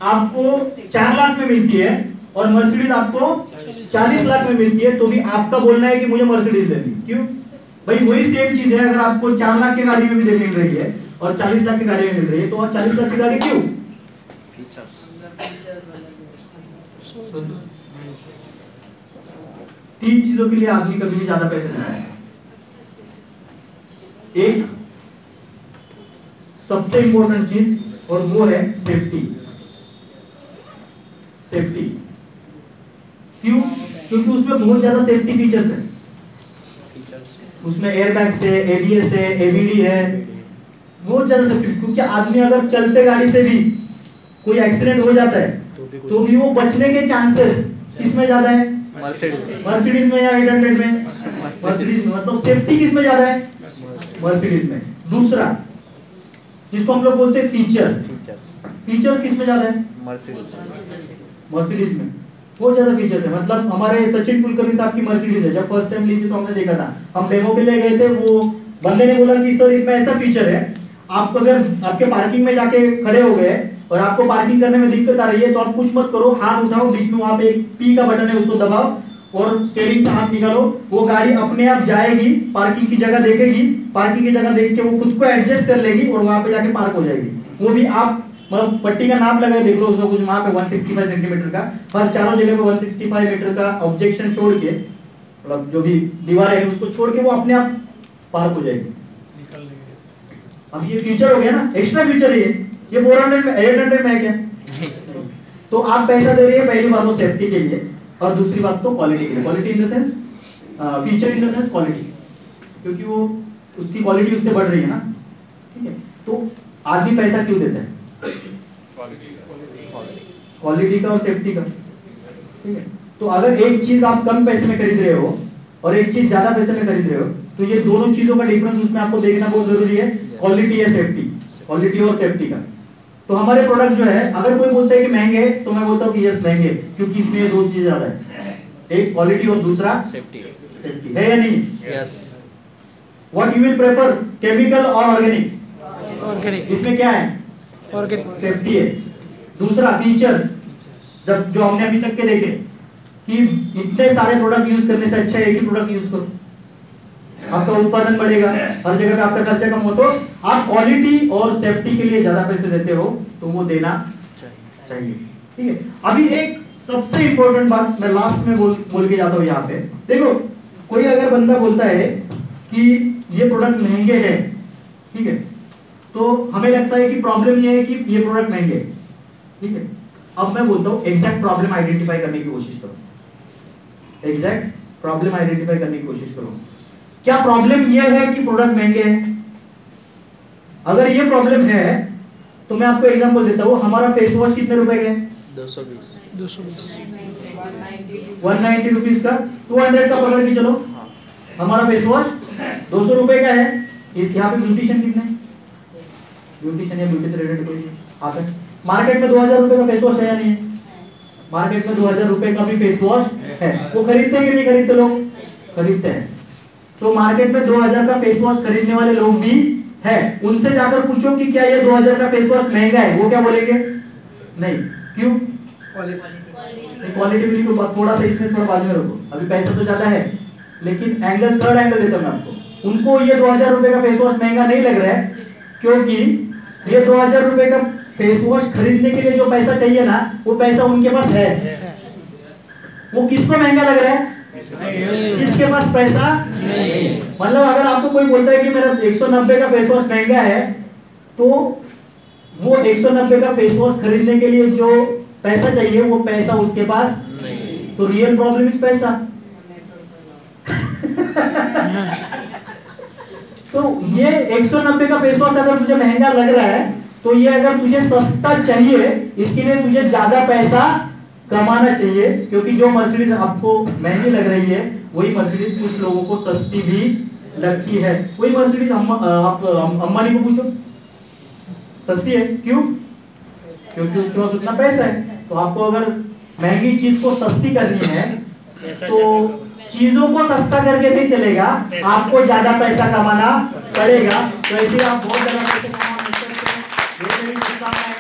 आपको 4 लाख में मिलती है और मर्सिडीज आपको 40 लाख में मिलती है, तो भी आपका बोलना है कि मुझे मर्सिडीज लेनी। क्यों भाई? वही सेम चीज है। अगर आपको 4 लाख की गाड़ी में भी मिल रही है और 40 लाख की गाड़ी में मिल रही है, तो 40 लाख की गाड़ी क्यों? तीन चीजों के लिए आदमी कभी भी ज्यादा पैसे देता है। एक सबसे इंपॉर्टेंट चीज, और वो है सेफ्टी। सेफ्टी क्यों? क्योंकि उसमें बहुत ज्यादा सेफ्टी फीचर्स है। उसमें एयरबैग से, एबीएस है, एबीडी है, बहुत ज्यादा सेफ्टी। क्योंकि आदमी अगर चलते गाड़ी से भी कोई एक्सीडेंट हो जाता है तो भी वो बचने के चांसेस किसमें ज्यादा है? मर्सिडीज में या 800 में? मर्सिडीज में। मतलब सेफ्टी किसमें ज्यादा है? मर्सिडीज में। दूसरा, जिसको हम लोग बोलते हैं फीचर्स किसमें ज्यादा है? मर्सिडीज में। बहुत ज्यादा फीचर्स है। मतलब हमारे सचिन कुलकर्णी साहब की मर्सिडीज है, जब फर्स्ट टाइम ली थी तो हमने देखा था, हम डेमो पे ले गए थे, वो बंदे ने बोला कि सर इसमें ऐसा फीचर है, आप अगर आपके पार्किंग में जाके खड़े हो गए और आपको पार्किंग करने में दिक्कत आ रही है तो आप कुछ मत करो, हाथ उठाओ, बीच में वहां पे एक पी का बटन है, उसको दबाओ और स्टीयरिंग से हाथ निकालो, वो गाड़ी अपने आप जाएगी, पार्किंग की जगह देखेगी, पार्किंग की जगह देख के वो खुद को एडजस्ट कर लेगी और वहां पे जाके पार्क हो जाएगी। वो भी आप मतलब पट्टी का नाप लगा देख लो, उसमें कुछ वहां पे 165 सेंटीमीटर का, हर चारों जगह पे 165 मीटर का ऑब्जेक्शन छोड़ के, मतलब जो भी दीवारें है उसको छोड़ के वो अपने आप पार्क हो जाएगी। अब ये फीचर हो गया ना, एक्स्ट्रा फीचर है ये 400 में 800 में है क्या? तो आप पैसा दे रही है पहली बात तो सेफ्टी के लिए, और दूसरी बात तो क्वालिटी के लिए। Quality in the sense feature in the sense quality, क्योंकि वो उसकी क्वालिटी उससे बढ़ रही है ना, ठीक है। तो आदमी पैसा क्यों देता है? क्वालिटी का और सेफ्टी का, ठीक है। तो अगर एक चीज आप कम पैसे में खरीद रहे हो और एक चीज ज्यादा पैसे में खरीद रहे हो, तो ये दोनों चीजों का डिफरेंस उसमें आपको देखना बहुत जरूरी है, क्वालिटी या सेफ्टी, क्वालिटी और सेफ्टी का। तो हमारे प्रोडक्ट जो है, अगर कोई बोलता है कि महंगे हैं, तो मैं बोलता हूँ कि यस महंगे, क्योंकि इसमें ये दो चीजें ज्यादा है, एक क्वालिटी और दूसरा सेफ्टी है या नहीं? Yes. What you will prefer, chemical और ऑर्गेनिक? ऑर्गेनिक। इसमें क्या है? ऑर्गेनिक सेफ्टी है। दूसरा फीचर्स, जब जो हमने अभी तक के देखे कि इतने सारे प्रोडक्ट यूज करने से अच्छा है एक ही प्रोडक्ट यूज करो, आपका उत्पादन बढ़ेगा, हर जगह पे आपका खर्चा कम हो। तो आप क्वालिटी और सेफ्टी के लिए ज्यादा पैसे देते हो तो वो देना चाहिए, ठीक है। अभी एक सबसे इंपॉर्टेंट बात मैं लास्ट में बोल के जाता हूँ यहाँ पे। देखो, कोई अगर बंदा बोलता है कि ये प्रोडक्ट महंगे हैं, ठीक है, तो हमें लगता है कि प्रॉब्लम ये है कि ये प्रोडक्ट महंगे, ठीक है। अब मैं बोलता हूँ एग्जैक्ट प्रॉब्लम आइडेंटिफाई करने की कोशिश करो, एग्जैक्ट प्रॉब्लम आइडेंटिफाई करने की कोशिश करो। क्या प्रॉब्लम ये है कि प्रोडक्ट महंगे हैं? अगर ये प्रॉब्लम है तो मैं आपको एग्जांपल देता हूँ। हमारा फेस वॉश कितने रुपए का है? 220 190 रुपीज का, 200 का पकड़ के चलो। हमारा फेस वॉश 200 रुपए का है। यहाँ पे ब्यूटिशियन कितने? ब्यूटिशियन या ब्यूटी से रिलेटेड कोई आता है? मार्केट में 2000 रुपए का फेस वॉश है या नहीं है? मार्केट में 2000 रुपए का भी फेस वॉश है। वो खरीदते हैं कि नहीं खरीदते? लोग खरीदते हैं। तो मार्केट में 2000 का फेस वॉश खरीदने वाले लोग भी है। उनसे जाकर पूछो कि क्या ये 2000 का फेस वॉश महंगा है, वो क्या बोलेंगे? नहीं। क्यों? क्वालिटी बिल्कुल। थोड़ा सा इसमें थोड़ा बाजू में रखो, अभी पैसा तो ज्यादा है, लेकिन एंगल, थर्ड एंगल देता हूं मैं आपको। उनको ये 2000 रुपए का फेस वॉश महंगा नहीं लग रहा है, क्योंकि ये 2000 रुपए का फेस वॉश खरीदने के लिए जो पैसा चाहिए ना, वो पैसा उनके पास है। वो किसको महंगा लग रहा है? जिसके पास पैसा नहीं। मतलब अगर आपको कोई बोलता है कि मेरा 190 का फेस वॉश महंगा है, तो वो 190 का फेस वॉश खरीदने के लिए जो पैसा चाहिए वो पैसा उसके पास नहीं। तो रियल प्रॉब्लम इज पैसा। तो ये 190 का फेस वॉश अगर तुझे महंगा लग रहा है, तो ये अगर तुझे सस्ता चाहिए, इसके लिए तुझे ज्यादा पैसा कमाना चाहिए। क्योंकि जो मर्सिडीज आपको महंगी लग रही है, वही मर्सिडीज कुछ लोगों को सस्ती भी लगती है। वही मर्सिडीज आप अंबानी को पूछो, सस्ती है। क्यों? क्योंकि उसके पास उतना पैसा है। तो आपको अगर महंगी चीज को सस्ती करनी है, तो चीजों को सस्ता करके नहीं चलेगा, आपको ज्यादा पैसा कमाना पड़ेगा। तो ऐसे आप बहुत ज्यादा पैसा कमा सकते हैं।